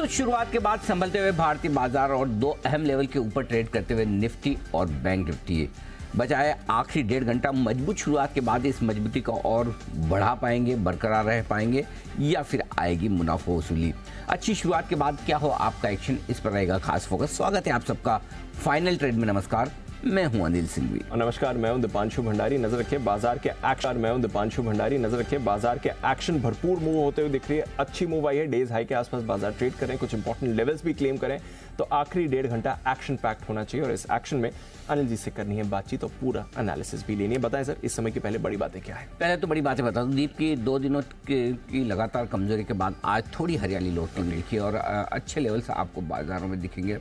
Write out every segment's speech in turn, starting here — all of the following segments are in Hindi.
मजबूत शुरुआत के बाद संभलते हुए भारतीय बाजार और दो अहम लेवल के ऊपर ट्रेड करते हुए निफ्टी और बैंक निफ्टी बचाए आखिरी 1.5 घंटा। मजबूत शुरुआत के बाद इस मजबूती को और बढ़ा पाएंगे, बरकरार रह पाएंगे या फिर आएगी मुनाफा वसूली। अच्छी शुरुआत के बाद क्या हो आपका एक्शन, इस पर रहेगा खास फोकस। स्वागत है आप सबका फाइनल ट्रेड में। नमस्कार, मैं हूं अनिल सिंघवी। नमस्कार, मैं हूं दीपांशु भंडारी। नजर रखिए बाजार के एक्शन। मैं हूं दीपांशु भंडारी। नजर रखिए बाजार के एक्शन भरपूर मूव होते हुए दिख रही है। अच्छी मूव आई है, डेज हाई के आसपास बाजार ट्रेड करें, कुछ इंपॉर्टेंट लेवल्स भी क्लेम करें, तो आखिरी 1.5 घंटा एक्शन पैक्ट होना चाहिए। और इस एक्शन में अनिल जी से करनी है बातचीत और पूरा एनालिसिस भी लेनी है। बताएं सर, इस समय की पहले बड़ी बातें क्या है? पहले तो बड़ी बातें बता दूं, दीप की 2 दिनों की लगातार कमजोरी के बाद आज थोड़ी हरियाली लौटने मिली थी और अच्छे लेवल्स आपको बाजारों में दिखेंगे।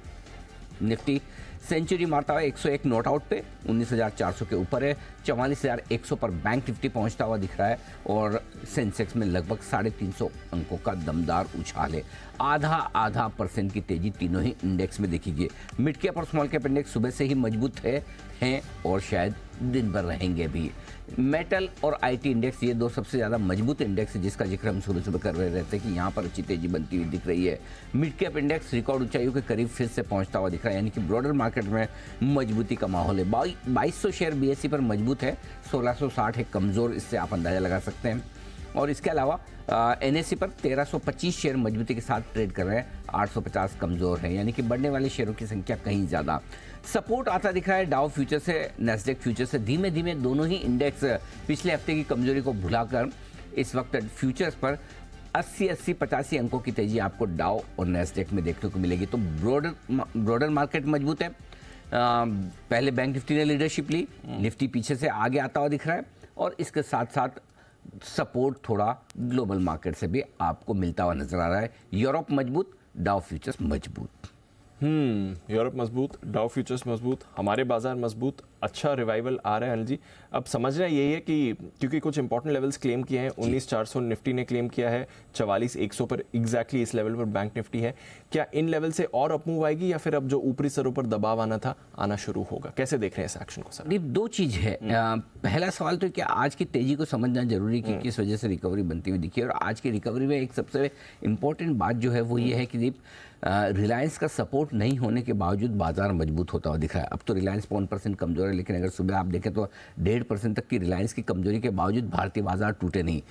निफ्टी सेंचुरी मारता हुआ 101 नोट आउट पे 19,400 के ऊपर है। 44,100 पर बैंक निफ्टी पहुंचता हुआ दिख रहा है और सेंसेक्स में लगभग 350 अंकों का दमदार उछाल है। आधा % की तेजी तीनों ही इंडेक्स में दिखेगी। मिड कैप और स्मॉल कैप इंडेक्स सुबह से ही मजबूत हैं और शायद दिन भर रहेंगे भी। मेटल और आईटी इंडेक्स, ये दो सबसे ज़्यादा मजबूत इंडेक्स है जिसका जिक्र हम सुबह कर रहे रहते हैं कि यहाँ पर अच्छी तेजी बनती हुई दिख रही है। मिड कैप इंडेक्स रिकॉर्ड ऊंचाइयों के करीब फिर से पहुंचता हुआ दिख रहा है, यानी कि ब्रॉडर मार्केट में मजबूती का माहौल है। 2200 शेयर बीएसई पर मजबूत है, 1660 है कमज़ोर, इससे आप अंदाज़ा लगा सकते हैं। और इसके अलावा एनएससी पर 1325 शेयर मजबूती के साथ ट्रेड कर रहे हैं, 850 कमज़ोर है, यानी कि बढ़ने वाले शेयरों की संख्या कहीं ज़्यादा। सपोर्ट आता दिख रहा है डाउ फ्यूचर से, नैस्डैक फ्यूचर से। धीमे धीमे दोनों ही इंडेक्स पिछले हफ्ते की कमजोरी को भुलाकर इस वक्त फ्यूचर्स पर 80-85 अंकों की तेजी आपको डाउ और नैस्डैक में देखने को मिलेगी। तो ब्रॉडर मार्केट मजबूत है। पहले बैंक निफ्टी ने लीडरशिप ली, निफ्टी पीछे से आगे आता हुआ दिख रहा है और इसके साथ साथ सपोर्ट थोड़ा ग्लोबल मार्केट से भी आपको मिलता हुआ नजर आ रहा है। यूरोप मजबूत, डाउ फ्यूचर्स मजबूत। यूरोप मजबूत, डाउ फ्यूचर्स मजबूत, हमारे बाजार मजबूत। अच्छा रिवाइवल आ रहा है अनिल जी। अब समझना यही है कि क्योंकि कुछ इंपॉर्टेंट लेवल्स क्लेम किए हैं, 19,400 निफ्टी ने क्लेम किया है, 44,100 पर एग्जैक्टली इस लेवल पर बैंक निफ्टी है। क्या इन लेवल से और अप मूव आएगी या फिर अब जो ऊपरी स्तरों पर दबाव आना था आना शुरू होगा? कैसे देख रहे हैं इस एक्शन को सर? दो चीज है। पहला सवाल तो क्या आज की तेजी को समझना जरूरी कि किस वजह से रिकवरी बनती हुई दिखी है। और आज की रिकवरी में एक सबसे इंपॉर्टेंट बात जो है वो ये है कि दीप रिलायंस का सपोर्ट नहीं होने के बावजूद बाजार मजबूत होता हुआ दिख रहा है। अब तो रिलायंस 1% कमजोर है, लेकिन अगर सुबह आप देखें तो 1.5% तक की रिलायंस की कमजोरी के बावजूद भारतीय बाजार टूटे नहीं।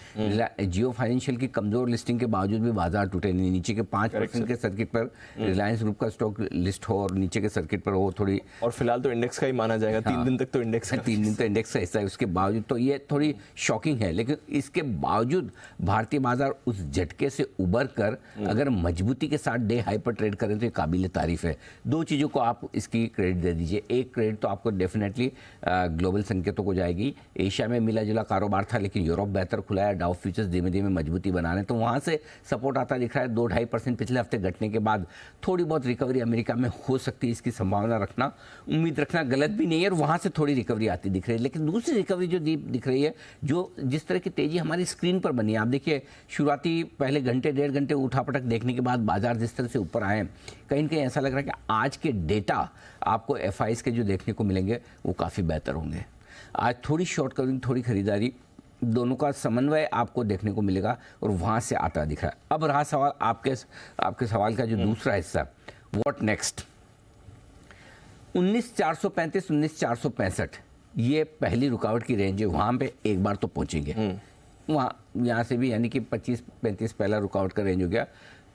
जियो फाइनेंशियल की कमजोर लिस्टिंग के बावजूद भी बाजार टूटे नहीं। नीचे के 5% के सर्किट पर रिलायंस ग्रुप का स्टॉक लिस्ट हो और नीचे के सर्किट पर हो थोड़ी, और फिलहाल तो इंडेक्स का ही माना जाएगा। 3 दिन तक तो इंडेक्स 3 दिन तो इंडेक्स का हिस्सा है, उसके बावजूद तो ये थोड़ी शॉकिंग है। लेकिन इसके बावजूद भारतीय बाजार उस झटके से उबर कर अगर मजबूती के साथ डे हाई पर ट्रेड करें तो ये काबिल तारीफ है। दो चीज़ों को आप इसकी क्रेडिट दे दीजिए। एक क्रेडिट तो आपको डेफिनेटली ग्लोबल संकेतों को जाएगी। एशिया में मिला जुला कारोबार था, लेकिन यूरोप बेहतर खुला है। डाउ फ्यूचर्स धीमे धीमे मजबूती बना रहे हैं, तो वहाँ से सपोर्ट आता दिख रहा है। 2-2.5% पिछले हफ्ते घटने के बाद थोड़ी बहुत रिकवरी अमेरिका में हो सकती है, इसकी संभावना रखना, उम्मीद रखना गलत भी नहीं है। और वहाँ से थोड़ी रिकवरी आती दिख रही है। लेकिन दूसरी रिकवरी जो दिख रही है, जो जिस तरह की तेजी हमारी स्क्रीन पर बनी है, आप देखिए शुरुआती पहले घंटे 1.5 घंटे उठापटक देखने के बाद बाजार जिस तरह से ऊपर आए, कहीं ना कहीं ऐसा लग रहा है कि आज के डेटा आपको एफआईज के जो देखने को मिलेंगे वो काफ़ी बेहतर होंगे। आज थोड़ी शॉर्ट कवरिंग, थोड़ी खरीदारी, दोनों का समन्वय आपको देखने को मिलेगा और वहाँ से आता दिख रहा है। अब रहा सवाल आपके सवाल का जो दूसरा हिस्सा, व्हाट नेक्स्ट। 19,435 19,465 ये पहली रुकावट की रेंज है, वहाँ पे एक बार तो पहुँचेंगे। वहाँ यहाँ से भी यानी कि 25-35 पहला रुकावट का रेंज हो गया,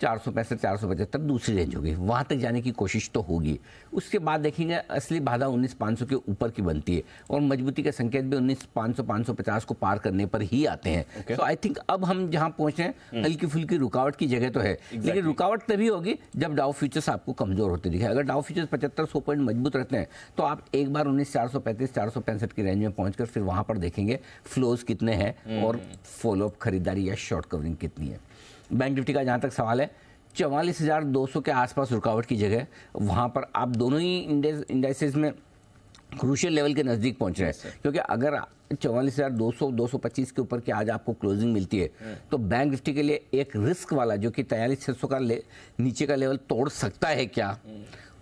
465 475 दूसरी रेंज होगी, वहाँ तक जाने की कोशिश तो होगी। उसके बाद देखेंगे असली बाधा 19,500 के ऊपर की बनती है और मजबूती के संकेत भी 19,500 550 को पार करने पर ही आते हैं। तो आई थिंक अब हम जहाँ पहुँचे हैं, हल्की फुल्की रुकावट की जगह तो है। लेकिन रुकावट तभी होगी जब डाउ फ्यूचर्स आपको कमजोर होते दिखे। अगर डाउ फ्यूचर्स 75-100 पॉइंट मजबूत रहते हैं तो आप एक बार 19,435 465 की रेंज में पहुँचकर फिर वहाँ पर देखेंगे फ्लोज कितने हैं और फॉलोअप खरीदारी या शॉर्ट कवरिंग कितनी है। बैंक निफ्टी का जहाँ तक सवाल है, 44,200 के आसपास रुकावट की जगह, वहाँ पर आप दोनों ही इंडेक्सेस में क्रूशियल लेवल के नज़दीक पहुँच रहे हैं। क्योंकि अगर 44,200 225 के ऊपर की आज आपको क्लोजिंग मिलती है तो बैंक निफ्टी के लिए एक रिस्क वाला जो कि 43,600 का नीचे का लेवल तोड़ सकता है क्या,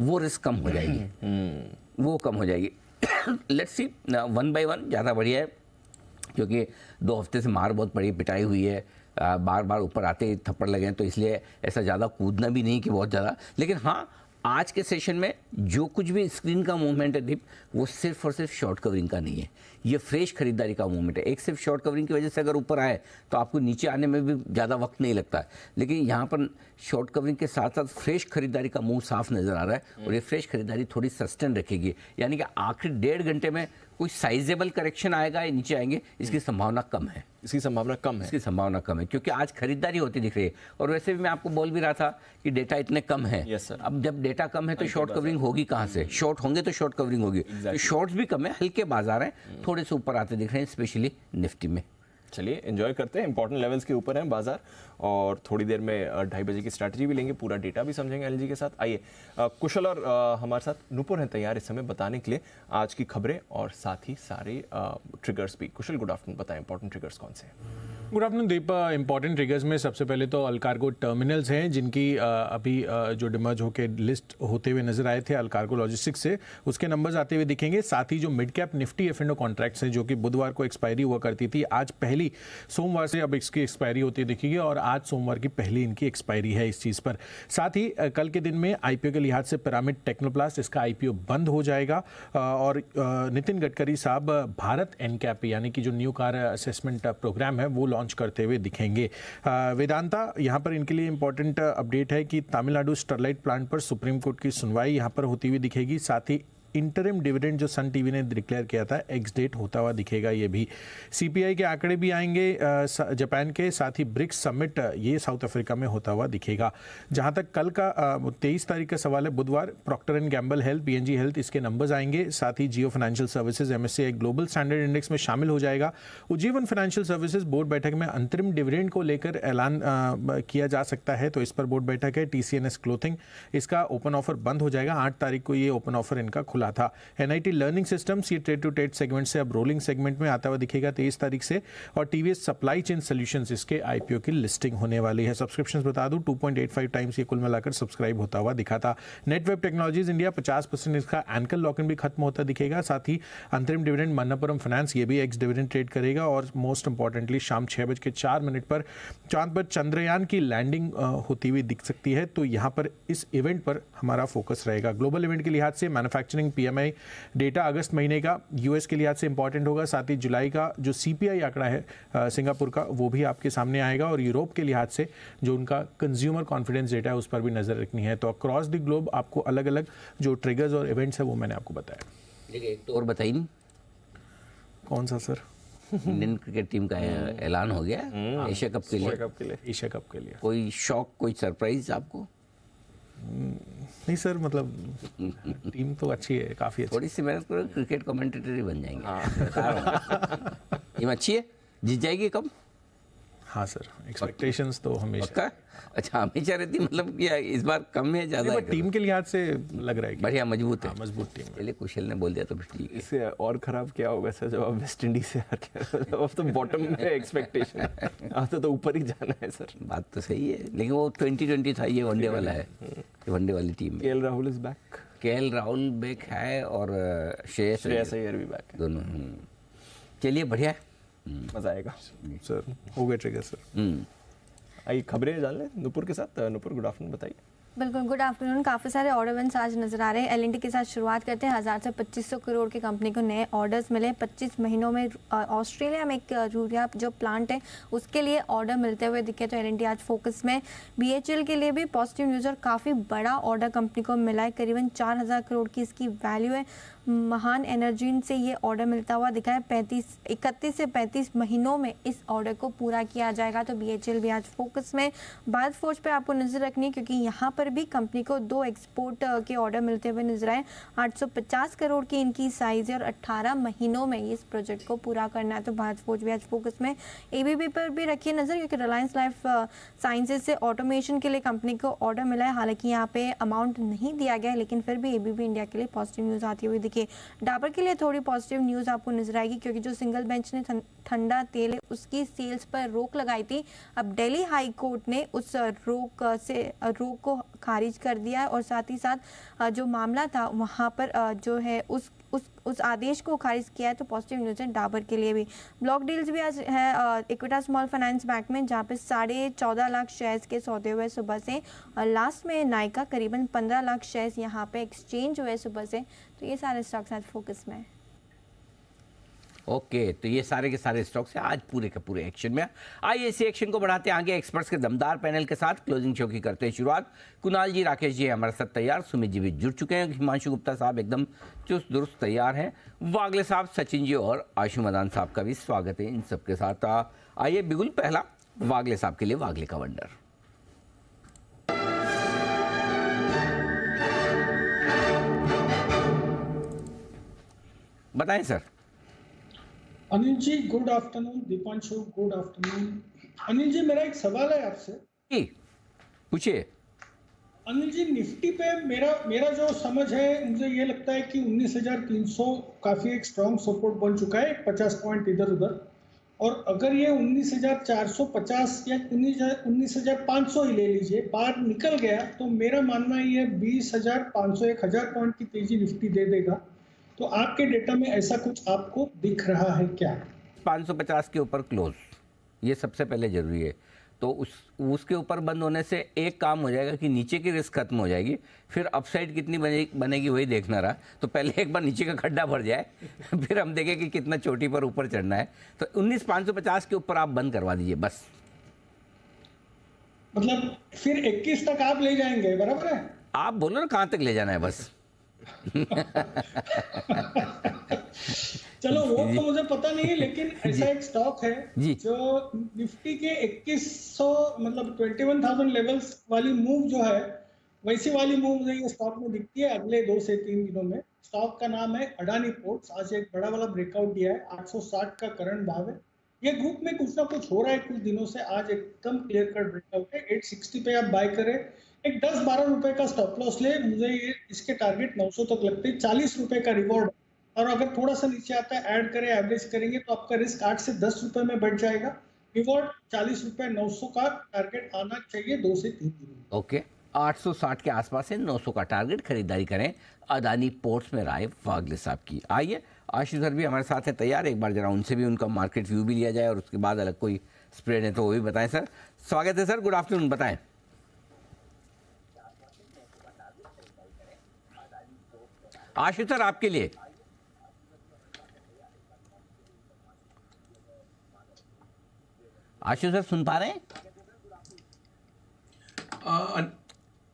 वो रिस्क कम हो जाएगी, वो कम हो जाएगी। लेट्स सी, 1 by 1 ज़्यादा बढ़िया है क्योंकि 2 हफ्ते से मार बहुत बड़ी पिटाई हुई है। बार बार ऊपर आते ही थप्पड़ लगे हैं, तो इसलिए ऐसा ज़्यादा कूदना भी नहीं कि बहुत ज़्यादा। लेकिन हाँ, आज के सेशन में जो कुछ भी स्क्रीन का मूवमेंट है दीप, वो सिर्फ और सिर्फ शॉर्ट कवरिंग का नहीं है, ये फ्रेश खरीदारी का मूवमेंट है। एक सिर्फ शॉर्ट कवरिंग की वजह से अगर ऊपर आए तो आपको नीचे आने में भी ज़्यादा वक्त नहीं लगता है, लेकिन यहाँ पर शॉर्ट कवरिंग के साथ साथ फ्रेश खरीदारी का मूव साफ नज़र आ रहा है, और ये फ्रेश खरीदारी थोड़ी सस्टेन रखेगी, यानी कि आखिरी 1.5 घंटे में कोई साइजेबल करेक्शन आएगा या नीचे आएंगे, इसकी संभावना कम है। इसकी संभावना कम है। इसकी संभावना कम है क्योंकि आज खरीदारी होती दिख रही है, और वैसे भी मैं आपको बोल भी रहा था कि डेटा इतने कम है। Yes, sir. अब जब डेटा कम है तो शॉर्ट कवरिंग होगी कहाँ से? शॉर्ट होंगे तो शॉर्ट कवरिंग होगी। तो शॉर्ट्स भी कम है, हल्के बाजार हैं, थोड़े से ऊपर आते दिख रहे हैं, स्पेशली निफ्टी में। चलिए एंजॉय करते हैं, इंपॉर्टेंट लेवल्स के ऊपर है बाजार, और थोड़ी देर में 2:30 बजे की स्ट्रैटेजी भी लेंगे, पूरा डेटा भी समझेंगे एलएनजी के साथ। आइए, कुशल और हमारे साथ नुपुर हैं तैयार इस समय बताने के लिए आज की खबरें और साथ ही सारे ट्रिगर्स भी। कुशल, गुड आफ्टरनून, बताएं इंपॉर्टेंट ट्रिगर्स कौन से हैं? गुड आफ्टरनून दीप। इंपॉर्टेंट ट्रिगर्स में सबसे पहले तो अलकार्गो टर्मिनल्स हैं, जिनकी अभी जो डिमर्ज होकर लिस्ट होते हुए नजर आए थे अलकार्गो लॉजिस्टिक्स से, उसके नंबर्स आते हुए दिखेंगे। साथ ही जो mid cap Nifty F&O contracts हैं, जो कि बुधवार को एक्सपायरी हुआ करती थी, आज पहली सोमवार से अब इसकी एक्सपायरी होती दिखेगी, और आज सोमवार की पहली इनकी एक्सपायरी है इस चीज़ पर। साथ ही कल के दिन में आईपीओ के लिहाज से पिरामिड टेक्नोप्लास्ट, इसका आईपीओ बंद हो जाएगा, और नितिन गडकरी साहब भारत एनकैप यानी कि जो न्यू कार असेसमेंट प्रोग्राम है वो लॉन्च करते हुए दिखेंगे। वेदांता, यहाँ पर इनके लिए इंपॉर्टेंट अपडेट है कि तमिलनाडु स्टरलाइट प्लांट पर सुप्रीम कोर्ट की सुनवाई यहाँ पर होती हुई दिखेगी। साथ ही इंटरिम डिविडेंड जो सन टीवी ने डिक्लेयर किया था, एक्स डेट होता हुआ दिखेगा ये भी। सीपीआई के आंकड़े भी आएंगे जापान के, साथ ही ब्रिक्स समिट ये साउथ अफ्रीका में होता हुआ दिखेगा। जहां तक कल का 23 तारीख का सवाल है, बुधवार, Procter and Gamble health, PNG health, इसके नंबर्स आएंगे। साथ ही Jio financial services MSCI global standard index में शामिल हो जाएगा। उज्जीवन फाइनेंशियल सर्विसेज बोर्ड बैठक में अंतरिम डिविडेंड को लेकर ऐलान किया जा सकता है, तो इस पर बोर्ड बैठक है। टीसीएनएस क्लोथिंग, इसका ओपन ऑफर बंद हो जाएगा, 8 तारीख को ये ओपन ऑफर इनका खुला था। एनआईटी लर्निंग सिस्टम्स ये ट्रेड टू ट्रेड सेगमेंट से अब रोलिंग सेगमेंट में आता हुआ दिखेगा 23 तारीख से, और टीवीएस सप्लाई चेन सॉल्यूशंस, इसके आईपीओ की लिस्टिंग होने वाली है। सब्सक्रिप्शंस बता दूं 2.85 टाइम्स ये कुल मिलाकर सब्सक्राइब होता हुआ दिखा था। नेटवेब टेक्नोलॉजीज इंडिया 50% इसका एंकर लॉक-इन भी खत्म होता दिखेगा। साथ ही अंतरिम डिविडेंड मन्नपुरम फाइनेंस, ये भी एक्स डिविडेंड ट्रेड करेगा, और मोस्ट इंपॉर्टेंटली शाम 6:04 पर चांद पर चंद्रयान की लैंडिंग होती हुई दिख सकती है, तो यहाँ पर इस इवेंट पर हमारा फोकस रहेगा। ग्लोबल इवेंट के लिहाज से मैन्युफैक्चरिंग पीएमआई डेटा अगस्त महीने का यूएस के लिहाज से इंपॉर्टेंट होगा। साथ ही जुलाई का जो सीपीआई आंकड़ा है सिंगापुर का, वो भी आपके सामने आएगा, और यूरोप के लिहाज से जो उनका कंज्यूमर कॉन्फिडेंस डेटा है उस पर भी नजर रखनी है। तो अक्रॉस द ग्लोब आपको अलग अलग जो ट्रिगर्स और इवेंट्स है वो मैंने आपको बताया। देखिए, एक तो और बताइए नहीं, कौन सा सर? इंडियन क्रिकेट टीम का ऐलान हो गया एशिया कप के लिए। एशिया कप के लिए कोई शॉक, कोई सरप्राइज आपको? नहीं सर, मतलब टीम तो अच्छी है, काफी अच्छी। थोड़ी सी मेहनत करो, क्रिकेट कमेंटेटर ही बन जाएंगे। टीम अच्छी है, जीत जाएगी कब? हाँ सर, एक्सपेक्टेशंस तो हमेशा। पक्का? अच्छा, हमेशा रहती, मतलब कि इस बार कम है ज्यादा है? टीम के लिहाज से लग रहा है कि बढ़िया मजबूत है। मजबूत टीम है। चलिए, कुशल ने बोल दिया तो फिर ठीक है। इससे और खराब क्या होगा सर, जब आप वेस्ट इंडीज से हार के अब तो बॉटम में एक्सपेक्टेशन, आता तो ऊपर ही जाना है सर। बात तो सही है, लेकिन वो 2020 था, ये वनडे वाला है, वनडे वाली टीम है। KL Rahul is back. KL Rahul back है, और श्रेयस अय्यर भी बैक है, दोनों। चलिए, बढ़िया है, मजा आएगा सर। हो गए ट्रिगर सर। आइए खबरें जान लें नुपुर के साथ। नुपुर, गुड आफ्टरनून, बताइए। बिल्कुल, गुड आफ्टरनून। काफ़ी सारे ऑर्डर विन्स आज नजर आ रहे हैं। एलएनटी के साथ शुरुआत करते हैं। 1000 से 2500 करोड़ की कंपनी को नए ऑर्डर्स मिले 25 महीनों में। ऑस्ट्रेलिया में एक यूरिया जो प्लांट है उसके लिए ऑर्डर मिलते हुए दिखे, तो एलएनटी आज फोकस में। बीएचईएल के लिए भी पॉजिटिव न्यूज़ और काफ़ी बड़ा ऑर्डर कंपनी को मिला है, करीबन 4000 करोड़ की इसकी वैल्यू है। महान एनर्जी से ये ऑर्डर मिलता हुआ दिखा है। 31 से 35 महीनों में इस ऑर्डर को पूरा किया जाएगा, तो बीएचईएल भी आज फोकस में। भारत फोर्ज पे आपको नजर रखनी है, क्योंकि यहाँ पर भी कंपनी को 2 एक्सपोर्ट के ऑर्डर मिलते हुए नजर आए। 850 करोड़ की इनकी साइज है, और 18 महीनों में इस प्रोजेक्ट को पूरा करना है, तो भारत फोर्ज भी आज फोकस में। एबीबी पर भी रखिए नजर, क्योंकि रिलायंस लाइफ साइंसेज से ऑटोमेशन के लिए कंपनी को ऑर्डर मिला है। हालांकि यहाँ पे अमाउंट नहीं दिया गया, लेकिन फिर भी एबीबी इंडिया के लिए पॉजिटिव न्यूज़ आती हुई। डाबर के लिए थोड़ी पॉजिटिव न्यूज़ आपको नजर आएगी, क्योंकि जो सिंगल बेंच ने ठंडा तेल है उसकी सेल्स पर रोक लगाई थी, अब दिल्ली हाई कोर्ट ने उस रोक को खारिज कर दिया है, और साथ ही साथ जो मामला था वहां पर जो है उस आदेश को खारिज किया है, तो पॉजिटिव न्यूज़ है डाबर के लिए भी। ब्लॉक डील्स भी आज है इक्विटा स्मॉल फाइनेंस बैंक में, जहाँ पे 14.5 लाख शेयर्स के सौदे हुए सुबह से, और लास्ट में नाइका करीबन 15 लाख शेयर्स यहाँ पे एक्सचेंज हुए सुबह से। तो ये सारे स्टॉक्स आज फोकस में है। ओके, तो ये सारे के सारे स्टॉक्स हैं आज पूरे के पूरे एक्शन में। आइए इसी एक्शन को बढ़ाते हैं आगे एक्सपर्ट्स के दमदार पैनल के साथ। क्लोजिंग शो की करते हैं शुरुआत। कुणाल जी, राकेश जी हमारे साथ तैयार, सुमित जी भी जुड़ चुके हैं, हिमांशु गुप्ता साहब एकदम चुस्त दुरुस्त तैयार हैं, वागले साहब, सचिन जी और आशु मदान साहब का भी स्वागत है इन सबके साथ। आइए बिल्कुल पहला वागले साहब के लिए वागले का वंडर। बताएं sir. Anil ji good afternoon. Deepanshu good afternoon. Anil ji मेरा एक सवाल है आपसे। जी पूछिए। अनिल जी निफ्टी पे मेरा जो समझ है, मुझे ये लगता है कि 19,300 काफी एक स्ट्रॉन्ग सपोर्ट बन चुका है, 50 पॉइंट इधर उधर, और अगर ये 19,450 या 19,500 ही ले लीजिए बाहर निकल गया, तो मेरा मानना ये 20,500 1,000 पॉइंट की तेजी निफ्टी दे देगा। तो आपके डेटा में ऐसा कुछ आपको दिख रहा है क्या? 550 के ऊपर क्लोज, ये सबसे पहले जरूरी है। तो उसके ऊपर बंद होने से एक काम हो जाएगा कि नीचे की रिस्क खत्म हो जाएगी, फिर अपसाइड कितनी बनेगी वही देखना रहा। तो पहले एक बार नीचे का खड्डा भर जाए फिर हम देखें कि कितना चोटी पर ऊपर चढ़ना है। तो 19,550 के ऊपर आप बंद करवा दीजिए बस। मतलब फिर 21 तक आप ले जाएंगे, बराबर है? आप बोलो ना कहाँ तक ले जाना है बस। चलो वो तो मुझे पता नहीं है, लेकिन ऐसा एक स्टॉक है जी। जो निफ्टी के 2100 मतलब 21,000 लेवल्स वाली मूव जो है, वैसी वाली मूव मुझे ये स्टॉक में दिखती है अगले 2 से 3 दिनों में। स्टॉक का नाम है अडानी पोर्ट्स। आज एक बड़ा वाला ब्रेकआउट दिया है, 860 का करंट भाव है। ये ग्रुप में कुछ ना कुछ हो रहा है कुछ दिनों से, आज एकदम क्लियर कट ब्रेकआउट है। 860 पे आप बाय करें, एक 10-12 रुपए का स्टॉप लॉस ले। मुझे ये इसके टारगेट 900 तक लगते हैं, 40 रुपए का रिवॉर्ड, और अगर थोड़ा सा नीचे आता है ऐड करें, एवरेज करेंगे तो आपका रिस्क 8 से 10 रुपए में बढ़ जाएगा। रिवॉर्ड 40 रुपए, 900 का टारगेट आना चाहिए 2 से 3 दिन में। ओके, 860 के आसपास है, 900 का टारगेट, खरीदारी करें। अदानी पोर्ट्स में राय वागले साहब की। आइए आशीष सर भी हमारे साथ है तैयार, एक बार जरा उनसे भी उनका मार्केट व्यू भी लिया जाए और उसके बाद अलग कोई स्प्रेड है तो वो भी बताएं सर। स्वागत है सर, गुड आफ्टरनून, बताएं। आशीष सर आपके लिए। आशीष सर सुन पा रहे हैं?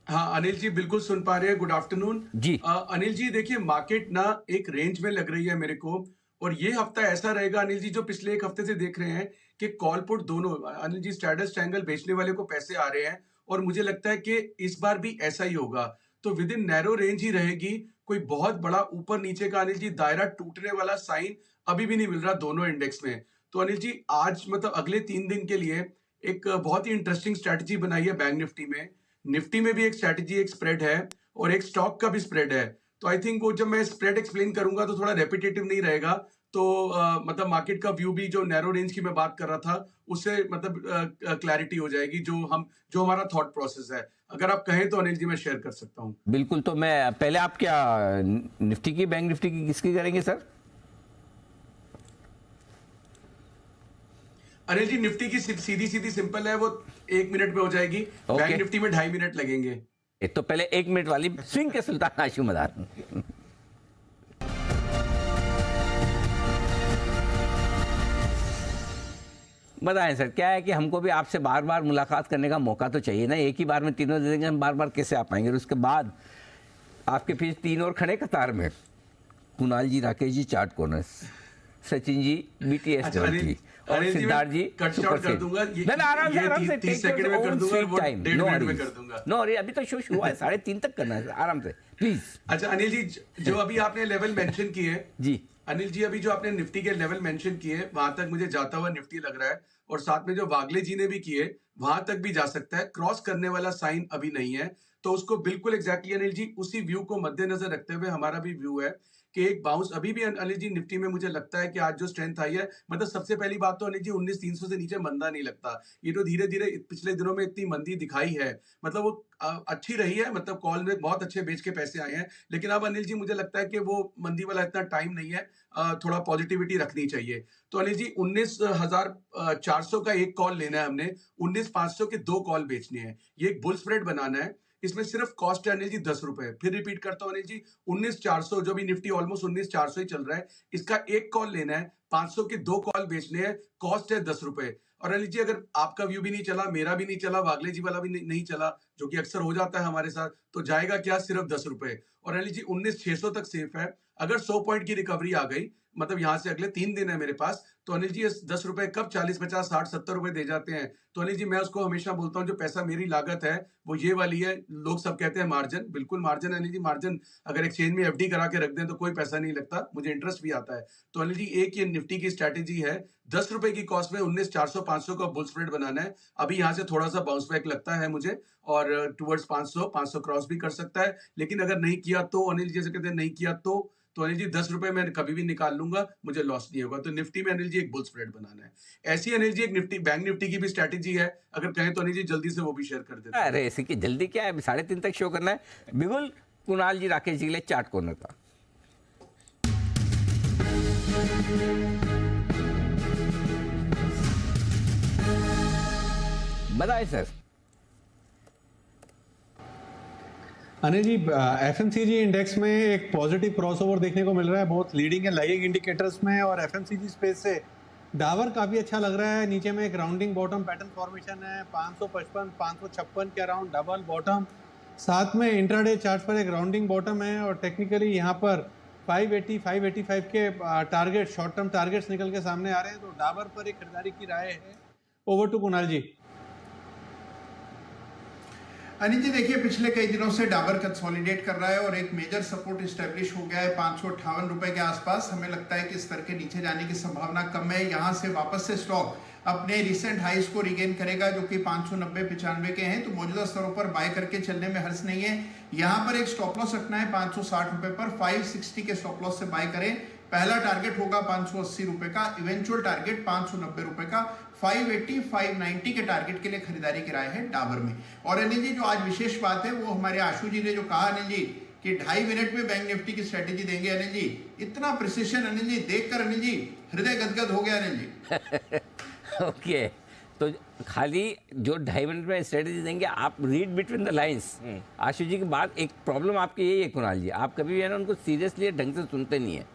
हाँ अनिल जी बिल्कुल सुन पा रहे हैं। गुड आफ्टरनून जी। अनिल जी देखिए, मार्केट ना एक रेंज में लग रही है मेरे को, और ये हफ्ता ऐसा रहेगा अनिल जी जो पिछले एक हफ्ते से देख रहे हैं कि कॉल पुट दोनों अनिल जी स्ट्रैडल ट्रायंगल बेचने वाले को पैसे आ रहे हैं, और मुझे लगता है कि इस बार भी ऐसा ही होगा। तो विद इन नैरो रेंज ही रहेगी, कोई बहुत बड़ा ऊपर नीचे का अनिल जी दायरा टूटने वाला साइन अभी भी नहीं मिल रहा दोनों इंडेक्स में। तो अनिल जी आज मतलब अगले 3 दिन के लिए एक बहुत ही इंटरेस्टिंग स्ट्रैटेजी बनाई है बैंक निफ्टी में। निफ्टी में भी एक स्ट्रैटेजी, एक स्प्रेड है और एक स्टॉक का भी स्प्रेड है। तो आई थिंक वो जब मैं स्प्रेड एक्सप्लेन करूंगा तो थोड़ा रेपिटेटिव नहीं रहेगा, तो मतलब मार्केट का व्यू भी जो नैरो रेंज की मैं बात कर रहा था उससे मतलब क्लैरिटी हो जाएगी, जो हमारा थॉट प्रोसेस है। अगर आप कहें तो अनिल जी मैं शेयर कर सकता हूं। बिल्कुल, तो मैं पहले आप क्या निफ्टी की, बैंक निफ्टी की, किसकी करेंगे सर? अनिल जी निफ्टी की सीधी सिंपल है, वो 1 मिनट में हो जाएगी। बैंक निफ्टी में 2.5 मिनट लगेंगे। तो पहले 1 मिनट वाली स्विंग के सुल्तान आशु मदान। बताएं सर, क्या है कि हमको भी आपसे बार बार मुलाकात करने का मौका तो चाहिए ना, एक ही बार में तीनों दे देंगे, हम बार बार कैसे आ पाएंगे? और उसके बाद आपके पीछे 3 और खड़े कतार में, कुणाल जी, Rakesh ji chart corners, Sachin ji BTS और सिद्धार्थ जी कट शॉर्ट कर दूंगा। आराम से 30 सेकंड में कर दूंगा, वो 1.5 मिनट में कर दूंगा। नो अरे अभी तो शो शुरू हुआ है, 3:30 तक करना है, आराम से प्लीज। अच्छा अनिल जी, जो अभी आपने लेवल मेंशन किए जी अनिल जी, अभी जो आपने निफ्टी के लेवल मेंशन किए वहां तक मुझे जाता हुआ निफ्टी लग रहा है, और साथ में जो वागले जी ने भी किए वहां तक भी जा सकता है। क्रॉस करने वाला साइन अभी नहीं है, तो उसको बिल्कुल एग्जैक्टली अनिल जी उसी व्यू को मद्देनजर रखते हुए हमारा भी व्यू है कि एक बाउंस अभी भी अनिल जी निफ्टी में मुझे लगता है कि आज जो स्ट्रेंथ आई है, मतलब सबसे पहली बात तो अनिल जी 19,300 से नीचे मंदा नहीं लगता। ये तो धीरे-धीरे पिछले दिनों में इतनी मंदी दिखाई है, मतलब वो अच्छी रही है, मतलब कॉल में बहुत अच्छे बेच के पैसे आए हैं। लेकिन अब अनिल जी मुझे लगता है कि वो मंदी वाला इतना टाइम नहीं है, थोड़ा पॉजिटिविटी रखनी चाहिए। तो अनिल जी 19,400 का एक कॉल लेना है हमने, 19,500 के 2 कॉल बेचने हैं। ये एक बुल स्प्रेड बनाना है। इसमें सिर्फ कॉस्ट है अनिल जी ₹10। फिर रिपीट करता हूँ अनिल जी, 19,400 जो भी निफ्टी ऑलमोस्ट 19,400 ही चल रहा है, इसका एक कॉल लेना है, 500 के 2 कॉल बेचने हैं, कॉस्ट है ₹10। और अनिल जी अगर आपका व्यू भी नहीं चला, मेरा भी नहीं चला, वागले जी वाला भी नहीं चला, जो कि अक्सर हो जाता है हमारे साथ, तो जाएगा क्या, सिर्फ ₹10। और अनिल जी 19,600 तक सेफ है। अगर 100 पॉइंट की रिकवरी आ गई, मतलब यहां से अगले 3 दिन है मेरे पास, तो अनिल जी ₹10 कब 40, 50, 60, ₹70 दे जाते हैं। तो अनिल जी मैं उसको हमेशा बोलता हूँ, जो पैसा मेरी लागत है वो ये वाली है। लोग सब कहते हैं मार्जिन, बिल्कुल मार्जिन है अनिल जी। मार्जिन अगर एक्सचेंज में एफडी करा के रख दें तो कोई पैसा नहीं लगता, मुझे इंटरेस्ट भी आता है। तो अनिल जी एक ये निफ्टी की स्ट्रैटेजी है, ₹10 की कॉस्ट में 19,400 500 का बुल स्प्रेड बनाना है। अभी यहाँ से थोड़ा सा बाउंस बैक लगता है मुझे, और टुवर्ड्स 500 क्रॉस भी कर सकता है। लेकिन अगर नहीं किया तो अनिल जी, जैसे कहते हैं नहीं किया तो अनिल जी ₹10 मैं कभी भी निकाल लूंगा, मुझे लॉस नहीं होगा। तो निफ्टी में अनिल जी एक बुल स्प्रेड बनाना है। ऐसी अनिल जी एक निफ्टी, बैंक निफ्टी की भी स्ट्रैटेजी है, अगर कहें तो अनिल जी जल्दी से वो भी शेयर कर देते हैं। अरे ऐसे की जल्दी क्या है, 3:30 तक शो करना है। बिल्कुल कुणाल जी राकेश जी के लिए चार्ट कॉर्नर था। बताए सर। अनिल जी, एफएमसीजी इंडेक्स में एक पॉजिटिव क्रॉसओवर देखने को मिल रहा है बहुत लीडिंग एंड लैगिंग इंडिकेटर्स में, और एफएमसीजी स्पेस से डाबर काफ़ी अच्छा लग रहा है। नीचे में एक राउंडिंग बॉटम पैटर्न फॉर्मेशन है, 555 556 के अराउंड डबल बॉटम, साथ में इंट्राडे चार्ट पर एक राउंडिंग बॉटम है, और टेक्निकली यहाँ पर 580 585 के टारगेट, शॉर्ट टर्म टारगेट्स निकल के सामने आ रहे हैं। तो डाबर पर एक खरीदारी की राय है। Over to Kunal ji. अनिल जी देखिए, पिछले कई दिनों से डाबर कंसोलिडेट कर रहा है और एक मेजर सपोर्ट इस्टेब्लिश हो गया है 558 रुपए के आसपास। हमें लगता है कि स्तर के नीचे जाने की संभावना कम है। यहां से वापस से स्टॉक अपने रिसेंट हाइज को रिगेन करेगा, जो कि 590-95 के हैं। तो मौजूदा स्तरों पर बाय करके चलने में हर्ष नहीं है। यहां पर एक स्टॉप लॉस रखना है 560 रुपए पर, 560 के स्टॉप लॉस से बाय करें। पहला टारगेट होगा 580 रुपए का, इवेंचुअल टारगेट 590 रुपए का, 580 590 के टारगेट के लिए खरीदारी की राय है डाबर में। और अनिल जी जो आज विशेष बात है वो हमारे आशु जी ने जो कहा अनिल जी कि 2.5 मिनट में बैंक निफ्टी की स्ट्रेटेजी देंगे अनिल जी, इतना प्रिसिशन अनिल जी देखकर अनिल जी हृदय गदगद हो गया अनिल जी। ओके, तो खाली जो 2.5 मिनट में स्ट्रेटेजी देंगे, आप रीड बिटवीन द लाइंस। आशु जी की बात, एक प्रॉब्लम आपकी यही है कुणाल जी, आप कभी भी है ना उनको सीरियसली ढंग से सुनते नहीं है।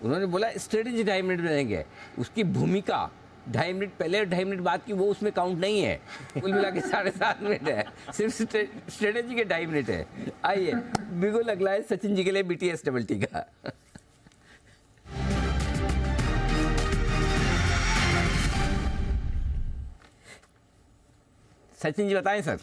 उन्होंने बोला स्ट्रेटेजी 2.5 मिनट में देंगे, उसकी भूमिका 2.5 मिनट पहले और 2.5 मिनट बाद की वो उसमें काउंट नहीं है। कुल मिला के 7.5 मिनट है, सिर्फ स्ट्रेटेजी के 2.5 मिनट है। आइए बिल्कुल अगला है सचिन जी के लिए BTS डबल टी का। सचिन जी बताएं sir.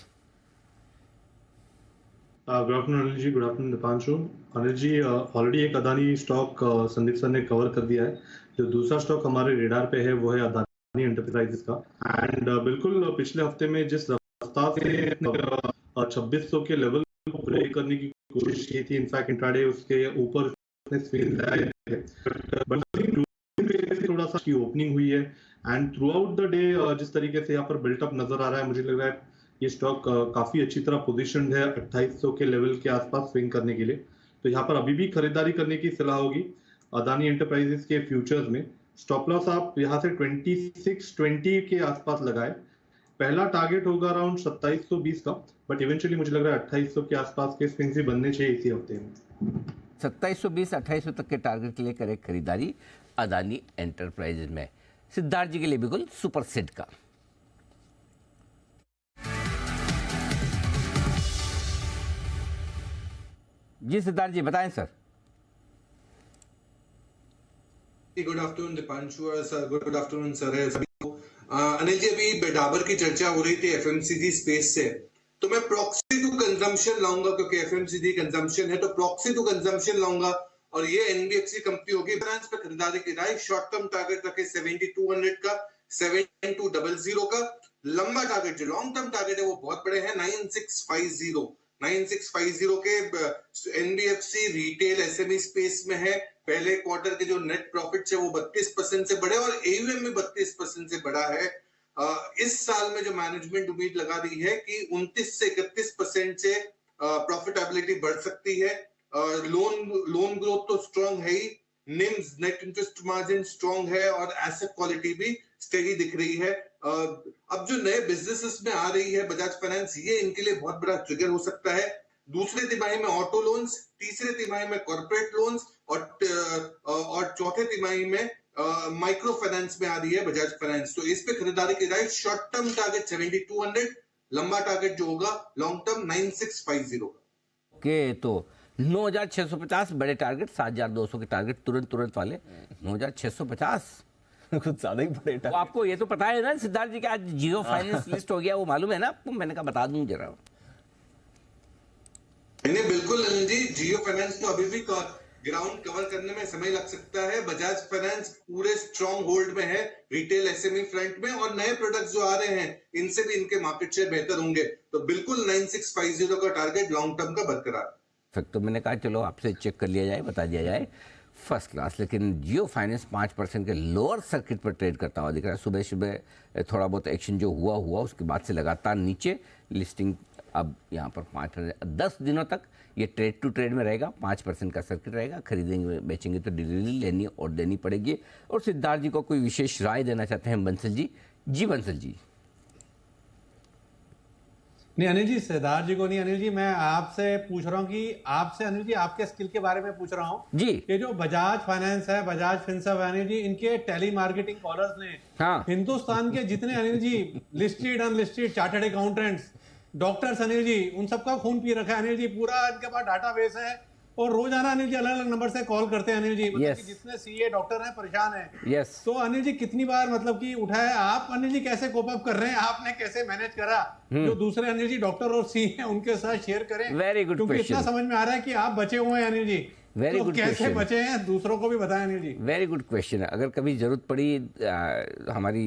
Good afternoon Anil ji, good afternoon Deepanshu. Anil ji already एक अदानी स्टॉक संदीप सर ने कवर कर दिया है। जो दूसरा स्टॉक हमारे रेडार पे है वो है अदानी एंटरप्राइजेस का। एंड बिल्कुल पिछले हफ्ते में जिस रफ्तार से 2600 के लेवल को ब्रेक करने की कोशिश की थी, इनफैक्ट इंट्राडे उसके ऊपर थोड़ा सा की ओपनिंग हुई है, and through out the day जिस तरीके से यहाँ पर बिल्टअप नजर आ रहा है, मुझे लग रहा है ये स्टॉक काफी अच्छी तरह पोजीशनड है 2800 के लेवल के आसपास स्विंग करने के लिए। तो यहाँ पर अभी भी खरीदारी करने की सलाह होगी अदानी एंटरप्राइजेस के फ्यूचर्स में। स्टॉप लॉस आप यहाँ से 2620 के आसपास लगाए। पहला टारगेट होगा अराउंड 2720 का, बट इवेंचुअली मुझे लग रहा है 2800 के आसपास के स्विंग्स ही बनने चाहिए इसी हफ्ते में। 2720 2800 तक के टारगेट के लिए करें खरीदारी अदानी एंटरप्राइजेज में। सिद्धार्थ जी के लिए बिल्कुल सुपर सेट का। जी सिद्धार्थ जी बताएं सर। गुड आफ्टरनून दीपांशु और सर, गुड आफ्टरनून सर सभी को। अनिल जी अभी डाबर की चर्चा हो रही थी एफएमसीजी स्पेस से, तो मैं प्रॉक्सी टू कंजम्पशन लाऊंगा, क्योंकि एफएमसीजी कंजम्पशन है तो प्रॉक्सी टू कंजम्पशन लाऊंगा। और ये एनबीएफसी कंपनी होगी। ब्रांच पे खरीदारी की राय, शॉर्ट टर्म टारगेट रखे 7200 का, 7200 का। लंबा टारगेट जो लॉन्ग टर्म टारगेट है वो बहुत बड़े हैं 9650, 9650 के एनबीएफसी रिटेल एसएमई स्पेस में है। पहले क्वार्टर के जो नेट प्रॉफिट है वो 32% से बढ़े और एयूएम में 32% से बढ़ा है। इस साल में जो मैनेजमेंट उम्मीद लगा रही है कि 29 से 31% से प्रॉफिटेबिलिटी बढ़ सकती है। लोन ग्रोथ तो स्ट्रांग है ही, NIMs net interest margin strong है और एसेट क्वालिटी भी स्टेडी दिख रही है। अब जो नए बिजनेसेस में आ रही है बजाज फाइनेंस, ये इनके लिए बहुत बड़ा ट्रिगर हो सकता है। दूसरे तिमाही में ऑटो लोन्स, तीसरे तिमाही में कॉर्पोरेट लोन्स और चौथे तिमाही में माइक्रो फाइनेंस में आ रही है बजाज फाइनेंस। तो इस पे खरीदारी की जाए। शॉर्ट टर्म टारगेट 7200, लंबा टारगेट जो होगा लॉन्ग टर्म 9650 का। ओके, तो 9650 बड़े टारगेट, 7200 के टारगेट तुरंत वाले। 9650 कुछ ज्यादा ही बड़े तो आपको ये तो पता है ना सिद्धार्थ जी कि आज जियो फाइनेंस लिस्ट हो गया, वो मालूम है ना आपको? मैंने कहा बता दूं जरा। नहीं बिल्कुल अनिल जी, जियो फाइनेंस तो अभी भी ग्राउंड कवर करने में समय लग सकता है। बजाज फाइनेंस पूरे स्ट्रॉन्ग होल्ड में है रिटेल एसएमई फ्रंट में, और नए प्रोडक्ट्स जो आ रहे हैं इनसे भी इनके मार्केट शेयर बेहतर होंगे। तो बिल्कुल 9650 का टारगेट लॉन्ग टर्म का बरकरार। तो मैंने कहा चलो आपसे चेक कर लिया जाए, बता दिया जाए। First class. लेकिन जियो फाइनेंस 5% के लोअर सर्किट पर ट्रेड करता हुआ दिख रहा है। सुबह सुबह थोड़ा बहुत एक्शन जो हुआ उसके बाद से लगातार नीचे। लिस्टिंग अब यहाँ पर 10 दिनों तक ये ट्रेड टू ट्रेड में रहेगा। 5% का सर्किट रहेगा। खरीदेंगे बेचेंगे तो डिलीवरी लेनी और देनी पड़ेगी। और सिद्धार्थ जी को कोई विशेष राय देना चाहते हैं बंसल जी? जी बंसल जी। नहीं अनिल जी, सिद्धार्थ जी को नहीं। अनिल जी मैं आपसे पूछ रहा हूँ कि आपसे अनिल जी आपके स्किल के बारे में पूछ रहा हूँ जी। ये जो बजाज फाइनेंस है, बजाज फिनसर्व है अनिल जी, इनके टेली मार्केटिंग कॉलर्स ने हिंदुस्तान के जितने Anil ji listed unlisted chartered accountants, doctors Anil ji, उन सबका खून पी रखा है अनिल जी। पूरा इनके पास डाटाबेस है और रोजाना अनिल जी अलग अलग नंबर से कॉल करते हैं अनिल जी। मतलब कि जितने सीए डॉक्टर हैं परेशान हैं। तो अनिल जी कितनी बार मतलब कि उठाया आप? अनिल जी कैसे कोप अप कर रहे हैं? आपने कैसे मैनेज करा? जो दूसरे अनिल जी डॉक्टर और सीए हैं उनके साथ शेयर करें। Very good question. क्योंकि इतना समझ में आ रहा है कि आप बचे हुए हैं अनिल जी। वेरी गुड कैसे क्वेश्चन। बचे हैं दूसरों को भी बताएं Anil ji. Very good question है। अगर कभी जरूरत पड़ी हमारी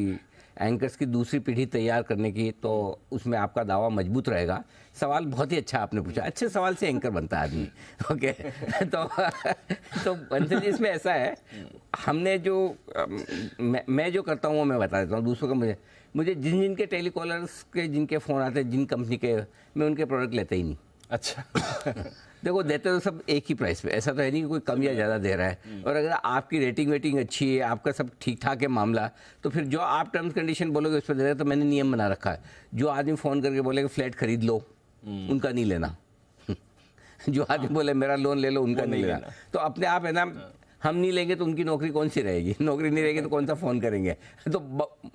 एंकर्स की दूसरी पीढ़ी तैयार करने की तो उसमें आपका दावा मजबूत रहेगा। सवाल बहुत ही अच्छा आपने पूछा। अच्छे सवाल से एंकर बनता है आदमी। ओके तो बंसल जी इसमें ऐसा है, हमने जो मैं जो करता हूँ वो मैं बता देता हूँ। दूसरों का मुझे जिनके टेलीकॉलर्स के जिनके फ़ोन आते हैं जिन कंपनी के, मैं उनके प्रोडक्ट लेता ही नहीं। अच्छा देखो देते तो सब एक ही प्राइस पे, ऐसा तो है नहीं कि कोई कम या ज़्यादा दे रहा है। और अगर आपकी रेटिंग अच्छी है, आपका सब ठीक ठाक है मामला, तो फिर जो आप टर्म्स कंडीशन बोलोगे उस पर दे रहे। तो मैंने नियम बना रखा है, जो आदमी फ़ोन करके बोलेगा फ्लैट खरीद लो, उनका नहीं लेना। जो आदमी बोले मेरा लोन ले लो, उनका नहीं लेना। तो अपने आप है ना, हम नहीं लेंगे तो उनकी नौकरी कौन सी रहेगी? नौकरी नहीं रहेगी तो कौन सा फ़ोन करेंगे? तो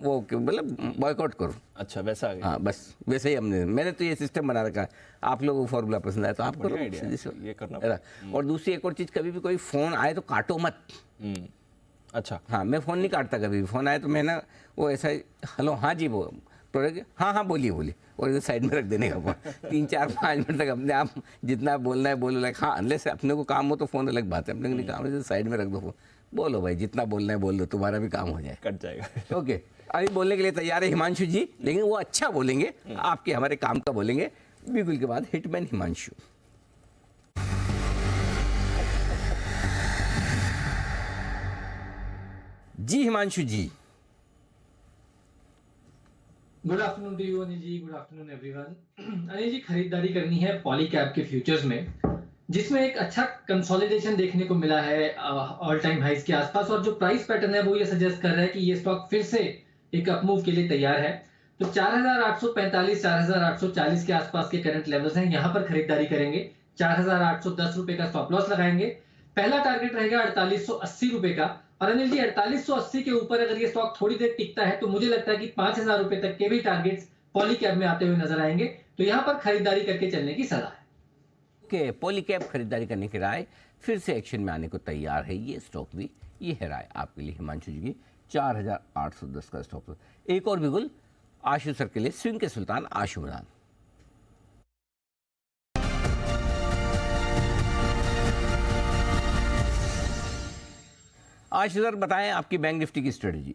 वो मतलब बॉयकॉट करो। अच्छा वैसा आ गया। हाँ बस वैसे ही मैंने तो ये सिस्टम बना रखा है। आप लोगों को फॉर्मूला पसंद आया तो आप करो, ये करना। और दूसरी एक और चीज़, कभी भी कोई फ़ोन आए तो काटो मत। अच्छा हाँ, मैं फ़ोन नहीं काटता। कभी भी फ़ोन आए तो मैं ना वो ऐसा हेलो हाँ जी वो प्रोडक्ट हाँ बोलिए और इधर साइड में रख देने का फ़ोन। 3-4-5 मिनट तक अपने आप जितना बोलना है बोलो। लाइक हाँ, अनलेस अपने को काम हो तो फ़ोन अलग बात है, अपने को नहीं काम है तो साइड में रख दो फ़ोन। बोलो भाई, जितना बोलना है बोल दो, तुम्हारा भी काम हो जाए, कट जाएगा। ओके। अभी बोलने के लिए तैयार है हिमांशु जी, लेकिन वो अच्छा बोलेंगे, आपके हमारे काम का बोलेंगे। बिल्कुल के बाद hitman Himanshu. Ji Himanshu ji. Good afternoon to you Anil ji, good afternoon everyone. Anil ji खरीदारी करनी है पॉलीकैब के फ्यूचर्स में, जिसमें एक अच्छा कंसोलिडेशन देखने को मिला है ऑल टाइम हाइज के आसपास, और जो प्राइस पैटर्न है वो ये सजेस्ट कर रहा है कि ये स्टॉक फिर से एक अपमूव के लिए तैयार है। तो 4845 4840 के आसपास के करंट लेवल्स हैं, यहाँ पर खरीदारी करेंगे। 4810 रुपए का स्टॉप लॉस लगाएंगे। पहला टारगेट रहेगा 4880 रुपए का। और अनिल जी 4880 के ऊपर अगर ये स्टॉक थोड़ी देर टिकता है तो मुझे लगता है कि 5000 रुपए तक के भी टारगेट्स पॉलीकैब में आते हुए नजर आएंगे। तो यहाँ पर खरीदारी करके चलने की सलाह है। ओके, पॉलीकैब खरीदारी करने की राय, फिर से एक्शन में आने को तैयार है ये स्टॉक भी। ये है राय आपके लिए हिमांशु जी की। 4810 का स्टॉक। एक और बिगुल आशु सर के लिए, स्विंग के सुल्तान आशु मदान। आशु सर बताएं आपकी बैंक निफ्टी की strategy.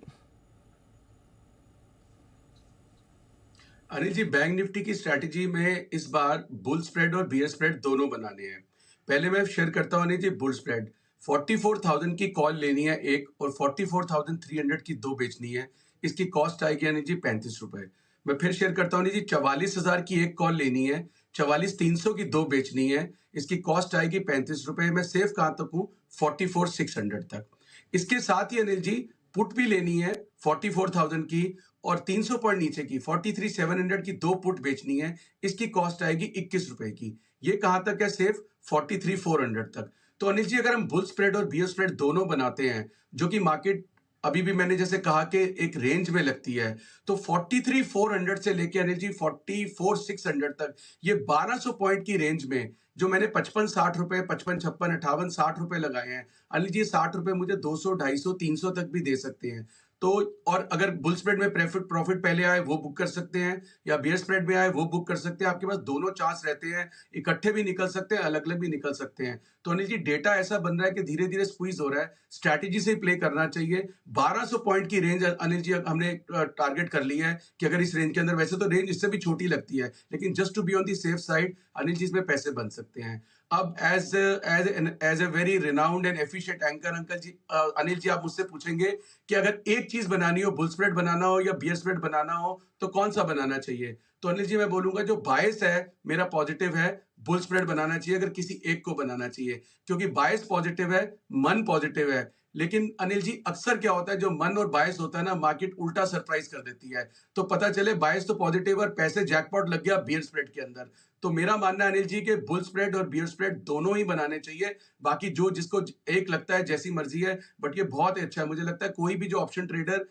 Anil ji, bank Nifty की स्ट्रैटेजी में इस बार बुल स्प्रेड और बियर स्प्रेड दोनों बनाने हैं। पहले मैं शेयर करता हूँ अनिल जी, बुल स्प्रेड 44,000 की कॉल लेनी है एक, और 44,300 की दो बेचनी है। इसकी कॉस्ट आएगी अनिल जी 35 रुपए। मैं फिर शेयर करता हूँ अनिल जी, 44,000 की एक कॉल लेनी है, 44,300 की दो बेचनी है, इसकी कॉस्ट आएगी 35 रुपए। मैं सेफ कहाँ तक हूँ? 44,600 तक। इसके साथ ही अनिल जी पुट भी लेनी है 44,000 की, और 300 पॉइंट नीचे की 43,700 की दो पुट बेचनी है, इसकी कॉस्ट आएगी 21 रुपए की। ये कहां तक है सेफ? 43,400 तक। तो अनिल जी, अगर हम बुल स्प्रेड और बियर स्प्रेड दोनों बनाते हैं, जो कि मार्केट अभी भी मैंने जैसे कहा कि एक रेंज में लगती है, तो 43,400 से लेके अनिल जी 44,600 तक, ये 1200 पॉइंट की रेंज में जो मैंने 55-60 रुपए, 55, 56, 58, 60 रुपए लगाए हैं अनिल जी, 60 रुपए मुझे 200, 250, 300 तक भी दे सकते हैं। तो और अगर बुल स्प्रेड में प्रॉफिट पहले आए वो बुक कर सकते हैं, या बियर स्प्रेड में आए वो बुक कर सकते हैं। आपके पास दोनों चांस रहते हैं, इकट्ठे भी निकल सकते हैं, अलग अलग भी निकल सकते हैं। तो अनिल जी, डेटा ऐसा बन रहा है कि धीरे धीरे स्क्वीज हो रहा है, स्ट्रैटेजी से प्ले करना चाहिए। 1200 पॉइंट की रेंज अनिल जी हमने टारगेट कर ली है कि अगर इस रेंज के अंदर, वैसे तो रेंज इससे भी छोटी लगती है, लेकिन just to be on the safe side Anil ji इसमें पैसे बन सकते हैं। अब as a very renowned and efficient anchor uncle ji, Anil ji, आप मुझसे पूछेंगे कि अगर एक चीज बनानी हो, बुल स्प्रेड बनाना हो या बियर स्प्रेड बनाना हो, तो कौन सा बनाना चाहिए? तो अनिल जी, मैं बोलूंगा जो बायस है मेरा पॉजिटिव है, बुल स्प्रेड बनाना चाहिए अगर किसी एक को बनाना चाहिए, क्योंकि बायस पॉजिटिव है, मन पॉजिटिव है। लेकिन अनिल जी, अक्सर क्या होता है, जो मन और बायस होता है ना, मार्केट उल्टा सरप्राइज कर देती है। तो पता चले बायस तो पॉजिटिव और पैसे जैकपॉट लग गया बियर स्प्रेड के अंदर। तो मेरा मानना है अनिल जी कि बुल स्प्रेड और बियर स्प्रेड दोनों ही बनाने चाहिए। बाकी जो जिसको एक लगता है जैसी मर्जी है, बट ये बहुत ही अच्छा है। मुझे लगता है कोई भी जो ऑप्शन ट्रेडर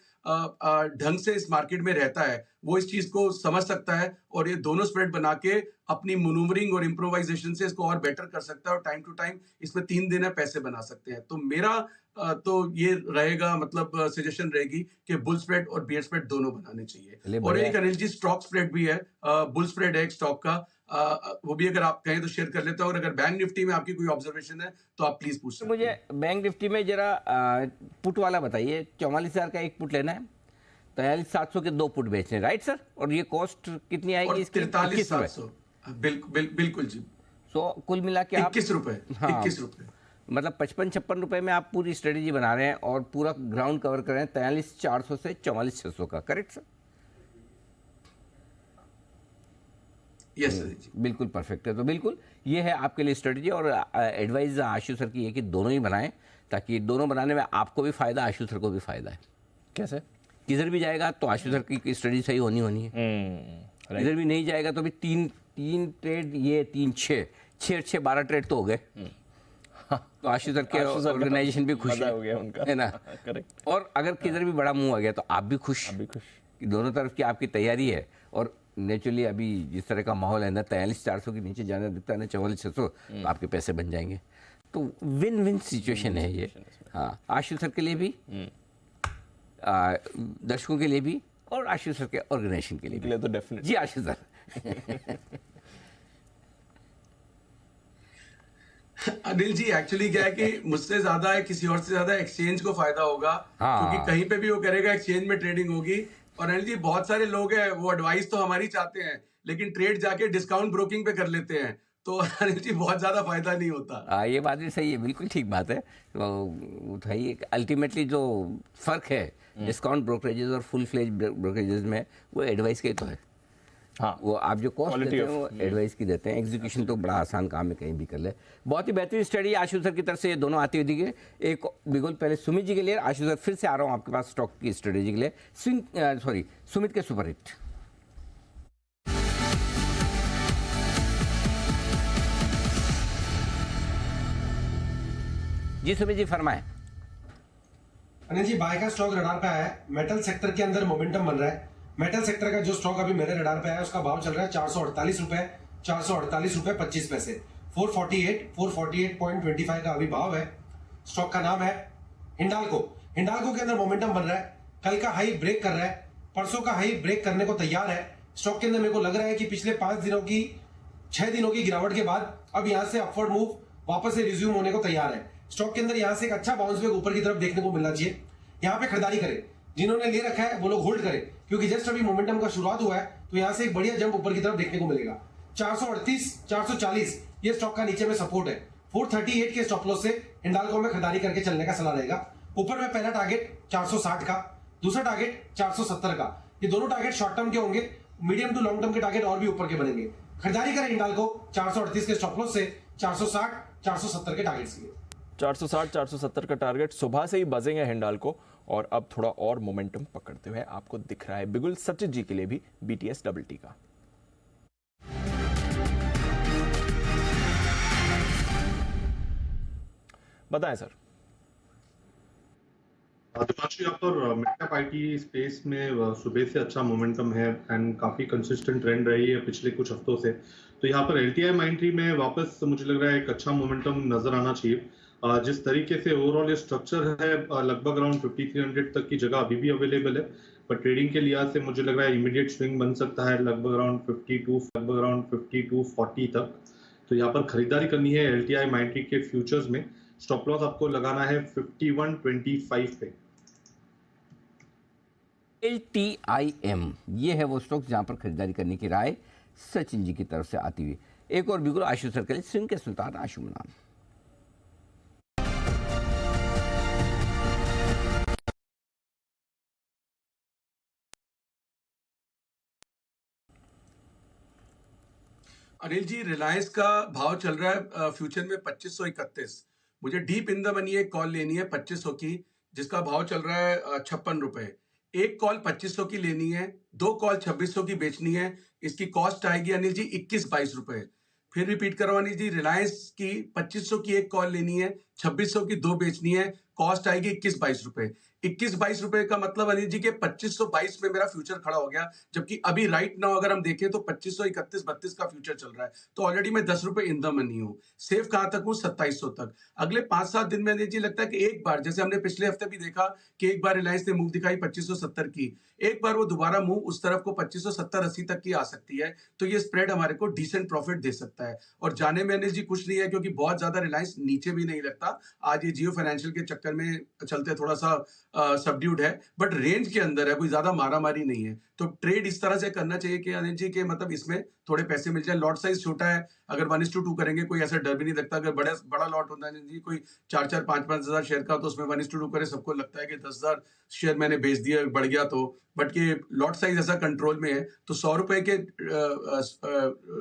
ढंग से इस मार्केट में रहता है, वो इस चीज को समझ सकता है, और ये दोनों स्प्रेड बना के अपनी मनूवरिंग और इम्प्रोवाइजेशन से इसको और बेटर कर सकता है, और टाइम टू टाइम इसमें 3 दिन है पैसे बना सकते हैं। तो मेरा तो ये रहेगा, मतलब सजेशन रहेगी कि बुल स्प्रेड और बियर स्प्रेड दोनों बनाने चाहिए। और एक अनिल जी स्टॉक स्प्रेड भी है, बुल स्प्रेड है एक स्टॉक का, वो भी अगर आप कहें तो शेयर कर लेते हो। और अगर बैंक निफ्टी में आपकी कोई ऑब्जर्वेशन है तो आप प्लीज पूछ सकते हैं। मुझे बैंक निफ्टी में जरा पुट वाला बताइए। 44,000 का एक पुट लेना है, 43,700 के दो पुट बेचने, राइट सर? और ये कॉस्ट कितनी आएगी इसकी? 43,700, बिल्कुल जी। सो कुल मिला के 21 रुपए, 21 रुपए, मतलब 55-56 रुपए में आप पूरी स्ट्रेटेजी बना रहे हैं और पूरा ग्राउंड कवर कर रहे हैं 43,400 से 44,600 का, करेक्ट सर? यस सर जी, बिल्कुल परफेक्ट है। तो बिल्कुल ये है आपके लिए स्ट्रेटेजी, और एडवाइस आशु सर की है कि दोनों ही बनाएं, ताकि दोनों बनाने में आपको भी फायदा, आशु सर को भी फायदा है। कैसे? किधर भी जाएगा तो आशु सर की स्ट्रेटेजी सही होनी है। किधर भी नहीं जाएगा तो भी तीन ट्रेड, ये 3 6 12 ट्रेड तो हो गए। तो आशु सर के ऑर्गेनाइजेशन भी खुश है ना, करेक्ट। और अगर किधर भी बड़ा मुंह आ गया तो आप भी खुश, कि दोनों तरफ की आपकी तैयारी है। और नेचुरली अभी जिस तरह का माहौल है ना, 43,400 के नीचे जाने दिखता है ना, 44,600, तो आपके पैसे बन जाएंगे। तो विन विन सिचुएशन है ये। हाँ, आशु सर के लिए भी, दर्शकों के लिए भी, और आशु सर के ऑर्गेनाइजेशन के लिए भी। तो डेफिनेटली जी आशु सर। अनिल जी, एक्चुअली क्या है कि मुझसे ज्यादा है, किसी और से ज्यादा एक्सचेंज को फायदा होगा, क्योंकि कहीं पे भी वो करेगा एक्सचेंज में ट्रेडिंग होगी। और अनिल जी, बहुत सारे लोग हैं वो एडवाइस तो हमारी चाहते हैं, लेकिन ट्रेड जाके डिस्काउंट ब्रोकिंग पे कर लेते हैं, तो अनिल जी बहुत ज्यादा फायदा नहीं होता। ये बात भी सही है, बिल्कुल ठीक बात है। तो भाई अल्टीमेटली जो फर्क है डिस्काउंट ब्रोकरेजेस और फुल फ्लेज ब्रोकरेजेस में, वो एडवाइस के तो है। हाँ, वो आप जो कॉस्ट देते हैं वो एडवाइस की देते हैं। एग्जीक्यूशन तो बड़ा आसान काम है, कहीं भी कर ले। बहुत ही बेहतरीन स्टडी आशु सर की तरफ से ये दोनों आती हुई दिखे। एक बिल्कुल पहले सुमित जी के लिए, आशु सर फिर से आ रहा हूँ आपके पास स्टॉक की स्ट्रेटेजी के लिए। सुमित के सुपर हिट। जी सुमित जी फरमाएं। अनिल जी, बाय का स्टॉक रडार पे आया है। मेटल सेक्टर के अंदर मोमेंटम बन रहा है। मेटल सेक्टर का जो स्टॉक अभी मेरे रडार पे आया है, उसका भाव चल रहा है 448 रुपए, 448 रुपए 25 पैसे। 448.25 का अभी भाव है। स्टॉक का नाम है हिंडाल्को। हिंडाल्को के अंदर मोमेंटम बन रहा है। कल का हाई ब्रेक कर रहा है, परसों का हाई ब्रेक करने को तैयार है। स्टॉक के अंदर मेरे को लग रहा है कि पिछले 6 दिनों की गिरावट के बाद अब यहां से अपवर्ड मूव वापस से रिज्यूम होने को तैयार है। स्टॉक के अंदर यहां से एक अच्छा बाउंस बैक ऊपर की तरफ देखने को मिलना चाहिए। यहां पे खरीदारी करें। जिन्होंने ले रखा है वो लोग होल्ड करें, क्योंकि जस्ट अभी मोमेंटम का शुरुआत हुआ है, तो यहाँ से एक बढ़िया जंप ऊपर की तरफ देखने को मिलेगा। 438, 440 ये स्टॉक का नीचे में सपोर्ट है। 438 के स्टॉप लॉस से हिंडाल्को में खरीदारी करके चलने का सलाह रहेगा। ऊपर में पहला टारगेट 460 का, दूसरा टारगेट 470 का। ये दोनों टारगेट शॉर्ट टर्म के होंगे, मीडियम टू लॉन्ग टर्म के टारगेट और भी ऊपर के बनेंगे। खरीदारी करें हिंडाल्को 438 के स्टॉप लॉस से 460, 470 के टारगेट से। 460, 470 का टारगेट सुबह से ही बजेंगे हिंडाल्को, और अब थोड़ा और मोमेंटम पकड़ते हुए आपको दिख रहा है बिगुल सचित जी के लिए भी BTS डबल टी का। बताएं सर। दीपांशु, यहाँ पर मिड कैप आईटी स्पेस में सुबह से अच्छा मोमेंटम है एंड काफी कंसिस्टेंट ट्रेंड रही है पिछले कुछ हफ्तों से। तो यहाँ पर LTI माइंट्री में वापस मुझे लग रहा है एक अच्छा मोमेंटम नजर आना चाहिए। जिस तरीके से ओवरऑल ये स्ट्रक्चर है, लगभग अराउंड 5300 तक की जगह अभी भी अवेलेबल है, पर ट्रेडिंग के लिहाज से मुझे लग रहा है इमीडिएट स्विंग बन सकता है लगभग अराउंड 5240 तक। तो यहाँ पर खरीदारी करनी है LTI माइंट्री के फ्यूचर्स में। स्टॉप लॉस आपको लगाना है 5125 पे। LTIM ये है वो स्टॉक जहां पर खरीदारी करने की राय सचिन जी की तरफ से आती हुई। एक और बिगुल आशु सर्कल सिंह के सुल्तान आशु मनान। अनिल जी, रिलायंस का भाव चल रहा है फ्यूचर में 2531। मुझे डीप इन द मनी एक कॉल लेनी है 2500 की, जिसका भाव चल रहा है 56 रुपए। एक कॉल 2500 की लेनी है, 2 कॉल 2600 की बेचनी है। इसकी कॉस्ट आएगी अनिल जी 21-22 रुपए। फिर रिपीट करो अनिल जी, रिलायंस की 2500 की एक कॉल लेनी है, 2600 की 2 बेचनी है, कॉस्ट आएगी 21-22 रुपए। 21-22 रुपए का मतलब अनिल जी के 2522 में मेरा फ्यूचर खड़ा हो गया, जबकि अभी राइट नाउ अगर हम देखें तो 2531-32 का फ्यूचर चल रहा है। तो ऑलरेडी मैं 10 रुपए इन द मनी हूं। सेफ कहां तक हूं? 2700 तक। अगले 5-7 दिन में अनिल जी लगता है कि एक बार, जैसे हमने पिछले हफ्ते भी देखा कि एक बार रिलायंस ने मूव दिखाई 2570 की, एक बार वो दोबारा मूव उस तरफ को 2570-80 तक की आ सकती है। तो ये स्प्रेड हमारे को डिसेंट प्रॉफिट दे सकता है। और जाने में अनिल जी कुछ नहीं है, क्योंकि बहुत ज्यादा रिलायंस नीचे भी नहीं लगता। आज ये जियो फाइनेंशियल के चक्कर में चलते थोड़ा सा सबड्यूड है, बट रेंज के अंदर है, कोई ज्यादा मारामारी नहीं है। तो ट्रेड इस तरह से करना चाहिए कि अनिल जी के मतलब इसमें थोड़े पैसे मिल जाए। लॉट साइज छोटा है, अगर 1:2 करेंगे कोई ऐसा डर भी नहीं लगता। अगर बड़ा लॉट होता है अनिल जी, कोई 4-4, 5-5 हजार शेयर का, तो उसमें 1:2 करे, सबको लगता है कि 10,000 शेयर मैंने बेच दिया, बढ़ गया। तो बट ये लॉट साइज ऐसा कंट्रोल में है, तो 100 रुपए के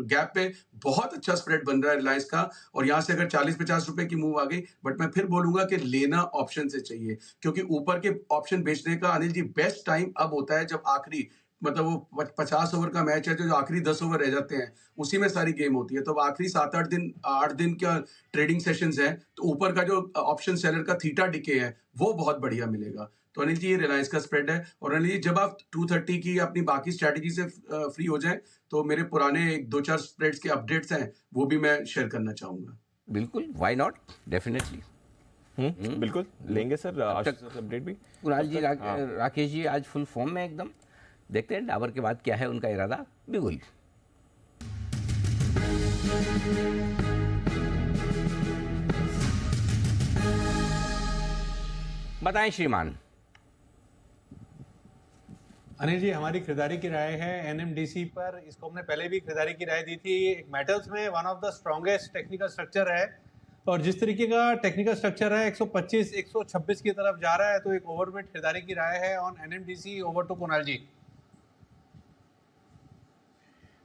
गैप पे बहुत अच्छा स्प्रेड बन रहा है रिलायंस का। और यहाँ से अगर 40-50 रुपए की मूव आ गई, बट मैं फिर बोलूंगा कि लेना ऑप्शन से चाहिए, क्योंकि ऊपर के ऑप्शन बेचने का अनिल जी बेस्ट टाइम अब होता है जब आखिरी, मतलब वो 50 ओवर का मैच है, जो आखिरी 10 ओवर रह जाते हैं उसी में सारी गेम होती है। तो आखिरी 8 दिन का ट्रेडिंग सेशंस हैं, तो ऊपर का जो ऑप्शन सेलर का थीटा डिके है वो बहुत बढ़िया मिलेगा। तो अनिल जी ये रिलायंस का स्प्रेड है। और अनिल जी जब आप 230 की अपनी बाकी स्ट्रैटेजी से फ्री हो जाए, तो मेरे पुराने 2-4 स्प्रेड्स के अपडेट्स हैं, वो भी मैं शेयर करना चाहूंगा। बिल्कुल, व्हाई नॉट, डेफिनेटली। बिल्कुल लेंगे सर अपडेट भी। कुणाल जी, राकेश जी आज फुल फॉर्म में एकदम। देखते हैं डाबर के बाद क्या है उनका इरादा। बिल्कुल बताएं श्रीमान। अनिल जी, हमारी खरीदारी की राय है NMDC पर। इसको हमने पहले भी खरीदारी की राय दी थी। एक मेटल्स में one of the strongest technical structure है, और जिस तरीके का टेक्निकल स्ट्रक्चर है 125, 126 की तरफ जा रहा है, तो एक ओवरवेट खरीदारी की राय है on NMDC। Over to Kunal ji.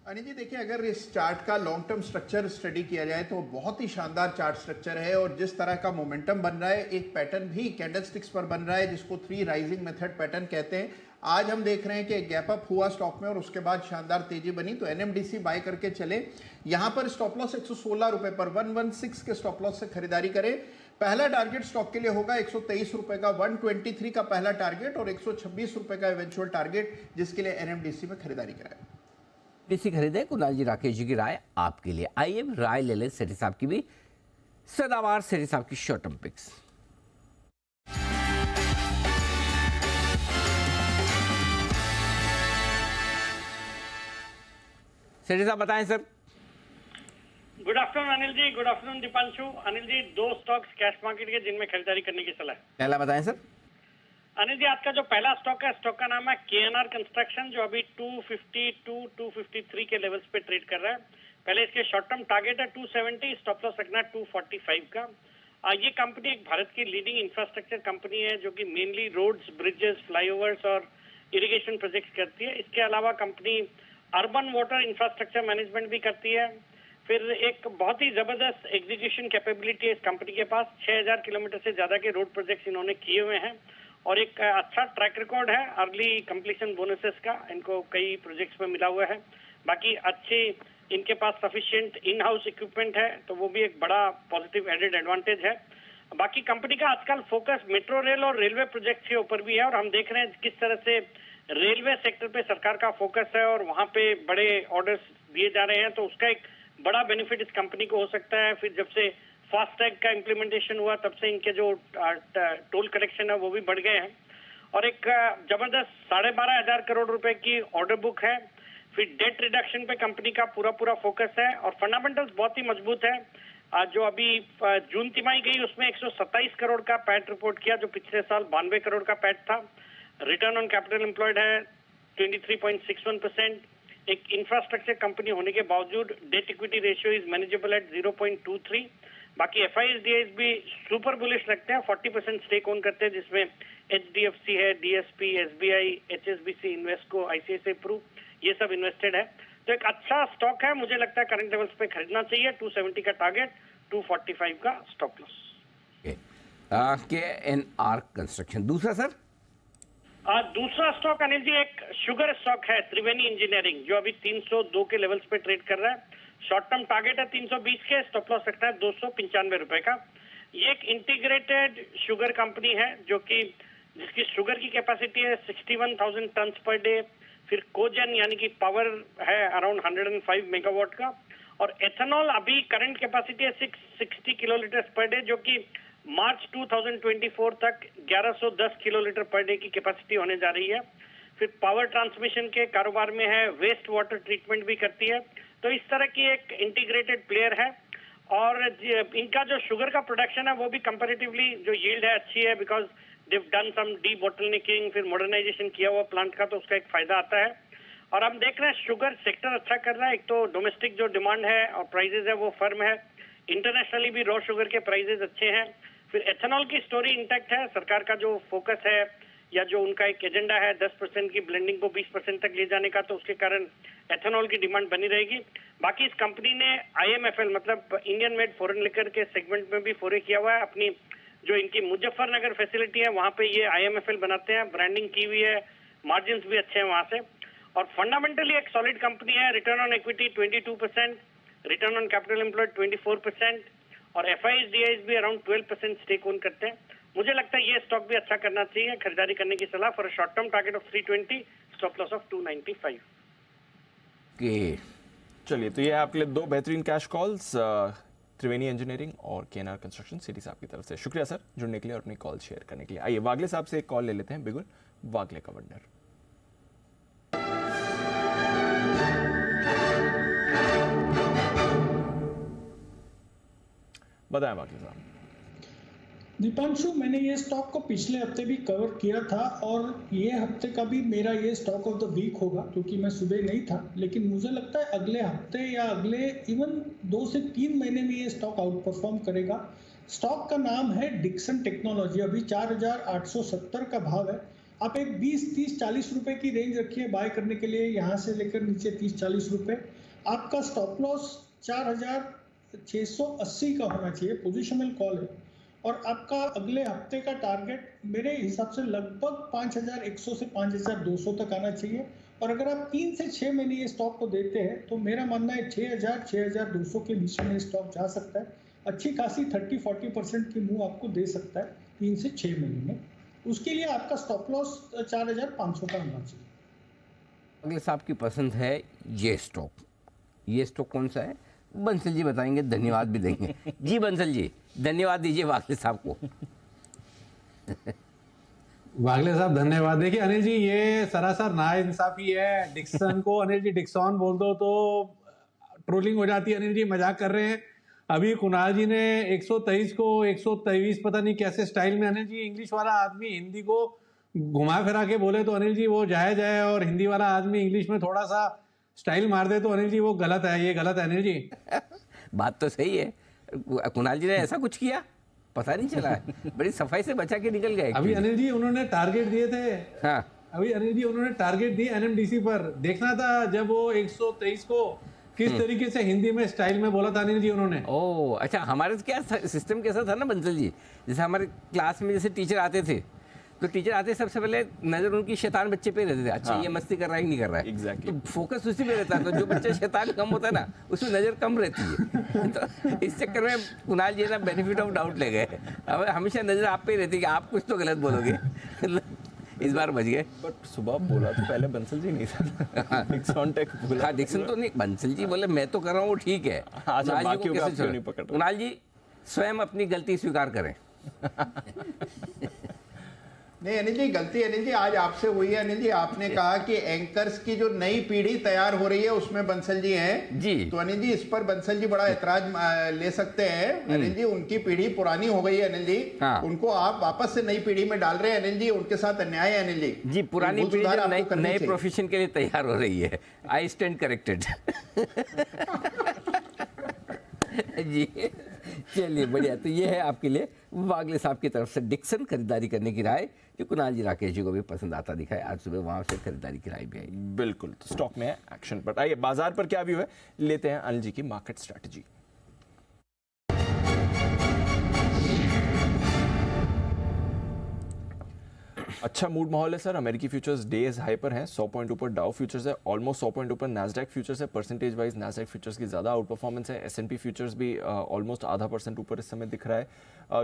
Anil ji देखिए, अगर इस चार्ट का लॉन्ग टर्म स्ट्रक्चर स्टडी किया जाए तो बहुत ही शानदार चार्ट स्ट्रक्चर है, और जिस तरह का मोमेंटम बन रहा है, एक पैटर्न भी कैंडलस्टिक्स पर बन रहा है जिसको 3 राइजिंग मेथड पैटर्न कहते हैं। आज हम देख रहे हैं कि गैप अप हुआ स्टॉक में और उसके बाद शानदार तेजी बनी, तो NMDC बाय करके चले। यहां पर स्टॉप लॉस 116 रुपए पर 116 के स्टॉप लॉस से खरीदारी करें। पहला टारगेट स्टॉक के लिए होगा 123 रुपए का, 123 का पहला टारगेट, और 126 रुपए का इवेंचुअल टारगेट, जिसके लिए NMDC में खरीदारी कराएं। डीसी खरीदे। कुणाल जी, राकेश जी की राय आपके लिए। आइए राय ले लें सेठी साहब की भी। सदाबहार सेठी साहब की शॉर्ट टर्म पिक्स। सेठी साहब बताएं sir. Good afternoon Anil ji, good afternoon Deepanshu. Anil ji, 2 stocks cash market के जिनमें खरीदारी करने की सलाह है। पहला बताएं सर। अनिल जी, आज का जो पहला स्टॉक है, स्टॉक का नाम है KNR कंस्ट्रक्शन, जो अभी 252 253 के लेवल्स पे ट्रेड कर रहा है। पहले इसके शॉर्ट टर्म टारगेट है 270, स्टॉप लॉस रखना है 245 का। ये कंपनी एक भारत की लीडिंग इंफ्रास्ट्रक्चर कंपनी है जो कि मेनली रोड्स, ब्रिजेस, फ्लाईओवर्स और इरिगेशन प्रोजेक्ट्स करती है। इसके अलावा company urban water infrastructure management भी करती है। फिर एक बहुत ही जबरदस्त एग्जीक्यूशन कैपेबिलिटी है इस कंपनी के पास। 6000 किलोमीटर से ज्यादा के रोड प्रोजेक्ट्स इन्होंने किए हुए हैं और एक अच्छा ट्रैक रिकॉर्ड है अर्ली कंप्लीशन बोनसेस का, इनको कई प्रोजेक्ट्स में मिला हुआ है। बाकी अच्छे इनके पास सफिशिएंट इन हाउस इक्विपमेंट है, तो वो भी एक बड़ा पॉजिटिव एडेड एडवांटेज है। बाकी कंपनी का आजकल फोकस मेट्रो रेल और रेलवे प्रोजेक्ट के ऊपर भी है और हम देख रहे हैं किस तरह से रेलवे सेक्टर पे सरकार का फोकस है और वहां पे बड़े ऑर्डर्स दिए जा रहे हैं, तो उसका एक बड़ा बेनिफिट इस कंपनी को हो सकता है। फिर जब से फास्टैग का इम्प्लीमेंटेशन हुआ तब से इनके जो टोल कलेक्शन है वो भी बढ़ गए हैं और एक जबरदस्त 12,500 करोड़ रुपए की ऑर्डर बुक है। फिर डेट रिडक्शन पे कंपनी का पूरा फोकस है और फंडामेंटल्स बहुत ही मजबूत है। जो अभी जून तिमाही गई उसमें 127 करोड़ का पैट रिपोर्ट किया, जो पिछले साल 92 करोड़ का पैट था। रिटर्न ऑन कैपिटल एम्प्लॉयड है 23.61%। एक इंफ्रास्ट्रक्चर कंपनी होने के बावजूद debt equity ratio is manageable at 0.23। बाकी FIS भी सुपर बुलिश लगते हैं, 40% स्टेक ओन करते हैं, जिसमें HDFC है, DSP, SBI, HSBC, Invesco, ICICI Pru, ये सब इन्वेस्टेड है। तो एक अच्छा स्टॉक है, मुझे लगता है करंट लेवल्स पे खरीदना चाहिए। 270 का टारगेट, 245 का स्टॉप लॉस। KNR construction. दूसरा सर? दूसरा स्टॉक अनिल जी एक शुगर स्टॉक है, त्रिवेणी इंजीनियरिंग, जो अभी 302 के लेवल्स पे ट्रेड कर रहा है। शॉर्ट टर्म टारगेट है 320 के, स्टॉप लॉस रखता है 295 रुपए का। ये एक इंटीग्रेटेड शुगर कंपनी है जो कि जिसकी शुगर की कैपेसिटी है 61,000 टन पर डे। फिर कोजन यानी कि पावर है अराउंड 105 मेगावाट का और एथेनॉल अभी करंट कैपेसिटी है 660 किलोलीटर पर डे, जो कि मार्च 2024 तक 1110 किलोलीटर पर डे की कैपेसिटी होने जा रही है। फिर पावर ट्रांसमिशन के कारोबार में है, वेस्ट वाटर ट्रीटमेंट भी करती है, तो इस तरह की एक इंटीग्रेटेड प्लेयर है। और इनका जो शुगर का प्रोडक्शन है वो भी कंपैरेटिवली जो यील्ड है अच्छी है, because they've done some debottlenecking, फिर मॉडर्नाइजेशन किया हुआ प्लांट का, तो उसका एक फायदा आता है। और हम देख रहे हैं शुगर सेक्टर अच्छा कर रहा है। एक तो डोमेस्टिक जो डिमांड है और प्राइजेज है वो फर्म है, इंटरनेशनली भी रॉ शुगर के प्राइजेज अच्छे हैं। फिर एथेनॉल की स्टोरी इंटैक्ट है, सरकार का जो फोकस है या जो उनका एक एजेंडा है 10% की ब्लेंडिंग को 20% तक ले जाने का, तो उसके कारण एथेनॉल की डिमांड बनी रहेगी। बाकी इस कंपनी ने IMFL मतलब इंडियन मेड फॉरेन लिकर के सेगमेंट में भी फोरे किया हुआ है। अपनी जो इनकी मुजफ्फरनगर फैसिलिटी है वहां पे ये IMFL बनाते हैं, ब्रांडिंग की हुई है, मार्जिन्स भी अच्छे हैं वहां से। और फंडामेंटली एक सॉलिड कंपनी है। Return on equity 22%, return on capital employed 24% और FIS भी अराउंड 12% स्टेक ओन करते हैं। मुझे लगता है ये स्टॉक भी अच्छा करना चाहिए, खरीदारी करने की सलाह for short term target of 320, stop loss of 295। चलिए, तो ये आपके लिए दो बेहतरीन कैश कॉल्स, त्रिवेणी इंजीनियरिंग और KNR कंस्ट्रक्शन सिटी साहब की तरफ से। शुक्रिया सर जुड़ने के लिए और अपनी कॉल शेयर करने के लिए। आइए वागले साहब से एक कॉल ले लेते हैं। बिगुल वागले का वंडर। बताएं वागले साहब। दीपांशु, मैंने ये स्टॉक को पिछले हफ्ते भी कवर किया था और ये हफ्ते का भी मेरा ये स्टॉक ऑफ द वीक होगा, क्योंकि मैं सुबह नहीं था। लेकिन मुझे लगता है अगले हफ्ते या अगले इवन 2 से 3 महीने में ये स्टॉक आउट परफॉर्म करेगा। स्टॉक का नाम है डिक्सन टेक्नोलॉजी। अभी 4,870 का भाव है। आप एक 20, 30, 40 रुपए की रेंज रखिए बाय करने के लिए, यहाँ से लेकर नीचे 30-40 रुपए। आपका स्टॉप लॉस 4,680 का होना चाहिए, पोजिशनल कॉल है। और आपका अगले हफ्ते का टारगेट मेरे हिसाब से लगभग 5,100 से 5,200 तक आना चाहिए। और अगर आप 3 से 6 महीने ये स्टॉक को देते हैं तो मेरा मानना है 6,000, 6,200 के बीच में स्टॉक जा सकता है। अच्छी खासी 30-40% की मूव आपको दे सकता है 3 से 6 महीने में। उसके लिए आपका स्टॉप लॉस 4,500 का होना चाहिए। अगले साहब की पसंद है ये स्टॉक। ये स्टॉक कौन सा है? बंसल जी बताएंगे, धन्यवाद भी देंगे। जी बंसल जी, धन्यवाद दीजिए वागले साहब को। वागले साहब धन्यवाद। देखिए अनिल जी, ये सरासर नाइंसाफी है। डिक्सन को अनिल जी डिक्सॉन बोल दो तो ट्रोलिंग हो जाती है। अनिल जी मजाक कर रहे हैं। अभी कुणाल जी ने 123 को 123 पता नहीं कैसे स्टाइल में, अनिल जी इंग्लिश वाला आदमी हिंदी को घुमा फिरा के बोले तो अनिल जी वो जायज है, और हिंदी वाला आदमी इंग्लिश में थोड़ा सा स्टाइल मार दे तो अनिल जी वो गलत है, ये गलत है अनिल जी। बात तो सही है। कुणाल जी ने ऐसा कुछ किया पता नहीं चला है, बड़ी सफाई से बचा के निकल गए। अभी अनिल जी उन्होंने टारगेट दिए थे। हाँ, अभी अनिल जी उन्होंने टारगेट दिए एनएमडीसी पर, देखना था जब वो 123 को किस तरीके से हिंदी में स्टाइल में बोला था अनिल जी उन्होंने। ओह अच्छा, हमारे क्या सिस्टम कैसा था ना बंसल जी, जैसे हमारे क्लास में जैसे टीचर आते थे तो टीचर आते सबसे पहले नजर उनकी शैतान बच्चे पे रहते थे। अच्छा ये मस्ती कर रहा है कि नहीं कर रहा है, Exactly. तो फोकस उसी पे रहता है। तो जो बच्चा शैतान कम होता है ना उसमें नजर कम रहती है। तो इस चक्कर में कुणाल जी ना बेनिफिट ऑफ डाउट ले गए। अब हमेशा नजर आप पे ही रहती है कि आप कुछ तो गलत बोलोगे। इस बार बच गए। बट सुबह बोला तो पहले बंसल जी नहीं था, डिक्सन टेक बोला। हाँ डिक्सन तो नहीं, बंसल जी बोले मैं तो कर रहा हूँ वो ठीक है। अच्छा, कुणाल जी को बाकियों का कैसे आप क्यों छोड़े? नहीं पकड़ रहे? कुणाल जी स्वयं अपनी गलती स्वीकार करें। नहीं अनिल जी, गलती अनिल जी आज आपसे हुई है। अनिल जी आपने कहा कि एंकर्स की जो नई पीढ़ी तैयार हो रही है उसमें बंसल जी हैं जी। तो अनिल जी इस पर बंसल जी बड़ा ऐतराज ले सकते हैं। अनिल जी उनकी पीढ़ी पुरानी हो गई है अनिल जी। हाँ। उनको आप वापस से नई पीढ़ी में डाल रहे हैं अनिल जी, उनके साथ अन्याय है अनिल जी। जी पुरानी मूल पीढ़ी सुधार जो आपको नए करनी नए चाहिए। प्रोफेशन के लिए तैयार हो रही है। I stand corrected. जी चलिए बढ़िया। तो ये है आपके लिए वागले साहब की तरफ से डिक्सन खरीदारी करने की राय, जो कुणाल जी राकेश जी को भी पसंद आता दिखा है। आज सुबह वहां से खरीदारी की राय भी आई। बिल्कुल, तो स्टॉक में है एक्शन। बट आइए बाजार पर क्या व्यू है, लेते हैं अनिल जी की मार्केट स्ट्रेटजी। अच्छा मूड माहौल है सर। अमेरिकी फ्यूचर्स डेज हाई पर हैं, 100 पॉइंट ऊपर डाउ फ्यूचर्स है, ऑलमोस्ट 100 पॉइंट ऊपर नैस्डैक फ्यूचर्स है। परसेंटेज वाइज नैस्डैक फ्यूचर्स की ज़्यादा आउट परफॉर्मेंस है। S&P फ्यूचर्स भी ऑलमोस्ट आधा % ऊपर इस समय दिख रहा है।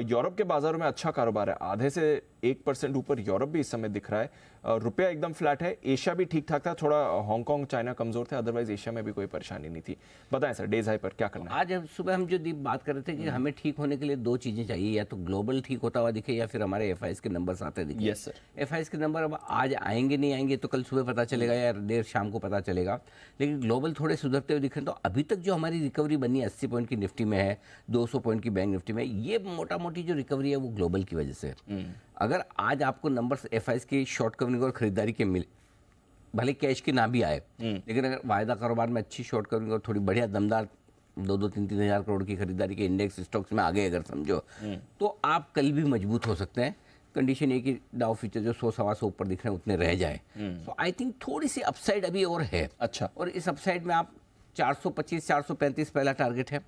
यूरोप के बाजारों में अच्छा कारोबार है, आधे से 1% ऊपर यूरोप भी इस समय दिख रहा है। रुपया एकदम फ्लैट है। एशिया भी ठीक ठाक था, थोड़ा हांगकांग चाइना कमजोर थे, अदरवाइज एशिया में भी कोई परेशानी नहीं थी। बताएं सर डेज हाई पर क्या करना है। आज सुबह हम जो दीप बात कर रहे थे कि हमें ठीक होने के लिए दो चीजें चाहिए, या तो ग्लोबल ठीक होता हुआ दिखे या फिर हमारे FIs के नंबर्स आते दिखे। Yes sir. FIs के नंबर अब आज आएंगे नहीं आएंगे तो कल सुबह पता चलेगा या देर शाम को पता चलेगा, लेकिन ग्लोबल थोड़े सुधरते हुए दिख रहे हैं। तो अभी तक जो हमारी रिकवरी बनी 80 पॉइंट की निफ्टी में है, 200 पॉइंट की बैंक निफ्टी में, ये मोटा मोटी जो रिकवरी है वो ग्लोबल की वजह से है। अगर आज आपको नंबर्स FIs की शॉर्ट कवरिंग और खरीदारी के मिले, भले कैश की ना भी आए, लेकिन अगर वायदा कारोबार में अच्छी शॉर्ट कवरिंग और थोड़ी बढ़िया दमदार 2-3 हज़ार करोड़ की खरीदारी के इंडेक्स स्टॉक्स में आ गए अगर समझो, तो आप कल भी मजबूत हो सकते हैं। कंडीशन ये कि डाउ फ्यूचर जो 100-125 ऊपर दिख रहे हैं उतने रह जाए। तो आई थिंक थोड़ी सी अपसाइड अभी और है। अच्छा। और इस अपसाइड में आप 425-435 पहला टारगेट है,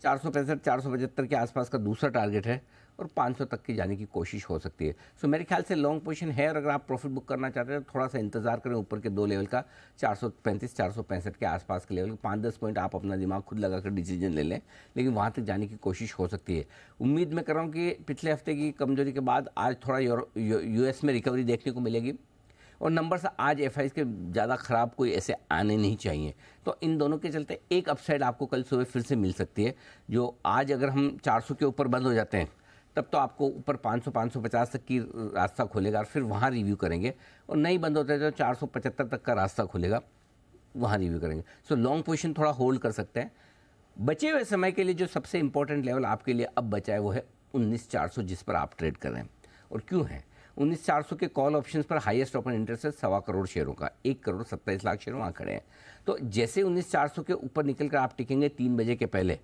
465-475 के आसपास का दूसरा टारगेट है, और 500 तक की जाने की कोशिश हो सकती है। सो मेरे ख्याल से लॉन्ग पोजीशन है, और अगर आप प्रॉफिट बुक करना चाहते हैं तो थोड़ा सा इंतजार करें ऊपर के दो लेवल का, 435-465 के आसपास के लेवल। 5-10 पॉइंट आप अपना दिमाग खुद लगाकर डिसीजन ले लें, लेकिन वहाँ तक जाने की कोशिश हो सकती है। उम्मीद मैं कर रहा हूँ कि पिछले हफ्ते की कमजोरी के बाद आज थोड़ा US में रिकवरी देखने को मिलेगी, और नंबर्स आज FIs के ज़्यादा ख़राब कोई ऐसे आने नहीं चाहिए। तो इन दोनों के चलते एक अपसाइड आपको कल सुबह फिर से मिल सकती है, जो आज अगर हम 400 के ऊपर बंद हो जाते हैं तब तो आपको ऊपर 500-550 तक की रास्ता खोलेगा, और फिर वहाँ रिव्यू करेंगे। और नहीं बंद होता है तो 475 तक का रास्ता खोलेगा, वहाँ रिव्यू करेंगे। सो लॉन्ग पोजीशन थोड़ा होल्ड कर सकते हैं। बचे हुए समय के लिए जो सबसे इंपॉर्टेंट लेवल आपके लिए अब बचा है वो है 19,400, जिस पर आप ट्रेड कर रहे हैं। और क्यों है 19,400 के कॉल ऑप्शंस पर हाईएस्ट ओपन इंटरेस्ट है 1.25 करोड़ शेयरों का, 1 करोड़ 27 लाख शेयर वहाँ खड़े हैं। तो जैसे 19,400 के ऊपर निकल कर आप टिकेंगे 3 बजे के पहले,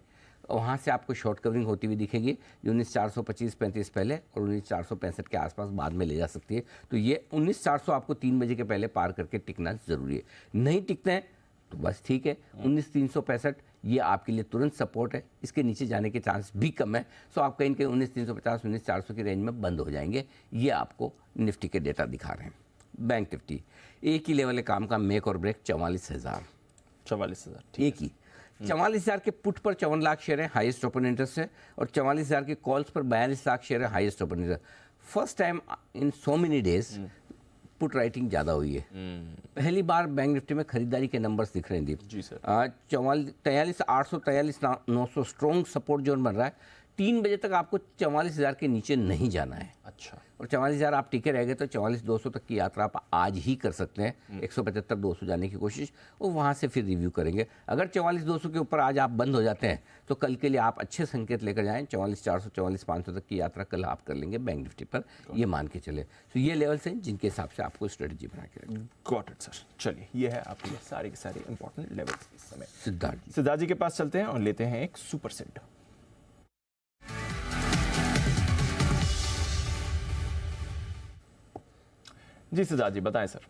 वहाँ से आपको शॉर्ट कवरिंग होती हुई दिखेगी, जो 19,425-35 पहले और 19,465 के आसपास बाद में ले जा सकती है। तो ये 19,400 आपको 3 बजे के पहले पार करके टिकना ज़रूरी है। नहीं टिकते हैं तो बस ठीक है, 19,365 ये आपके लिए तुरंत सपोर्ट है, इसके नीचे जाने के चांस भी कम है। सो आप कहीं 19,350 19,400 की रेंज में बंद हो जाएंगे। ये आपको निफ्टी के डेटा दिखा रहे हैं। बैंक निफ्टी एक ही लेवल है काम का, मेक और ब्रेक 44,000, 44,000 एक ही 44,000 के पुट पर 54 लाख शेयर है, हाईएस्ट ओपन इंटरेस्ट है, और 44,000 के कॉल्स पर 42 लाख शेयर है, highest open interest. First time in so many days put writing ज़्यादा हुई है। पहली बार बैंक निफ्टी में खरीदारी के नंबर्स दिख रहे हैं दीप जी सर। 43,800 43,900 स्ट्रॉन्ग सपोर्ट जोन बन रहा है। 3 बजे तक आपको 44,000 के नीचे नहीं जाना है। अच्छा। और 44,000 आप टिके रह गए तो 44,200 तक की यात्रा आप आज ही कर सकते हैं। 175-200 जाने की कोशिश और वहाँ से फिर रिव्यू करेंगे। अगर 44,200 के ऊपर आज आप बंद हो जाते हैं तो कल के लिए आप अच्छे संकेत लेकर जाएं। 44,400 44,500 तक की यात्रा कल आप कर लेंगे बैंक निफ्टी पर, ये मान के चले। तो ये लेवल्स हैं जिनके हिसाब से आपको स्ट्रेटजी बना के रखें। Got it sir. चलिए ये है आपके सारे के सारे इंपॉर्टेंट लेवल्स इस समय। सिद्धार्थ जी के पास चलते हैं और लेते हैं एक सुपर सेट। जी सिद्धार्थ जी बताएं सर।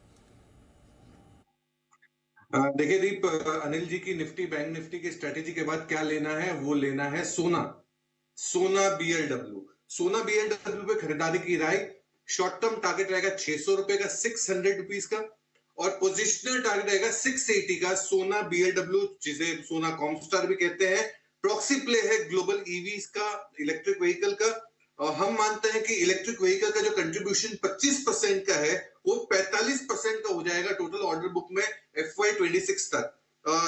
देखिए दीप, अनिल जी की निफ्टी बैंक निफ्टी की स्ट्रेटेजी के बाद क्या लेना है, वो लेना है सोना BLW। सोना BLW पे खरीदारी की राय। शॉर्ट टर्म टारगेट रहेगा 600 रुपए का, 600 रुपीज का, और पोजिशनल टारगेट रहेगा 680 का। सोना BLW जिसे सोना कॉमस्टार भी कहते हैं, प्रॉक्सी प्ले है ग्लोबल ईवीज का, इलेक्ट्रिक व्हीकल का। और हम मानते हैं कि इलेक्ट्रिक व्हीकल का जो कंट्रीब्यूशन 25% का है वो 45% का हो जाएगा टोटल ऑर्डर बुक में FY26 तक।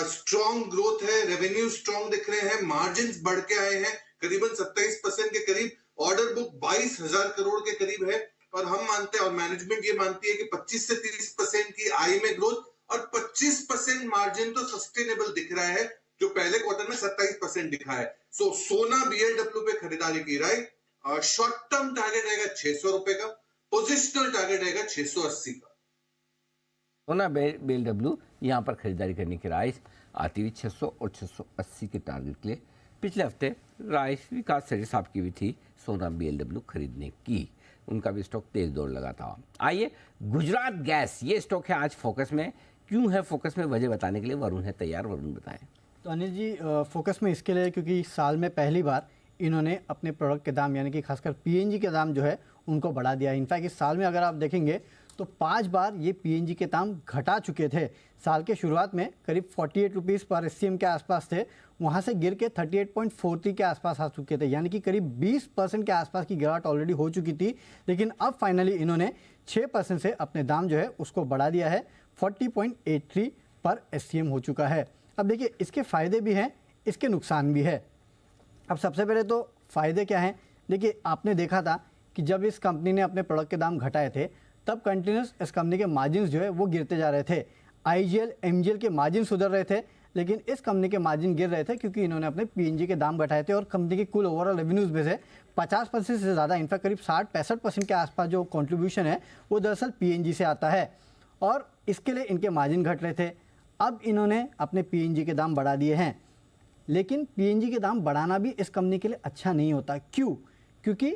स्ट्रॉन्ग ग्रोथ है, रेवेन्यू स्ट्रॉन्ग दिख रहे हैं, मार्जिन बढ़ के आए हैं करीबन 27% के करीब, ऑर्डर बुक 22,000 करोड़ के करीब है। और हम मानते हैं और मैनेजमेंट ये मानती है कि 25 से 30% की आई में ग्रोथ और 25% मार्जिन तो सस्टेनेबल दिख रहा है, जो पहले क्वार्टर में 27% दिखा है। सो सोना BLW पे खरीदारी की राय। शॉर्ट टर्म टारगेट रहेगा 600 रुपए का, पोजिशनल टारगेट रहेगा 680 का। सोना BLW यहाँ पर खरीदारी करने की राय आती हुई 600 और 680 के टारगेट के लिए। पिछले हफ्ते राय विकास सेठी साहब की भी थी सोना BLW खरीदने की, उनका भी स्टॉक तेज दौड़ लगा था। आइए गुजरात गैस, ये स्टॉक है आज फोकस में। क्यों है फोकस में, वजह बताने के लिए वरुण है तैयार। वरुण बताएं। तो अनिल जी फोकस में इसके लिए क्योंकि साल में पहली बार इन्होंने अपने प्रोडक्ट के दाम यानी कि खासकर PNG के दाम जो है उनको बढ़ा दिया। इनफैक्ट इस साल में अगर आप देखेंगे तो 5 बार ये PNG के दाम घटा चुके थे। साल के शुरुआत में करीब 48 रुपीज़ पर SCM के आसपास थे, वहाँ से गिर के 38.43 के आसपास आ चुके थे, यानी कि करीब 20% के आसपास की गिरावट ऑलरेडी हो चुकी थी। लेकिन अब फाइनली इन्होंने 6% से अपने दाम जो है उसको बढ़ा दिया है, 40.83 पर SCM हो चुका है। अब देखिए इसके फ़ायदे भी हैं, इसके नुकसान भी है। अब सबसे पहले तो फ़ायदे क्या हैं, देखिए आपने देखा था कि जब इस कंपनी ने अपने प्रोडक्ट के दाम घटाए थे तब कंटिन्यूस इस कंपनी के मार्जिन जो है वो गिरते जा रहे थे। IGL MGL के मार्जिन सुधर रहे थे, लेकिन इस कंपनी के मार्जिन गिर रहे थे क्योंकि इन्होंने अपने PNG के दाम घटाए थे। और कंपनी के कुल ओवरऑल रेवेन्यूज़ में से 50% से ज़्यादा, इनफैक्ट करीब 60-65% के आसपास जो कॉन्ट्रीब्यूशन है वो दरअसल PNG से आता है, और इसके लिए इनके मार्जिन घट रहे थे। अब इन्होंने अपने PNG के दाम बढ़ा दिए हैं, लेकिन PNG के दाम बढ़ाना भी इस कंपनी के लिए अच्छा नहीं होता। क्यों? क्योंकि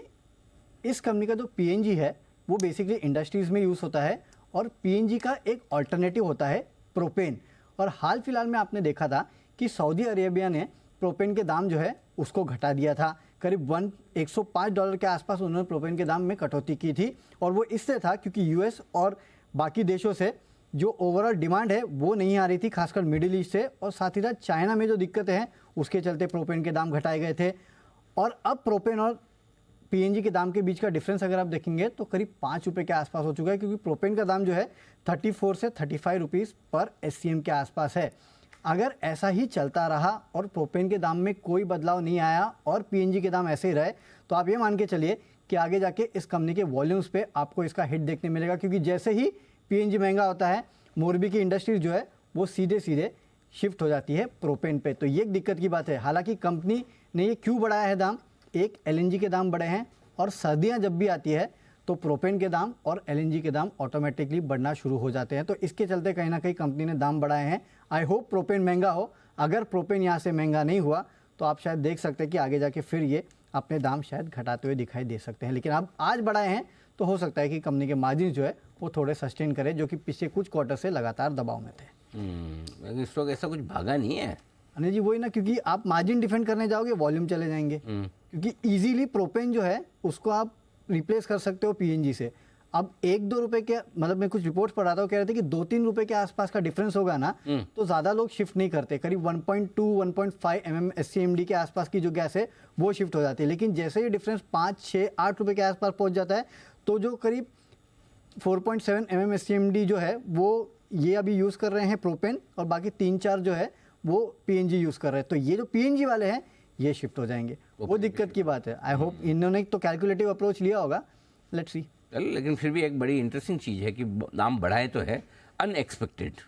इस कंपनी का जो PNG है वो बेसिकली इंडस्ट्रीज़ में यूज़ होता है, और PNG का एक अल्टरनेटिव होता है प्रोपेन। और हाल फिलहाल में आपने देखा था कि सऊदी अरेबिया ने प्रोपेन के दाम जो है उसको घटा दिया था, करीब $105 के आसपास उन्होंने प्रोपेन के दाम में कटौती की थी। और वो इससे था क्योंकि US और बाकी देशों से जो ओवरऑल डिमांड है वो नहीं आ रही थी, खासकर मिडिल ईस्ट से, और साथ ही साथ चाइना में जो दिक्कतें हैं उसके चलते प्रोपेन के दाम घटाए गए थे। और अब प्रोपेन और PNG के दाम के बीच का डिफरेंस अगर आप देखेंगे तो करीब 5 रुपये के आसपास हो चुका है, क्योंकि प्रोपेन का दाम जो है 34 से 35 रुपीज़ पर SCM के आसपास है। अगर ऐसा ही चलता रहा और प्रोपेन के दाम में कोई बदलाव नहीं आया और PNG के दाम ऐसे ही रहे, तो आप ये मान के चलिए कि आगे जाके इस कंपनी के वॉल्यूम्स पे आपको इसका हिट देखने मिलेगा, क्योंकि जैसे ही PNG महंगा होता है मोरबी की इंडस्ट्री जो है वो सीधे सीधे शिफ्ट हो जाती है प्रोपेन पे। तो ये एक दिक्कत की बात है। हालांकि कंपनी ने ये क्यों बढ़ाया है दाम, एक LNG के दाम बढ़े हैं, और सर्दियां जब भी आती है तो प्रोपेन के दाम और LNG के दाम ऑटोमेटिकली बढ़ना शुरू हो जाते हैं। तो इसके चलते कहीं ना कहीं कंपनी ने दाम बढ़ाए हैं। आई होप प्रोपेन महंगा हो। अगर प्रोपेन यहाँ से महंगा नहीं हुआ तो आप शायद देख सकते हैं कि आगे जाके फिर ये अपने दाम शायद घटाते हुए दिखाई दे सकते हैं। लेकिन अब आज बढ़ाए हैं तो हो सकता है कि कंपनी के मार्जिन जो है वो थोड़े सस्टेन करे, जो कि पिछले कुछ क्वार्टर से लगातार दबाव में थे। इस वक्त ऐसा कुछ भागा नहीं है अनिल जी, वही ना, क्योंकि आप मार्जिन डिफेंड करने जाओगे वॉल्यूम चले जाएंगे, क्योंकि इजीली प्रोपेन जो है उसको आप रिप्लेस कर सकते हो PNG से। अब 1-2 रुपए के, मतलब मैं कुछ रिपोर्ट्स पढ़ा था, कह रहे थे कि 2-3 रुपए के आसपास का डिफरेंस होगा ना तो ज़्यादा लोग शिफ्ट नहीं करते। करीब 1.2-1.5 mm SCMD के आसपास की जो गैस है वो शिफ्ट हो जाती है। लेकिन जैसे ही डिफरेंस 5-6-8 रुपए के आसपास पहुँच जाता है तो जो करीब 4.7 mm SCMD जो है वो ये अभी यूज़ कर रहे हैं प्रोपेन, और बाकी 3-4 जो है वो PNG यूज़ कर रहे हैं। तो ये जो PNG वाले हैं ये शिफ्ट हो जाएंगे, वो दिक्कत की बात है। आई होप इन्होंने तो कैलकुलेटिव अप्रोच लिया होगा लेट्स सी। लेकिन फिर भी एक बड़ी इंटरेस्टिंग चीज़ है कि दाम बढ़ाए तो है, अनएक्सपेक्टेड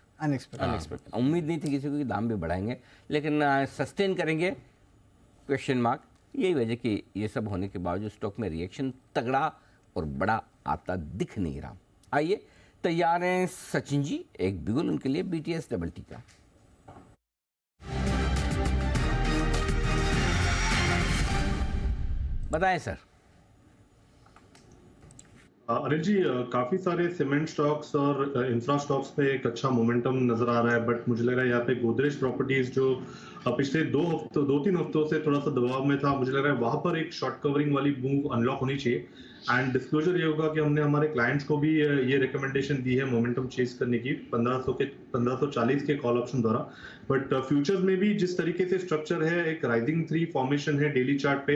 उम्मीद नहीं थी किसी को कि दाम भी बढ़ाएंगे, लेकिन सस्टेन करेंगे क्वेश्चन मार्क। यही वजह कि ये सब होने के बावजूद स्टॉक में रिएक्शन तगड़ा और बड़ा आता दिख नहीं रहा। आइए, तैयार हैं सचिन जी, एक बिगुल उनके लिए BTS डबल टी का। बताएं सर। अनिल जी, काफी सारे सीमेंट स्टॉक्स और इंफ्रा स्टॉक्स पे एक अच्छा मोमेंटम नजर आ रहा है, बट मुझे लग रहा है यहाँ पे गोदरेज प्रॉपर्टीज जो पिछले 2-3 हफ्तों से थोड़ा सा दबाव में था, मुझे लग रहा है वहां पर एक शॉर्ट कवरिंग वाली मूव अनलॉक होनी चाहिए। एंड डिस्क्लोजर ये होगा कि हमने हमारे क्लाइंट्स को भी ये रिकमेंडेशन दी है मोमेंटम चेज करने की 1540 के कॉल ऑप्शन द्वारा। बट फ्यूचर्स में भी जिस तरीके से स्ट्रक्चर है, एक राइजिंग 3 फॉर्मेशन है डेली चार्ट पे,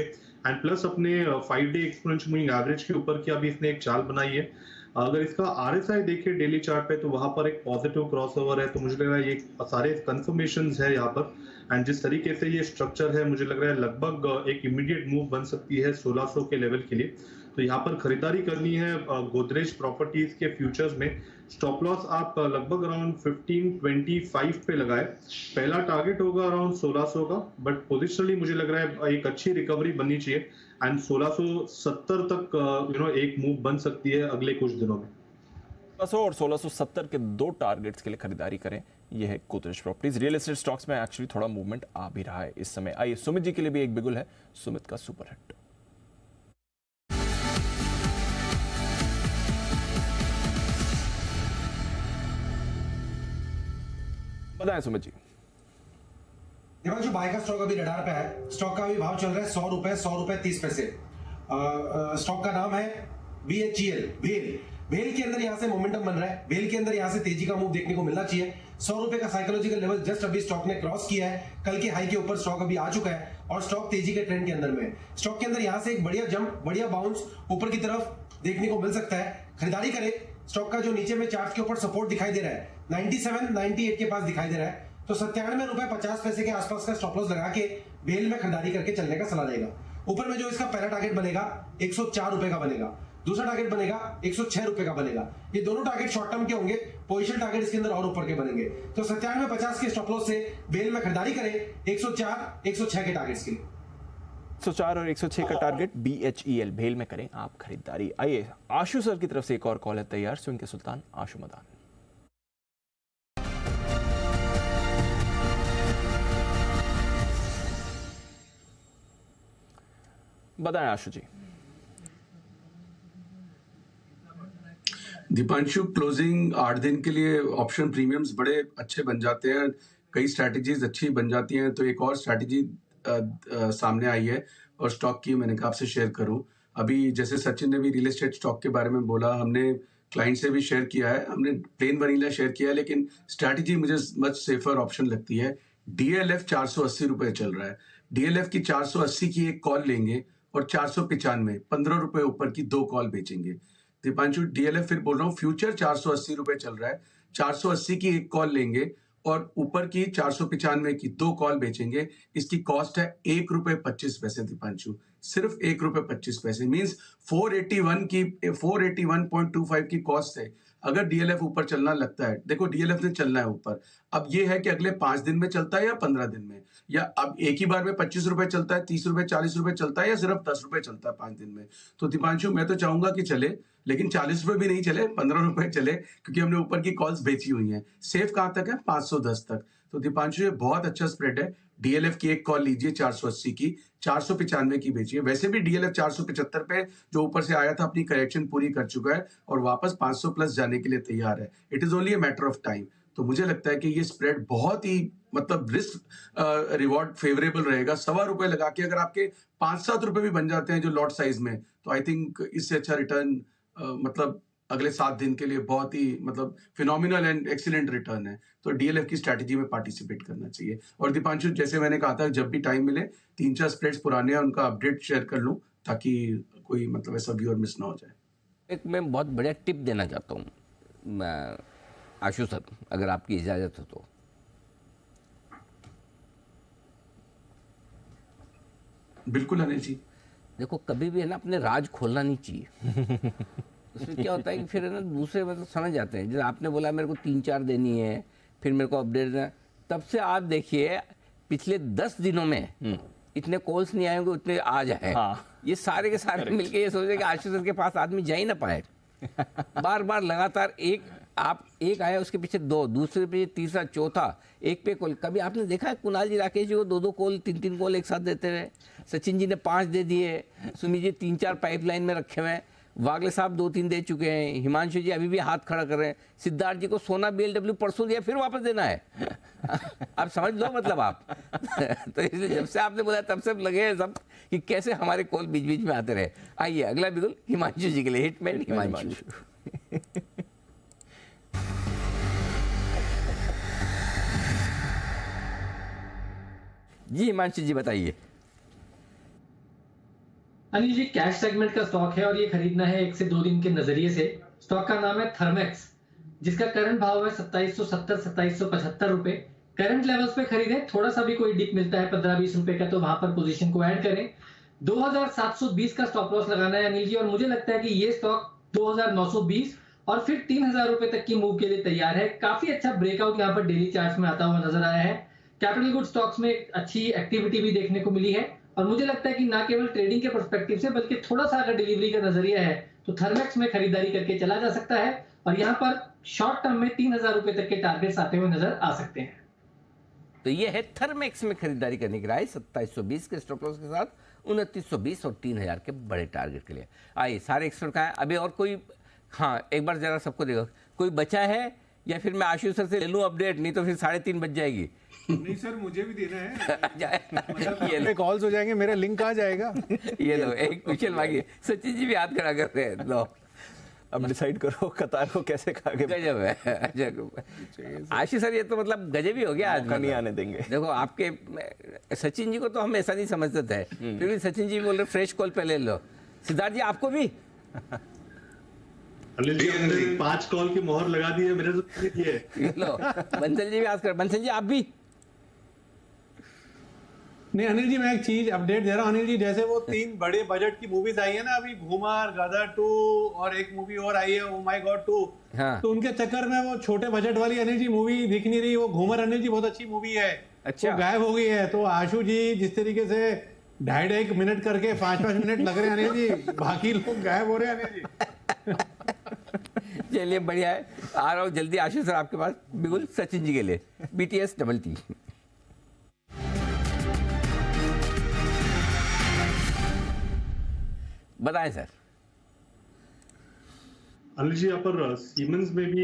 एंड प्लस अपने 5 डे एक्सपोनेंशियल मूविंग एवरेज के ऊपर की अभी इसने एक चाल बनाई है। अगर इसका RSI देखें डेली चार्ट पे तो वहां पर एक पॉजिटिव क्रॉसओवर है, तो मुझे लग रहा है ये सारे कंफर्मेशंस है यहाँ पर। एंड जिस तरीके से ये स्ट्रक्चर है, मुझे लग रहा है लगभग एक इमीडिएट मूव बन सकती है 1600 के लेवल के लिए। तो यहाँ पर खरीदारी करनी है गोदरेज प्रॉपर्टीज के फ्यूचर्स में। स्टॉप लॉस आप लगभग अराउंड 1525 पे लगाए, पहला टारगेट होगा अराउंड 1600 का, बट पोजिशनली मुझे लग रहा है एक अच्छी रिकवरी बननी चाहिए एंड 1670 तक एक मूव बन सकती है अगले कुछ दिनों में। 1600 और 1670 के दो टारगेट्स के लिए खरीदारी करें, यह है Godrej properties. Real estate stocks में एक्चुअली थोड़ा मूवमेंट आ भी रहा है इस समय। आइए, सुमित जी के लिए भी एक बिगुल है, सुमित का सुपर हिट। बताएं सुमित जी। जो बाय का स्टॉक अभी रडार पे है, स्टॉक का अभी भाव चल रहा है 100 रुपए 30 पैसे। स्टॉक का नाम है BHEL, भेल। भेल के अंदर यहां से मोमेंटम बन रहा है, भेल के अंदर यहां से तेजी का मूव देखने को मिलना चाहिए। 100 रुपए का साइकोलॉजिकल लेवल जस्ट अभी स्टॉक ने क्रॉस किया है, कल के हाई के ऊपर स्टॉक अभी आ चुका है और स्टॉक तेजी के ट्रेंड के अंदर में। स्टॉक के अंदर यहां से एक बढ़िया जंप, बढ़िया बाउंस ऊपर की तरफ देखने को मिल सकता है। खरीदारी करें। स्टॉक का जो नीचे में चार्ट के ऊपर सपोर्ट दिखाई दे रहा है 97, 98 के पास दिखाई दे रहा है, तो 97 रुपए 50 पैसे के आसपास का स्टॉप लॉस लगा के बेल में खरीदारी करके चलने का सलाह देगा। ऊपर में जो इसका पहला टारगेट बनेगा 104 रुपए का बनेगा, दूसरा टारगेट बनेगा 106 रुपए का बनेगा। ये दोनों टारगेट शॉर्ट टर्म के होंगे, पोजीशन टारगेट इसके अंदर और ऊपर के बनेंगे। तो 97.50 के स्टॉप लॉस से बेल में खरीदारी करें 104, 106 के टारगेट्स के लिए। 104 और 106 का टारगेट BHEL भेल में करें आप खरीदारी। आइए, आशु सर की तरफ से एक और कॉल है तैयार, स्विंग के सुल्तान आशु मदान। बताएं आशु जी। दीपांशु, क्लोजिंग 8 दिन के लिए ऑप्शन प्रीमियम्स बड़े अच्छे बन जाते हैं, कई स्ट्रैटेजीज अच्छी बन जाती हैं। तो एक और स्ट्रैटेजी सामने आई है और स्टॉक की मैंने कहा आपसे शेयर करूं। अभी जैसे सचिन ने भी रियल एस्टेट स्टॉक के बारे में बोला, हमने क्लाइंट से भी शेयर किया है, हमने प्लेन वनीला शेयर किया है, लेकिन स्ट्रैटेजी मुझे मच सेफर ऑप्शन लगती है। DLF 480 रुपए चल रहा है, DLF की 480 की एक कॉल लेंगे और 495 15 रुपए ऊपर की 2 कॉल बेचेंगे। दीपांशु, DLF फिर बोल रहा हूँ, फ्यूचर 480 रुपए चल रहा है, 480 की एक कॉल लेंगे और ऊपर की 495 की 2 कॉल बेचेंगे। इसकी कॉस्ट है 1 रुपए 25 पैसे दीपांशु, सिर्फ 1 रुपए 25 पैसे। मींस 481.25 की कॉस्ट है। अगर DLF ऊपर चलना लगता है, देखो DLF ने चलना है ऊपर, अब ये है कि अगले 5 दिन में चलता है या 15 दिन में, या अब एक ही बार में 25 रुपए चलता है, 30 रुपए 40 रुपए चलता है, या सिर्फ 10 रुपए चलता है 5 दिन में। तो दीपांशु, मैं तो चाहूंगा कि चले, लेकिन 40 रुपए भी नहीं चले, 15 रुपए चले, क्योंकि हमने ऊपर की कॉल्स बेची हुई हैं। सेफ कहां तक है? 510 तक। तो दीपांशु, ये बहुत अच्छा स्प्रेड है। DLF की एक कॉल लीजिए 480 की, 495 की बेचिए। वैसे भी DLF 475 पे जो ऊपर से आया था अपनी करेक्शन पूरी कर चुका है और वापस 500 प्लस जाने के लिए तैयार है। It is only a matter of time. तो मुझे लगता है कि ये स्प्रेड बहुत ही मतलब रिस्क रिवॉर्ड फेवरेबल रहेगा। ₹1.25 लगा के अगर आपके 5-7 रुपए भी बन जाते हैं जो लॉट साइज में, तो आई थिंक इससे अच्छा रिटर्न मतलब अगले 7 दिन के लिए बहुत ही मतलब फिनोमिनल एंड एक्सीलेंट रिटर्न है। तो DLF की स्ट्रैटेजी में पार्टिसिपेट करना चाहिए। और दीपांशु, जैसे मैंने कहा था, जब भी टाइम मिले 3-4 स्प्रेड्स पुराने हैं उनका अपडेट शेयर कर लूं, ताकि कोई मतलब ऐसा व्यूअर मिस ना हो जाए। एक मैं बहुत बढ़िया टिप देना चाहता हूँ आशु सर, अगर आपकी इजाज़त हो तो। बिल्कुल अनिल जी। देखो कभी भी है ना अपने राज खोलना नहीं चाहिए। उसमें क्या होता है कि फिर है ना दूसरे मतलब समझ जाते हैं। जैसे आपने बोला मेरे को 3-4 देनी है, फिर मेरे को अपडेट देना, तब से आप देखिए पिछले 10 दिनों में इतने कॉल्स नहीं आएंगे उतने आ जाए। ये सारे के सारे मिलके ये सोचे कि आशीष सर के पास आदमी जा ही ना पाए। बार बार लगातार एक आया, उसके पीछे 2, दूसरे पे तीसरा, चौथा, एक पे कॉल। कभी आपने देखा है कुणाल जी राकेश जी को 2-2 कॉल 3-3 कॉल एक साथ देते हुए? सचिन जी ने 5 दे दिए, सुमित जी 3-4 पाइपलाइन में रखे हुए हैं, वागले साहब 2-3 दे चुके हैं, हिमांशु जी अभी भी हाथ खड़ा कर रहे हैं, सिद्धार्थ जी को सोना BMW परसों दिया, फिर वापस देना है। आप समझ लो मतलब आप। तो इसलिए जब से आपने बोला तब से लगे हैं सब कि कैसे हमारे कॉल बीच बीच में आते रहे। आइए अगला बिल्कुल हिमांशु जी के लिए, हिटमैन हिमांशु। जी हिमांशु जी बताइए। अनिल जी, कैश सेगमेंट का स्टॉक है और ये खरीदना है 1 से 2 दिन के नजरिए से। स्टॉक का नाम है थर्मेक्स, जिसका करंट भाव है 2770-2775 रुपए। करंट लेवल्स पे खरीदें, थोड़ा सा भी कोई डिप मिलता है 15-20 रुपए का तो वहां पर पोजीशन को ऐड करें। 2720 का स्टॉप लॉस लगाना है अनिल जी, और मुझे लगता है कि ये स्टॉक 2920 और फिर 3000 रुपए तक की मूव के लिए तैयार है। काफी अच्छा ब्रेकआउट यहाँ पर डेली चार्ट्स में आता हुआ नजर आया है। कैपिटल गुड स्टॉक्स में अच्छी एक्टिविटी भी देखने को मिली है, और मुझे लगता है कि ना केवल ट्रेडिंग के पर्सपेक्टिव से बल्कि थोड़ा सा अगर डिलीवरी का नजरिया है तो थर्मेक्स में खरीदारी करके चला जा सकता है, और यहाँ पर शॉर्ट टर्म में 3000 रुपए तक के टारगेट्स आते हुए नजर आ सकते हैं। तो ये है थर्मेक्स में खरीदारी करने की राय 2720 के स्टॉप लॉस के साथ, 2920 और 3000 के बड़े टारगेट के लिए। आइए सारे एक्सपर्ट का है। अभी और कोई, हाँ एक बार जरा सबको देखो, कोई बचा है या फिर मैं आशीष सर से ले लूँ अपडेट, नहीं तो फिर 3:30 बज जाएगी। नहीं सर, मुझे भी देना है। ये लो कॉल्स हो जाएंगे, मेरा लिंक आ जाएगा। ये लो एक क्वेश्चन मांगिए, सचिन जी भी हाथ खड़ा कर रहे हैं। लो अब डिसाइड करो कतार को कैसे खागे। गजब है आशीष सर, ये तो मतलब गजब ही हो गया आज। नहीं आने देंगे। देखो आपके सचिन जी को तो हम ऐसा नहीं समझते थे, फिर भी सचिन जी बोल रहे फ्रेश कॉल पे ले लो। सिद्धार्थ जी आपको भी अनिल जी हमने 5 कॉल की मोहर लगा दी है, मेरे से किए। लो बंसल जी भी आज कर, बंसल जी आप भी। नहीं अनिल जी, मैं एक चीज अपडेट दे रहा हूँ अनिल जी, जैसे वो 3 बड़े बजट की मूवीज आई है ना अभी, घूमर, गदर 2 और एक मूवी और आई है ओ माय गॉड 2। हाँ। तो उनके चक्कर में वो छोटे बजट वाली अनिल जी मूवी दिख नहीं रही। वो घूमर अनिल जी बहुत अच्छी मूवी है, अच्छा तो गायब हो गई है। तो आशु जी जिस तरीके से 2.5 मिनट करके 5-5 मिनट लग रहे हैं अनिल जी, बाकी लोग गायब हो रहे हैं अनिल जी। चलिए बढ़िया है, आ रहा हूँ जल्दी आशीष सर आपके पास बिल्कुल सचिन जी के लिए। BTS double T. बताएं सर। अनिल जी यहाँ पर सीमेंस में भी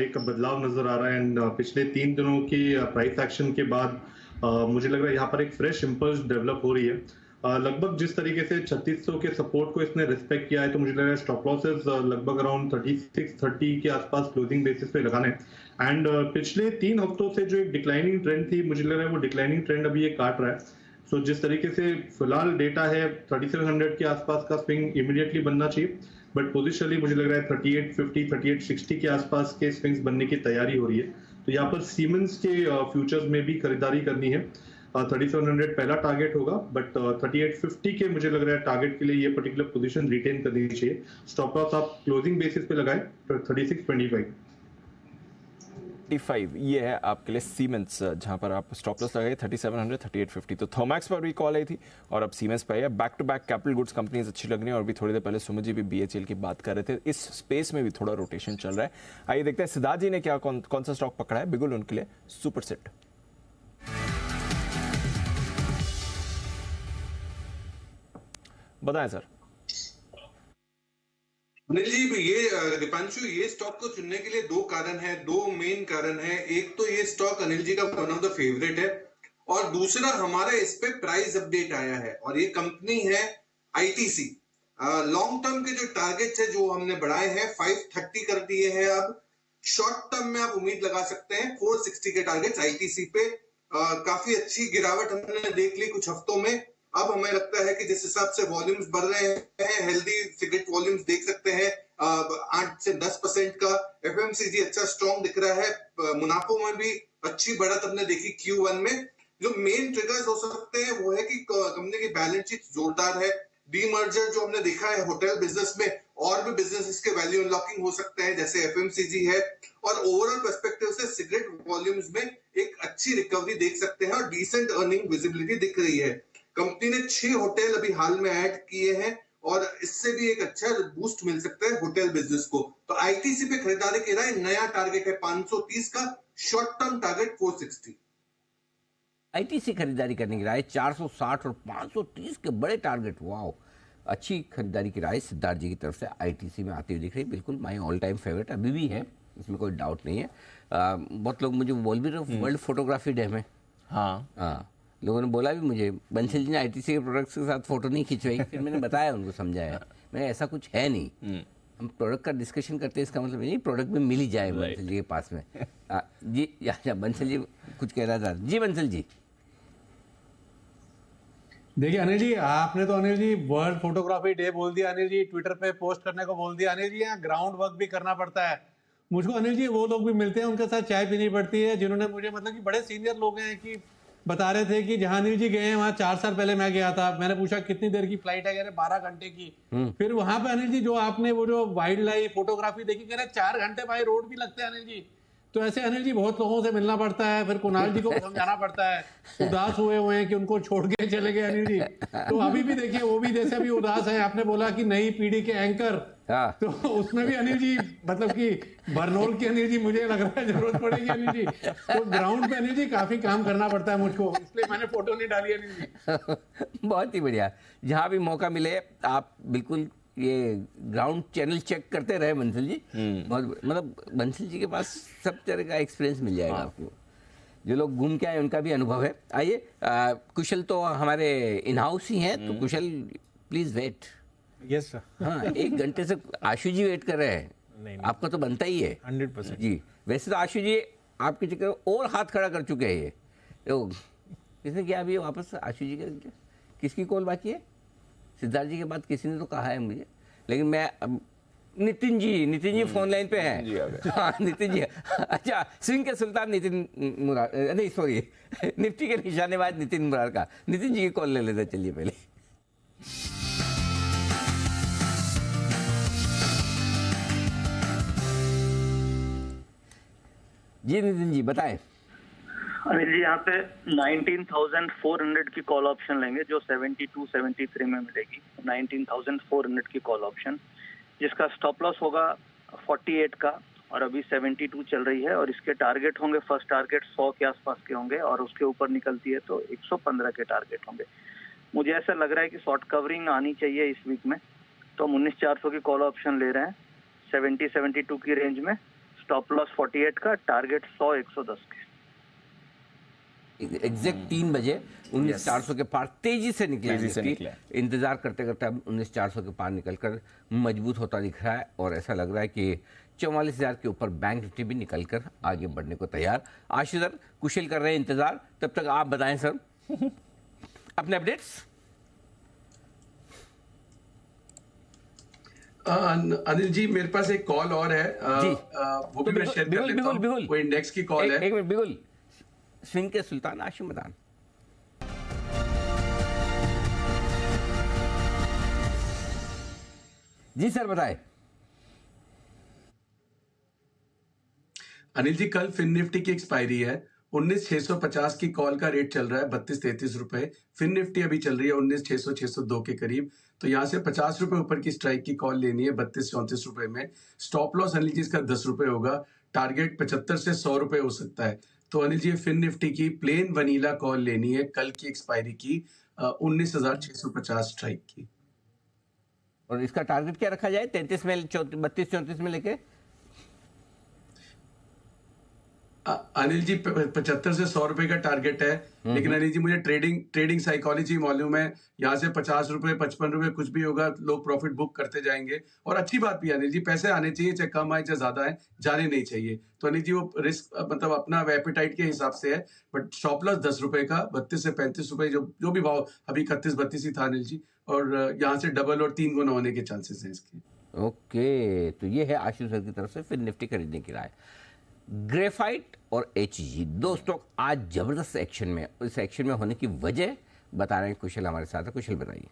एक बदलाव नजर आ रहा है, एंड पिछले 3 दिनों की प्राइस एक्शन के बाद मुझे लग रहा है यहाँ पर एक फ्रेश इंपल्स डेवलप हो रही है। लगभग जिस तरीके से 3600 के सपोर्ट को इसने रिस्पेक्ट किया है, तो मुझे लग रहा है स्टॉप लॉसेस लगभग अराउंड 3630 के आसपास क्लोजिंग बेसिस पे लगाने। एंड पिछले 3 हफ्तों से जो एक डिक्लाइनिंग ट्रेंड थी, मुझे लग रहा है वो डिक्लाइनिंग ट्रेंड अभी ये काट रहा है। सो जिस तरीके से फिलहाल डेटा है 3700 के आसपास का स्विंग इमीडिएटली बनना चाहिए, बट पोजिशनली मुझे लग रहा है 3850 3860 के आसपास के स्विंग्स बनने की तैयारी हो रही है। तो यहाँ पर सीमेंस के फ्यूचर्स में भी खरीदारी करनी है। 3700 पहला टारगेट होगा, बट 3850 के मुझे लग रहा है टारगेट के लिए ये पर्टिकुलर पोजीशन रिटेन करनी चाहिए। स्टॉप लॉस आप क्लोजिंग बेसिस पे लगाएं 3625। ये है आपके लिए सीमेंस, जहां पर आप स्टॉप लॉस लगाइए 3700 3850। तो थर्मैक्स पर भी कॉल आई थी और अब सीमेंस पर है। Back to back capital goods companies अच्छी लग रही हैं, और भी थोड़ी देर पहले सुमित जी भी BHEL की बात कर रहे थे। इस स्पेस में भी थोड़ा रोटेशन चल रहा है। आइए देखते हैं सिद्धार्थ जी ने क्या कौन सा स्टॉक पकड़ा है बिल्कुल उनके लिए। Super set. बताएं सर। अनिल जी, ये दीपांशु, ये स्टॉक को चुनने के लिए 2 कारण है, 2 मेन कारण है। एक तो ये स्टॉक अनिल जी का वन ऑफ द फेवरेट है, और दूसरा हमारा इस पे प्राइस अपडेट आया है, और ये कंपनी है ITC। लॉन्ग टर्म के जो टारगेट्स है जो हमने बढ़ाए हैं 530 कर दिए हैं। अब शॉर्ट टर्म में आप उम्मीद लगा सकते हैं 460 के टारगेट्स ITC पे। काफी अच्छी गिरावट हमने देख ली कुछ हफ्तों में। अब हमें लगता है कि जिस हिसाब से वॉल्यूम्स बढ़ रहे हैं, हेल्दी सिगरेट वॉल्यूम्स देख सकते हैं 8 से 10% का। FMCG अच्छा स्ट्रॉन्ग दिख रहा है। मुनाफों में भी अच्छी बढ़त हमने देखी Q1 में। जो मेन ट्रिगर्स हो सकते हैं वो है कि कंपनी की बैलेंस शीट जोरदार है, डीमर्जर जो हमने देखा है होटल बिजनेस में, और भी बिजनेसेस के वैल्यू अनलॉकिंग हो सकते हैं जैसे एफएमसीजी है, और ओवरऑल पर्सपेक्टिव से सिगरेट वॉल्यूम्स में एक अच्छी रिकवरी देख सकते हैं और डिसेंट अर्निंग विजिबिलिटी दिख रही है। कंपनी ने 6 होटल अभी हाल में ऐड किए हैं और इससे भी एक अच्छा बूस्ट मिल सकता है होटल बिजनेस को। तो आईटीसी पे खरीदारी की राय, नया टारगेट है 530 का, शॉर्ट टर्म टारगेट 460। आईटीसी खरीदारी करने की राय 460 और 530 के बड़े टारगेट। वाओ, अच्छी खरीदारी की राय सिद्धार्थ जी की तरफ से आईटीसी में आती हुई दिख रही है। बिल्कुल माय ऑल टाइम फेवरेट अभी भी है, इसमें कोई डाउट नहीं है। बहुत लोग मुझे बोल भी रहे वर्ल्ड फोटोग्राफी डे में, हाँ लोगों ने बोला भी मुझे, बंसल जी ने आईटीसी के प्रोडक्ट्स के साथ फोटो नहीं खिंचवाई। फिर मैंने बताया उनको, समझाया मैं ऐसा कुछ है नहीं, हम प्रोडक्ट का डिस्कशन करते हैं, इसका मतलब नहीं प्रोडक्ट में मिल ही जाए बंसल जी के पास में। जी अच्छा, बंसल जी कुछ कह रहा था। जी बंसल जी। देखिए अनिल जी, आपने तो Anil ji world photography day बोल दिया, अनिल जी ट्विटर पे पोस्ट करने को बोल दिया। अनिल जी यहाँ ग्राउंड वर्क भी करना पड़ता है मुझको। अनिल जी वो लोग भी मिलते हैं, उनके साथ चाय पीनी पड़ती है, जिन्होंने मुझे मतलब कि बड़े सीनियर लोग हैं कि बता रहे थे कि जहां अनिल जी गए हैं वहाँ 4 साल पहले मैं गया था। मैंने पूछा कितनी देर की फ्लाइट है, कह रहे 12 घंटे की। फिर वहां पे अनिल जी जो आपने वो जो वाइल्ड लाइफ फोटोग्राफी देखी, कह रहे 4 घंटे बाई रोड भी लगते हैं अनिल जी। तो ऐसे अनिल जी बहुत लोगों से मिलना पड़ता है, फिर कुणाल जी को समझाना पड़ता है, उदास हुए हैं कि उनको छोड़ के चले गए अनिल जी। तो अभी भी देखिए वो भी जैसे अभी उदास है। आपने बोला कि नई पीढ़ी के एंकर, तो उसमें भी अनिल जी मतलब कि बरनौल की अनिल जी मुझे लग रहा है जरूरत पड़ेगी अनिल जी। तो ग्राउंड पे अनिल जी काफी काम करना पड़ता है मुझको, इसलिए मैंने फोटो नहीं डाली अनिल जी। बहुत ही बढ़िया, जहाँ भी मौका मिले आप बिल्कुल ये ग्राउंड चैनल चेक करते रहे बंसल जी। बहुत मतलब बंसल जी के पास सब तरह का एक्सपीरियंस मिल जाएगा आपको। जो लोग घूम के आए उनका भी अनुभव है। आइए, कुशल तो हमारे इन हाउस ही हैं, तो कुशल प्लीज वेट। Yes sir. हाँ, 1 घंटे से आशु जी वेट कर रहे हैं। नहीं, आपका तो बनता ही है 100% जी। वैसे तो आशु जी आपके चक्कर और हाथ खड़ा कर चुके हैं। ये तो किसने किया अभी वापस? आशु जी का किसकी कॉल बाकी है? सिद्धार्थ जी के बाद किसी ने तो कहा है मुझे, लेकिन मैं अब नितिन जी फोन लाइन पे हैं। हाँ नितिन जी। अच्छा, स्विंग के सुल्तान नितिन मुरार, नहीं सॉरी, निफ्टी के निशानेबाज नितिन मुरार का। नितिन जी की कॉल ले लेते, चलिए पहले। जी नितिन जी बताएं। अनिल जी यहाँ पे 19,400 की कॉल ऑप्शन लेंगे जो 72, 73 में मिलेगी। 19,400 की कॉल ऑप्शन जिसका स्टॉप लॉस होगा 48 का, और अभी 72 चल रही है, और इसके टारगेट होंगे, फर्स्ट टारगेट 100 के आसपास के होंगे, और उसके ऊपर निकलती है तो 115 के टारगेट होंगे। मुझे ऐसा लग रहा है कि शॉर्ट कवरिंग आनी चाहिए इस वीक में, तो हम 19,400 की कॉल ऑप्शन ले रहे हैं 70, 72 की रेंज में, स्टॉप लॉस 48 का, टारगेट 100, 110 के। एग्जैक्ट 3 बजे 19,400 के पार तेजी से निकला। इंतजार करते करते अब 19,400 के पार निकलकर मजबूत होता दिख रहा है, और ऐसा लग रहा है कि 44,000 के ऊपर बैंक निफ्टी भी निकलकर आगे बढ़ने को तैयार। आशीष सर, कुशल कर रहे हैं इंतजार, तब तक आप बताएं सर अपने अपडेट्स। अनिल जी मेरे पास एक कॉल और है, वो भी मैं शेयर कर लेता हूं। वो इंडेक्स की कॉल है। एक मिनट, बिगुल स्विंग के सुल्तान आशु मदान। जी सर बताएं। अनिल जी कल फिन निफ्टी की एक्सपायरी है, 19,650 की कॉल का रेट चल रहा है 32-33 रुपए। फिन निफ्टी अभी चल रही है 19,600, 602 के करीब। तो यहाँ से 50 रुपए ऊपर की स्ट्राइक की कॉल लेनी है 32-34 रुपए में। स्टॉप लॉस अनिल जी इसका 10 रुपए होगा, टारगेट 75 से 100 रुपए हो सकता है। तो अनिल जी फिन निफ्टी की प्लेन वनीला कॉल लेनी है कल की एक्सपायरी की 19,650 स्ट्राइक की। और इसका टारगेट क्या रखा जाए? 33 में, 32-34 में लेके अनिल जी 75 से 100 रुपए का टारगेट है। लेकिन अनिल जी मुझे ट्रेडिंग साइकोलॉजी मालूम है, यहाँ से 50 रुपए 55 रुपए कुछ भी होगा, लोग प्रॉफिट बुक करते जाएंगे। और अच्छी बात भी अनिल जी, पैसे आने चाहिए, चाहे कम आए चाहे ज्यादा आए, जाने नहीं चाहिए। तो अनिल जी वो रिस्क मतलब अपना एपेटाइट के हिसाब से है, बट स्टॉप लॉस 10 रुपए का, 32 से 35 रुपए जो भी भाव अभी 31-32 ही था अनिल जी, और यहाँ से डबल और 3 गुना होने के चांसेस हैं इसके। ओके, तो ये है आशीष सर की तरफ से फिर निफ्टी खरीदने की राय। ग्रेफाइट और HG दो स्टॉक आज जबरदस्त एक्शन में, इस एक्शन में होने की वजह बता रहे हैं कुशल हमारे साथ है। कुशल बताइए।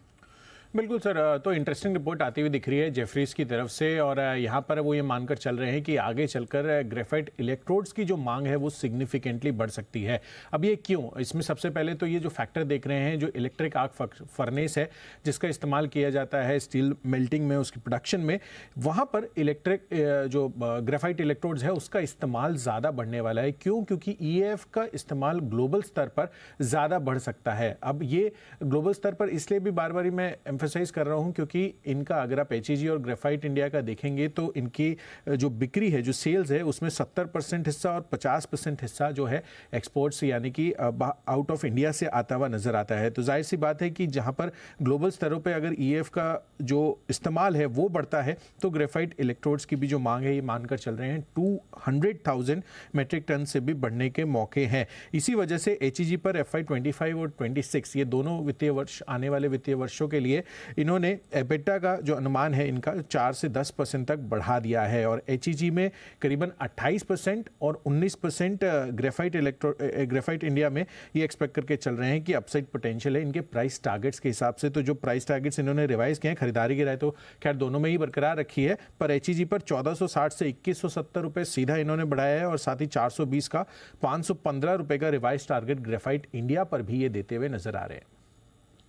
बिल्कुल सर, तो इंटरेस्टिंग रिपोर्ट आती हुई दिख रही है जेफरीज की तरफ से, और यहाँ पर वो ये मानकर चल रहे हैं कि आगे चलकर ग्रेफाइट इलेक्ट्रोड्स की जो मांग है वो सिग्निफिकेंटली बढ़ सकती है। अब ये क्यों? इसमें सबसे पहले तो ये जो फैक्टर देख रहे हैं, जो इलेक्ट्रिक आर्क फर्नेस है जिसका इस्तेमाल किया जाता है स्टील मेल्टिंग में, उसकी प्रोडक्शन में, वहाँ पर इलेक्ट्रिक जो ग्रेफाइट इलेक्ट्रोड्स है उसका इस्तेमाल ज़्यादा बढ़ने वाला है। क्यों? क्योंकि EAF का इस्तेमाल ग्लोबल स्तर पर ज़्यादा बढ़ सकता है। अब ये ग्लोबल स्तर पर इसलिए भी बार बार मैं एम्फेसाइज कर रहा हूं क्योंकि इनका अगर आप HEG और ग्रेफाइट इंडिया का देखेंगे तो इनकी जो बिक्री है, जो सेल्स है, उसमें 70% हिस्सा और 50% हिस्सा जो है एक्सपोर्ट्स यानी कि आउट ऑफ इंडिया से आता हुआ नजर आता है। तो जाहिर सी बात है कि जहां पर ग्लोबल स्तरों पर अगर EAF का जो इस्तेमाल है वो बढ़ता है तो ग्रेफाइट इलेक्ट्रोड्स की भी जो मांग है ये मानकर चल रहे हैं 200,000 मेट्रिक टन से भी बढ़ने के मौके हैं। इसी वजह से HEG पर FY25 और 26 ये दोनों वित्तीय वर्ष, आने वाले वित्तीय वर्षों के लिए इन्होंने एबिटा का जो अनुमान है इनका 4 से 10% तक बढ़ा दिया है, और HEG में करीबन 28% और 19% ग्रेफाइट इंडिया में ये एक्सपेक्ट करके चल रहे हैं कि अपसाइड पोटेंशियल है इनके प्राइस टारगेट्स के हिसाब से। तो जो प्राइस टारगेट्स इन्होंने रिवाइज किए हैं, खरीदारी की राय तो खैर दोनों में ही बरकरार रखी है, पर HEG पर 1460 से 2170 रुपये सीधा इन्होंने बढ़ाया है, और साथ ही 420 का 515 रुपये का रिवाइज टारगेट ग्रेफाइट इंडिया पर भी ये देते हुए नजर आ रहे हैं।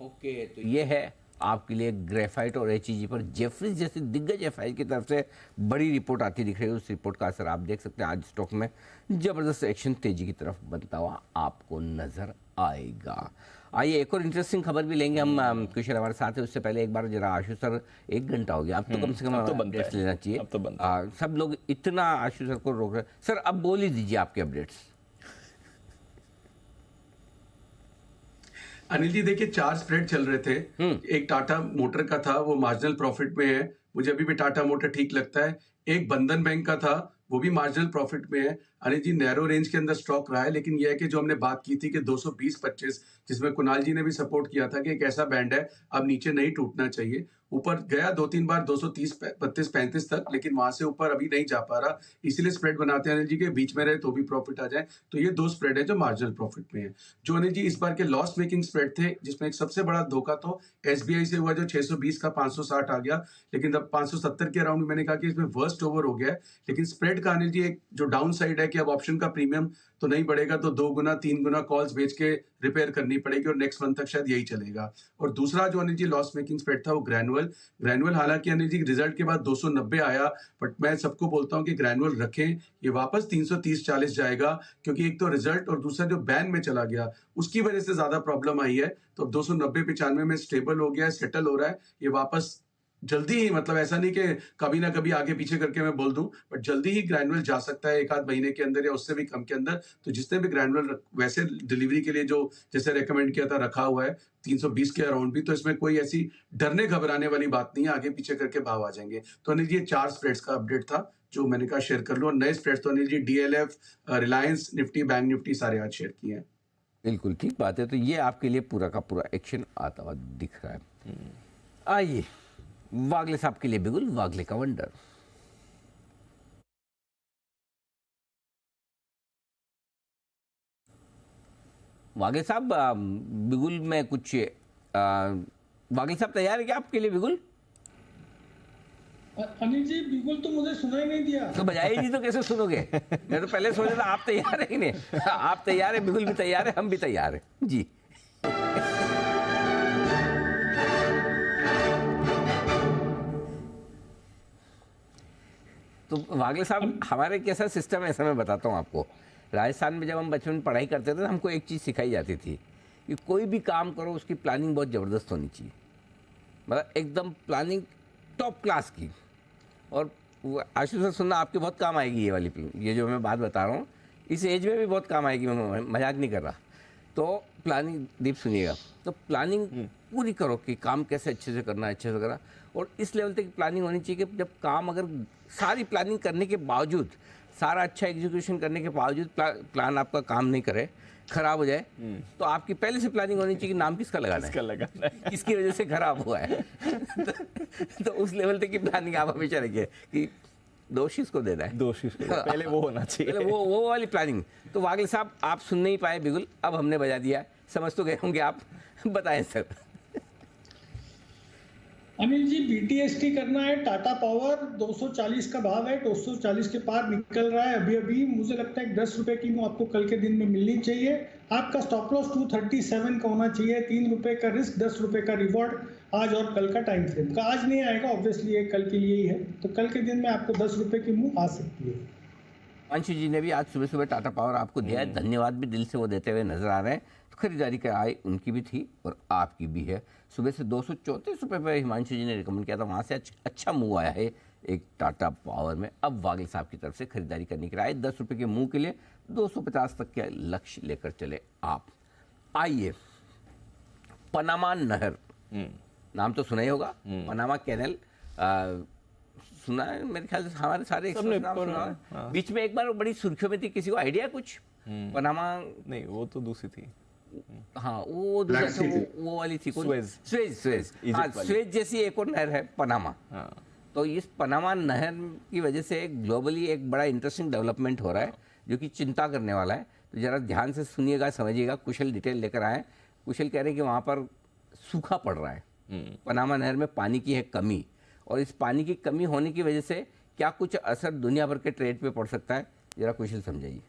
ओके, तो ये है आपके लिए ग्रेफाइट और HEG पर जेफरीज जैसे दिग्गज FI की तरफ से बड़ी रिपोर्ट आती दिख रही है। उस रिपोर्ट का असर आप देख सकते हैं, आज स्टॉक में जबरदस्त एक्शन तेजी की तरफ बनता हुआ आपको नजर आएगा। आइए एक और इंटरेस्टिंग खबर भी लेंगे हम, कुशल हमारे साथ है। उससे पहले एक बार जरा आशु सर, 1 घंटा हो गया, अब तो कम से कम अपडेट्स लेना चाहिए। अब तो सब लोग इतना आशु सर को रोक रहे। सर अब बोल ही दीजिए आपके अपडेट्स। अनिल जी देखिए, 4 स्प्रेड चल रहे थे। एक टाटा मोटर का था, वो मार्जिनल प्रॉफिट में है, मुझे अभी भी टाटा मोटर ठीक लगता है। एक बंधन बैंक का था, वो भी मार्जिनल प्रॉफिट में है। अनिल जी नैरो रेंज के अंदर स्टॉक रहा है, लेकिन यह है कि जो हमने बात की थी कि 220-25, जिसमें कुणाल जी ने भी सपोर्ट किया था कि एक ऐसा बैंड है अब नीचे नहीं टूटना चाहिए। ऊपर गया 2-3 बार 230, 32, 35 तक, लेकिन वहां से ऊपर अभी नहीं जा पा रहा, इसीलिए स्प्रेड बनाते हैं अनिल जी के बीच में रहे तो भी प्रॉफिट आ जाए। तो ये 2 स्प्रेड है जो मार्जिनल प्रॉफिट में है। जो अनिल जी इस बार के लॉस मेकिंग स्प्रेड थे, जिसमें एक सबसे बड़ा धोखा तो SBI से हुआ, जो 620 का 560 आ गया, लेकिन अब 570 के अराउंड मैंने कहा कि इसमें वर्स्ट ओवर हो गया है। लेकिन स्प्रेड का अनिल जी एक जो डाउन साइड है कि अब ऑप्शन का प्रीमियम तो नहीं बढ़ेगा, तो 2 गुना 3 गुना कॉल्स बेच के रिपेयर करनी पड़ेगी, और नेक्स्ट मंथ तक शायद यही चलेगा। और दूसरा जो Anil ji loss making spread था वो ग्रैनुअल हालांकि अनिल जी रिजल्ट के बाद 290 आया, बट मैं सबको बोलता हूं कि ग्रैनुअल रखें, ये वापस 330-40 जाएगा, क्योंकि एक तो रिजल्ट और दूसरा जो बैन में चला गया उसकी वजह से ज्यादा प्रॉब्लम आई है। तो अब 290-95 में स्टेबल हो गया है, सेटल हो रहा है, ये वापस जल्दी ही, मतलब ऐसा नहीं कि कभी ना कभी आगे पीछे करके मैं बोल दूं, बट जल्दी ही ग्रैनुअल जा सकता है, 1 आध महीने के अंदर या उससे भी कम के अंदर। तो जिसने भी ग्रैनुअल वैसे डिलीवरी के लिए जो जैसे रेकमेंड किया था रखा हुआ है 320 के अराउंड भी, तो इसमें कोई ऐसी डरने घबराने वाली बात नहीं है, आगे पीछे करके भाव आ जाएंगे। तो अनिल जी ये 4 स्प्रेड्स का अपडेट था जो मैंने कहा शेयर कर लो। और नए स्प्रेड्स तो Anil ji DLF, Reliance Nifty, bank Nifty सारे आज शेयर किए हैं। बिल्कुल ठीक बात है, तो ये आपके लिए पूरा का पूरा एक्शन आता हुआ दिख रहा है। आइए वागले साहब के लिए बिगुल, वागले का वंडर। वागले साहब बिगुल में कुछ वागले साहब तैयार है क्या आपके लिए बिगुल? अनिल जी बिगुल तो मुझे सुनाई नहीं दिया। तो बजाई नहीं तो कैसे सुनोगे? मैं तो पहले सोचा था आप तैयार है कि नहीं। आप तैयार है, बिगुल भी तैयार है, हम भी तैयार है जी। तो वागले साहब हमारे कैसा सिस्टम है ऐसा मैं बताता हूँ आपको। राजस्थान में जब हम बचपन में पढ़ाई करते थे हमको एक चीज़ सिखाई जाती थी कि कोई भी काम करो उसकी प्लानिंग बहुत ज़बरदस्त होनी चाहिए, मतलब एकदम प्लानिंग टॉप क्लास की। और आशु सर सुनना आपके बहुत काम आएगी ये वाली, ये जो मैं बात बता रहा हूँ इस एज में भी बहुत काम आएगी, मैं मजाक नहीं कर रहा। तो प्लानिंग दीप सुनिएगा, तो प्लानिंग पूरी करो कि काम कैसे अच्छे से करना है, अच्छे से करना, और इस लेवल तक प्लानिंग होनी चाहिए कि जब काम अगर सारी प्लानिंग करने के बावजूद, सारा अच्छा एग्जीक्यूशन करने के बावजूद प्लान आपका काम नहीं करे, खराब हो जाए, तो आपकी पहले से प्लानिंग होनी चाहिए कि नाम किसका लगाना है, किसकी वजह से खराब हुआ है। तो उस लेवल तक की प्लानिंग आप हमेशा रखिए कि दोष इसको देना है, दोष इसको पहले वो होना चाहिए, पहले वो वाली प्लानिंग। तो वागले साहब आप सुन नहीं पाए बिगुल, अब हमने बजा दिया, समझ तो गए होंगे आप, बताएं सर। अनिल जी BTST करना है, टाटा पावर 240 का भाव है, 240 के पार निकल रहा है अभी अभी। मुझे लगता है 10 रुपए की वो आपको कल के दिन में मिलनी चाहिए। आपका स्टॉप लॉस 237 का होना चाहिए, 3 रुपए का रिस्क, 10 रुपए का रिवॉर्ड आज और कल का टाइम फ्रेम का। आज नहीं आएगा ऑब्वियसली, ये कल के लिए ही है, तो कल के दिन में आपको 10 रुपए की मूव आ सकती है। अंशु जी ने भी आज सुबह सुबह टाटा पावर आपको दिया है, धन्यवाद भी दिल से वो देते हुए नजर आ रहे हैं। तो खरीदारी का आय उनकी भी थी और आपकी भी है। सुबह से 234 रुपये पर हिमांशु जी ने रिकमेंड किया था, वहाँ से अच्छा मूव आया है एक टाटा पावर में। अब वागिल साहब की तरफ से खरीदारी करने की राय, 10 रुपये के मूव के लिए 250 तक के लक्ष्य लेकर चले आप। आइए, पनामा नहर, नाम तो सुना ही होगा, पनामा कैनल सुना है मेरे ख्याल से, हमारे सारे नाम सुना है। बीच में एक बार बड़ी सुर्खियों में थी, किसी को आइडिया कुछ? पनामा नहीं, वो तो दूसरी थी। हाँ, वो वो वाली थी, स्वेज जैसी एक और नहर है पनामा। तो इस पनामा नहर की वजह से ग्लोबली एक बड़ा इंटरेस्टिंग डेवलपमेंट हो रहा है जो कि चिंता करने वाला है। तो जरा ध्यान से सुनिएगा, समझिएगा। कुशल डिटेल लेकर आए। कुशल कह रहे हैं कि वहाँ पर सूखा पड़ रहा है, पनामा नहर में पानी की है कमी, और इस पानी की कमी होने की वजह से क्या कुछ असर दुनिया भर के ट्रेड पे पड़ सकता है, जरा कुशल समझाइए।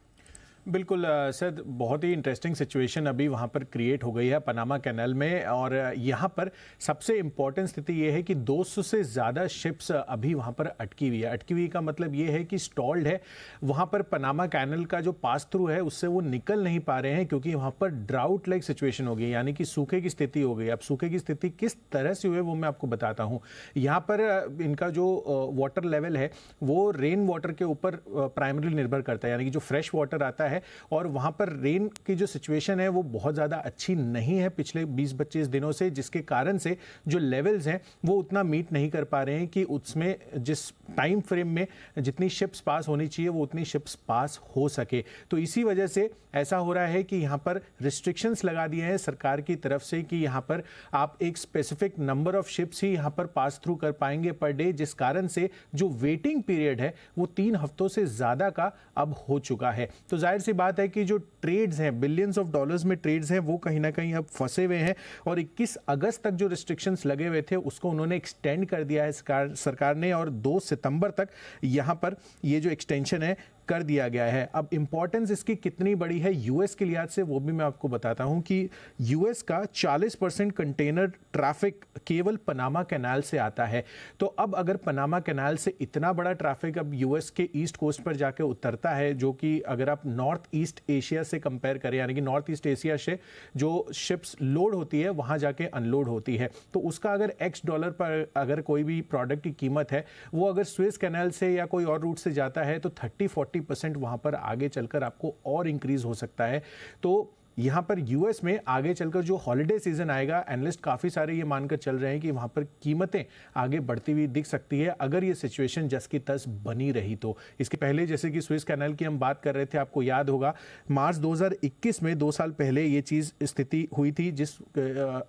बिल्कुल सर, बहुत ही इंटरेस्टिंग सिचुएशन अभी वहाँ पर क्रिएट हो गई है पनामा कैनाल में। और यहाँ पर सबसे इम्पॉर्टेंट स्थिति ये है कि 200 से ज़्यादा शिप्स अभी वहाँ पर अटकी हुई है। अटकी हुई का मतलब ये है कि स्टॉल्ड है वहाँ पर। पनामा कैनाल का जो पास थ्रू है उससे वो निकल नहीं पा रहे हैं, क्योंकि वहाँ पर ड्राउट लाइक सिचुएशन हो गई, यानी कि सूखे की स्थिति हो गई। अब सूखे की स्थिति किस तरह से हुई है वो मैं आपको बताता हूँ। यहाँ पर इनका जो वाटर लेवल है वो रेन वाटर के ऊपर प्राइमरी निर्भर करता है, यानी कि जो फ्रेश वाटर आता है, और वहां पर रेन की जो सिचुएशन है वो बहुत ज़्यादा अच्छी नहीं है पिछले 20-25 दिनों से, जिसके कारण से जो लेवल्स हैं वो उतना मीट नहीं कर पा रहे हैं कि उसमें जिस टाइम फ्रेम में जितनी शिप्स पास होनी चाहिए वो उतनी शिप्स पास हो सके। तो इसी वजह से ऐसा हो रहा है कि यहाँ पर रिस्ट्रिक्शंस लगा दिए हैं सरकार की तरफ से कि यहाँ पर आप एक स्पेसिफिक नंबर ऑफ शिप्स ही यहाँ पर पास थ्रू कर पाएंगे पर डे, जिस कारण से जो वेटिंग पीरियड है वो 3 हफ्तों से ज़्यादा का अब हो चुका है। तो जाहिर सी बात है कि जो ट्रेड्स हैं, बिलियंस ऑफ डॉलर्स में ट्रेड्स हैं, वो कहीं ना कहीं अब फंसे हुए हैं। और 21 अगस्त तक जो रिस्ट्रिक्शंस लगे हुए थे उसको उन्होंने एक्सटेंड कर दिया है सरकार ने, और 2 सितंबर तक यहाँ पर ये जो एक्सटेंशन है कर दिया गया है। अब इंपॉर्टेंस इसकी कितनी बड़ी है यूएस के लिहाज से वो भी मैं आपको बताता हूं कि यूएस का 40% कंटेनर ट्रैफिक केवल पनामा कैनाल से आता है। तो अब अगर पनामा कैनाल से इतना बड़ा ट्रैफिक अब यूएस के ईस्ट कोस्ट पर जाके उतरता है, जो कि अगर आप नॉर्थ ईस्ट एशिया से कंपेयर करें, यानी कि नॉर्थ ईस्ट एशिया से जो शिप्स लोड होती है वहां जाके अनलोड होती है, तो उसका अगर $X पर अगर कोई भी प्रोडक्ट की कीमत है वो अगर स्वेज कैनाल से या कोई और रूट से जाता है तो 30-40% वहां पर आगे चलकर आपको और इंक्रीज हो सकता है। तो यहाँ पर यूएस में आगे चलकर जो हॉलिडे सीजन आएगा, एनालिस्ट काफ़ी सारे ये मानकर चल रहे हैं कि वहाँ पर कीमतें आगे बढ़ती हुई दिख सकती है अगर ये सिचुएशन जस की तस बनी रही तो। इसके पहले जैसे कि स्विस कैनाल की हम बात कर रहे थे, आपको याद होगा मार्च 2021 में 2 साल पहले ये चीज़ स्थिति हुई थी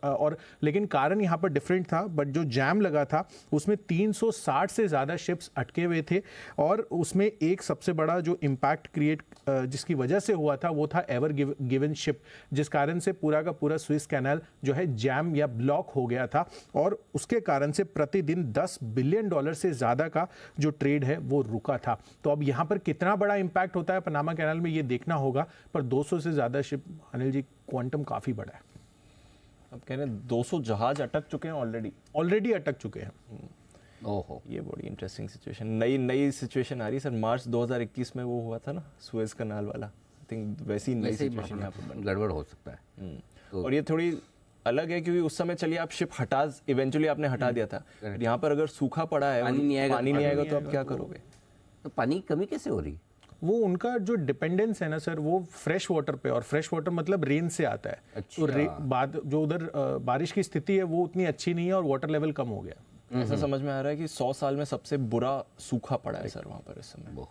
और लेकिन कारण यहाँ पर डिफरेंट था, बट जो जैम लगा था उसमें 360 से ज़्यादा शिप्स अटके हुए थे और उसमें एक सबसे बड़ा जो इम्पैक्ट क्रिएट जिसकी वजह से हुआ था वो था एवर गिवन शिप, जिस कारण से पूरा का पूरा स्विस कैनाल जो है जैम या ब्लॉक हो गया था और उसके कारण से प्रतिदिन $10 बिलियन से ज्यादा का जो ट्रेड है वो रुका था। तो अब यहां पर कितना बड़ा इंपैक्ट होता है पनामा कैनाल में ये देखना होगा, पर 200 से ज्यादा शिप, अनिल जी, क्वांटम काफी बड़ा है। अब कह रहे हैं 200 जहाज अटक चुके हैं, ऑलरेडी अटक चुके हैं। ओहो, ये बड़ी इंटरेस्टिंग सिचुएशन, नई सिचुएशन आ रही है सर। मार्च 2021 में वो हुआ था ना सुएज कैनाल वाला, आई थिंक वैसी नई सिचुएशन यहाँ पर गड़बड़ हो सकता है। तो और ये थोड़ी अलग है क्योंकि उस समय चलिए आप शिप इवेंचुअली आपने हटा दिया था, यहाँ पर अगर सूखा पड़ा है, पानी नहीं आएगा तो आप क्या करोगे? तो पानी की कमी कैसे हो रही? वो उनका जो डिपेंडेंस है ना सर, वो फ्रेश वाटर पे, और फ्रेश वाटर मतलब रेन से आता है। अच्छा। तो जो उधर बारिश की स्थिति है वो उतनी अच्छी नहीं है और वाटर लेवल कम हो गया। ऐसा समझ में आ रहा है कि 100 साल में सबसे बुरा सूखा पड़ा है सर वहाँ पर इस समय।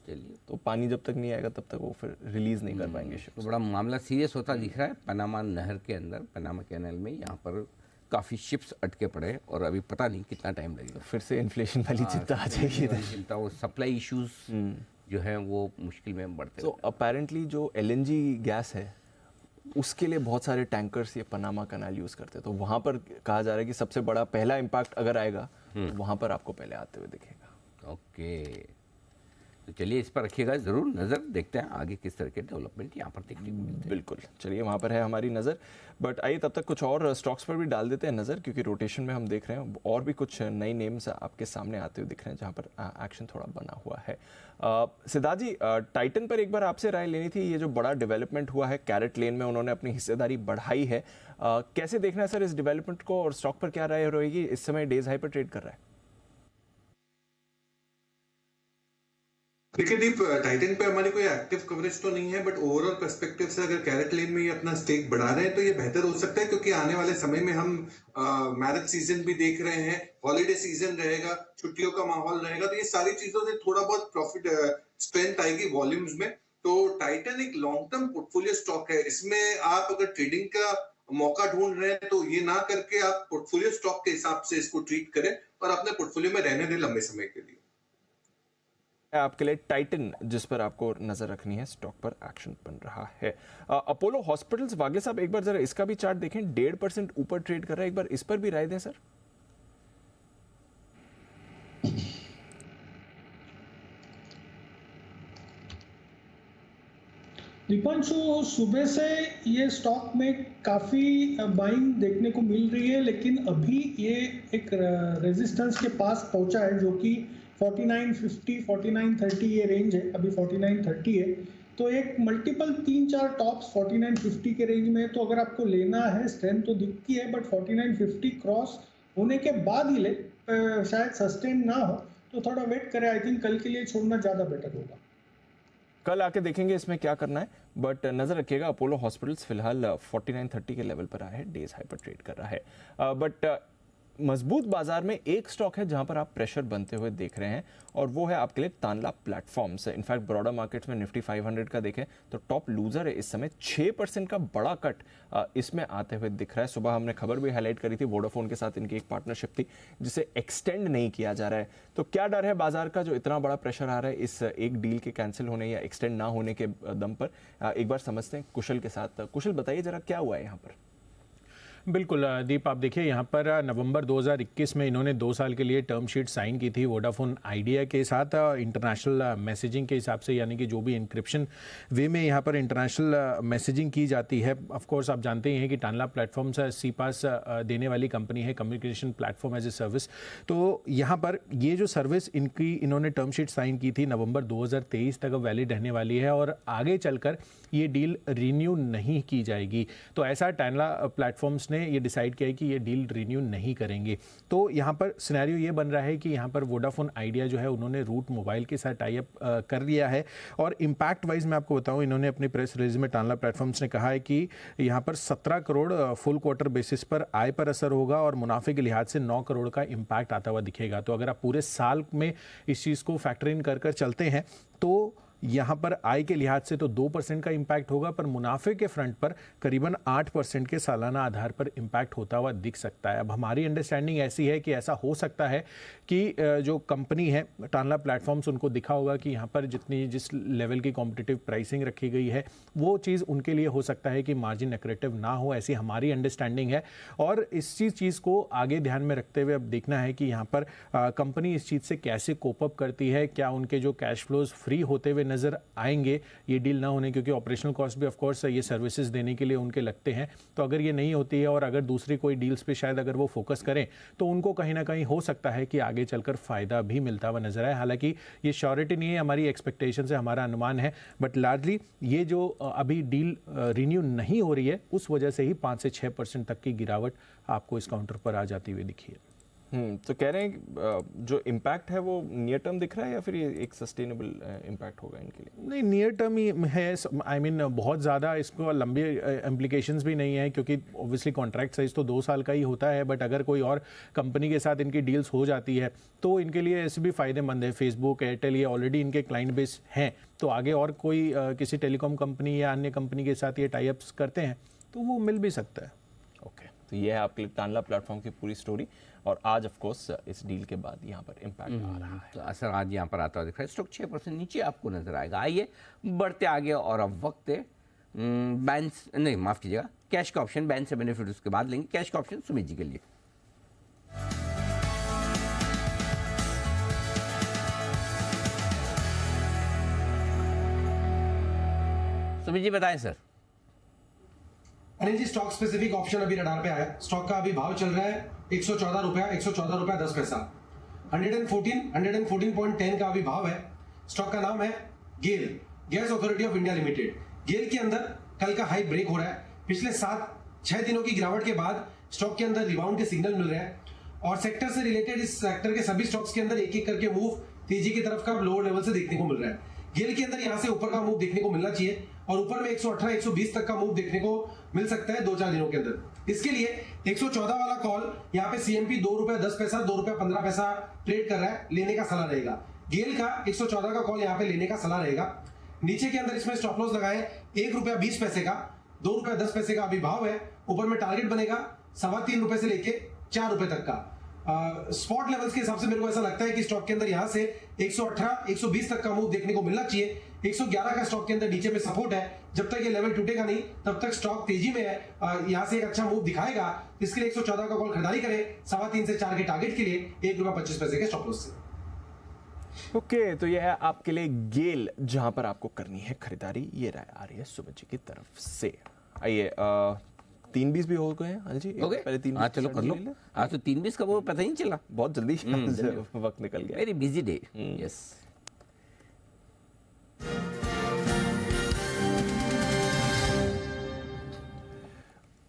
चलिए, तो पानी जब तक नहीं आएगा तब तक वो फिर रिलीज नहीं कर पाएंगे शिप। तो बड़ा मामला सीरियस होता दिख रहा है पनामा नहर के अंदर, पनामा कैनाल में। यहाँ पर काफ़ी शिप्स अटके पड़े और अभी पता नहीं कितना टाइम लगेगा। फिर से इन्फ्लेशन वाली चिंता आ जाएगी, चिंता, वो सप्लाई इश्यूज जो है वो मुश्किल में बढ़ते। तो अपेरेंटली जो LNG गैस है उसके लिए बहुत सारे टैंकर्स ये पनामा कनाल यूज़ करते हैं, तो वहाँ पर कहा जा रहा है कि सबसे बड़ा पहला इम्पैक्ट अगर आएगा तो वहाँ पर आपको पहले आते हुए दिखेगा। ओके, तो चलिए इस पर रखिएगा ज़रूर नज़र, देखते हैं आगे किस तरह के डेवलपमेंट यहाँ पर देखने को मिलते हैं। बिल्कुल, चलिए वहाँ पर है हमारी नज़र। बट आइए तब तक कुछ और स्टॉक्स पर भी डाल देते हैं नज़र, क्योंकि रोटेशन में हम देख रहे हैं और भी कुछ नई नेम्स आपके सामने आते हुए दिख रहे हैं जहाँ पर एक्शन थोड़ा बना हुआ है। सिद्धार्थ जी, टाइटन पर एक बार आपसे राय लेनी थी। ये जो बड़ा डेवलपमेंट हुआ है, कैरेट लेन में उन्होंने अपनी हिस्सेदारी बढ़ाई है, कैसे देखना है सर इस डेवलपमेंट को, और स्टॉक पर क्या राय रहेगी? इस समय डेज हाई पर ट्रेड कर रहा है। देखिए दीप, टाइटन पे हमारी कोई एक्टिव कवरेज तो नहीं है, बट ओवरऑल पर्सपेक्टिव से अगर कैरेट लेन में ये अपना स्टेक बढ़ा रहे हैं तो ये बेहतर हो सकता है, क्योंकि आने वाले समय में हम मैरिज सीजन भी देख रहे हैं, हॉलीडे सीजन रहेगा, छुट्टियों का माहौल रहेगा, तो ये सारी चीजों से थोड़ा बहुत प्रॉफिट स्ट्रेंथ आएगी वॉल्यूम्स में। तो टाइटन एक लॉन्ग टर्म पोर्टफोलियो स्टॉक है, इसमें आप अगर ट्रेडिंग का मौका ढूंढ रहे हैं तो ये ना करके आप पोर्टफोलियो स्टॉक के हिसाब से इसको ट्रीट करें और अपने पोर्टफोलियो में रहने दें लंबे समय के लिए। आपके लिए टाइटन जिस पर आपको नजर रखनी है, स्टॉक पर एक्शन बन रहा है। अपोलो हॉस्पिटल्स, वागले साहब एक बार जरा इसका भी चार्ट देखें, 1.5% ऊपर ट्रेड कर रहा है, एक बार इस पर भी राय दें सर। दीपांशु, सुबह से ये स्टॉक में काफ़ी बाइंग देखने को मिल रही है, लेकिन अभी ये एक रेजिस्टेंस के पास पहुंचा है जो कि 4950 4930 ये रेंज है, अभी 4930 है। तो एक मल्टीपल 3-4 टॉप्स 4950 के रेंज में, तो अगर आपको लेना है स्ट्रेंथ तो दिखती है, बट 4950 क्रॉस होने के बाद ही ले, शायद सस्टेन ना हो तो थोड़ा वेट करें। आई थिंक कल के लिए छोड़ना ज़्यादा बेटर होगा। कल आके देखेंगे इसमें क्या करना है, बट नजर रखिएगा अपोलो हॉस्पिटल्स फिलहाल 4930 के लेवल पर आया है, डेज हाई पर ट्रेड कर रहा है। बट मजबूत बाजार में एक स्टॉक है जहां पर आप प्रेशर बनते हुए देख रहे हैं, और वो है आपके लिए Tanla platforms. In fact broader markets में निफ्टी 500 का देखें तो टॉप लूजर है इस समय, 6% का बड़ा कट इसमें आते हुए दिख रहा है। सुबह हमने खबर भी हाईलाइट करी थी, वोडाफोन के साथ इनकी एक पार्टनरशिप थी जिसे एक्सटेंड नहीं किया जा रहा है। तो क्या डर है बाजार का जो इतना बड़ा प्रेशर आ रहा है इस एक डील के कैंसिल होने या एक्सटेंड ना होने के दम पर? एक बार समझते हैं कुशल के साथ। कुशल, बताइए जरा क्या हुआ है यहाँ पर। बिल्कुल दीप, आप देखिए यहाँ पर नवंबर 2021 में इन्होंने 2 साल के लिए टर्म शीट साइन की थी वोडाफोन आइडिया के साथ, इंटरनेशनल मैसेजिंग के हिसाब से, यानी कि जो भी इंक्रिप्शन वे में यहाँ पर इंटरनेशनल मैसेजिंग की जाती है। ऑफ कोर्स आप जानते ही हैं कि तानला प्लेटफॉर्म्स सीपास देने वाली कंपनी है, communication platform as a service. तो यहाँ पर ये जो सर्विस इनकी इन्होंने टर्म शीट साइन की थी नवंबर 2023 तक वैलिड रहने वाली है, और आगे चलकर ये डील रिन्यू नहीं की जाएगी। तो ऐसा तानला प्लेटफॉर्म्स ने ये डिसाइड किया है कि ये डील रिन्यू नहीं करेंगे। तो यहाँ पर सिनेरियो ये बन रहा है कि यहाँ पर वोडाफोन आइडिया जो है उन्होंने रूट मोबाइल के साथ टाई अप कर लिया है, और इम्पैक्ट वाइज मैं आपको बताऊँ, इन्होंने अपने प्रेस रिलीज में तानला प्लेटफॉर्म्स ने कहा है कि यहाँ पर 17 करोड़ फुल क्वार्टर बेसिस पर आय पर असर होगा, और मुनाफे के लिहाज से 9 करोड़ का इम्पैक्ट आता हुआ दिखेगा। तो अगर आप पूरे साल में इस चीज़ को फैक्टर इन कर चलते हैं तो यहाँ पर आय के लिहाज से तो 2% का इम्पैक्ट होगा, पर मुनाफे के फ्रंट पर करीबन 8% के सालाना आधार पर इम्पैक्ट होता हुआ दिख सकता है। अब हमारी अंडरस्टैंडिंग ऐसी है कि ऐसा हो सकता है कि जो कंपनी है तानला प्लेटफॉर्म्स, उनको दिखा होगा कि यहाँ पर जिस लेवल की कॉम्पिटिटिव प्राइसिंग रखी गई है वो चीज़ उनके लिए हो सकता है कि मार्जिन एक्रेटिव ना हो, ऐसी हमारी अंडरस्टैंडिंग है। और इस चीज़ को आगे ध्यान में रखते हुए अब देखना है कि यहाँ पर कंपनी इस चीज़ से कैसे कोप अप करती है, क्या उनके जो कैश फ्लोज फ्री होते हुए नजर आएंगे ये डील ना होने, क्योंकि ऑपरेशनल कॉस्ट भी ऑफ कोर्स ये सर्विसेज देने के लिए उनके लगते हैं। तो अगर ये नहीं होती है और अगर दूसरी कोई डील्स पे शायद अगर वो फोकस करें तो उनको कहीं ना कहीं हो सकता है कि आगे चलकर फायदा भी मिलता हुआ नजर आए। हालांकि ये श्योरिटी नहीं है, हमारी एक्सपेक्टेशन से हमारा अनुमान है, बट लार्जली ये जो अभी डील रिन्यू नहीं हो रही है उस वजह से ही 5 से 6% तक की गिरावट आपको इस काउंटर पर आ जाती हुई दिखी है। तो कह रहे हैं जो इम्पैक्ट है वो नियर टर्म दिख रहा है या फिर ये एक सस्टेनेबल इम्पैक्ट होगा इनके लिए? नहीं, नियर टर्म ही है। आई मीन बहुत ज़्यादा इसको लंबी इम्प्लीकेशंस भी नहीं है, क्योंकि ऑब्वियसली कॉन्ट्रैक्ट साइज तो 2 साल का ही होता है, बट अगर कोई और कंपनी के साथ इनकी डील्स हो जाती है तो इनके लिए ऐसे भी फ़ायदेमंद है। फेसबुक, एयरटेल, ये ऑलरेडी इनके क्लाइंट बेस हैं, तो आगे और कोई किसी टेलीकॉम कंपनी या अन्य कंपनी के साथ ये टाई अप्स करते हैं तो वो मिल भी सकता है। ओके, तो ये है आपके लिए तानला प्लेटफॉर्म की पूरी स्टोरी, और आज ऑफ कोर्स इस डील के बाद यहाँ पर इम्पैक्ट आ रहा है। तो असर आज यहाँ पर आता हुआ दिख रहा है। स्टॉक 6% नीचे आपको नजर आएगा। आइए बढ़ते आगे, और अब वक्त है बैंस नहीं, माफ कीजिएगा, कैश का ऑप्शन, बैंस से बेनिफिट उसके बाद लेंगे। कैश का ऑप्शन सुमित जी के लिए। सुमित जी बताएं सर। अनिल जी, स्टॉक स्पेसिफिक ऑप्शन अभी रडार पे आया। स्टॉक का अभी भाव चल रहा है 114 रुपया, 114 रुपया 10 पैसा। 114.10 का अभी भाव है। स्टॉक का नाम है GAIL, Gas Authority of India Limited. GAIL के अंदर कल का हाई ब्रेक हो रहा है। पिछले 7-6 दिनों की गिरावट के बाद स्टॉक के अंदर रिबाउंड के सिग्नल मिल रहे हैं और सेक्टर से रिलेटेड इस सेक्टर के सभी स्टॉक्स के अंदर एक एक करके मूव तेजी की तरफ का लोअर लेवल से देखने को मिल रहा है। गेल के अंदर यहां से ऊपर का मूव देखने को मिलना चाहिए और ऊपर में 118-120 तक का मूव देखने को मिल सकता है 2-4 दिनों के अंदर। इसके लिए 114 वाला कॉल यहाँ पे सीएमपी 2 रुपया 10 पैसा, 2 रुपया 15 पैसा ट्रेड कर रहा है, लेने का सलाह रहेगा। गेल का 114 का कॉल यहाँ पे लेने का सलाह रहेगा। नीचे के अंदर इसमें स्टॉप लॉस लगाए 1 रुपया 20 पैसे का, 2 रुपया 10 पैसे का अभी भाव है। ऊपर में टारगेट बनेगा 3.25 रुपए से लेके 4 रुपए तक का। स्पॉट लेवल्स के हिसाब से मेरे को ऐसा लगता है कि स्टॉक के अंदर यहां से 118-120 तक का मूव देखने को मिलना चाहिए। 111 का स्टॉक के अंदर नीचे में सपोर्ट है। जब तक ये लेवल टूटेगा नहीं तब तक स्टॉक तेजी में है। यहां से एक अच्छा मूव दिखाएगा, इसके लिए 114 का कॉल खरीदारी करें 3.25 से 4 के टारगेट के लिए 1 रुपया 25 पैसे के स्टॉप लॉस से। ओके, तो यह है आपके लिए गेल, जहां पर आपको करनी है खरीदारी। ये राय आ रही है सुमित जी की तरफ से। आइए 3:20 भी हो गए हैं। हाँ जी, ओके, पहले 3:20 हाँ चलो कर लो। आज तो 3:20 का वो पता ही नहीं चला, बहुत जल्दी वक्त निकल गया। Very busy day. यस,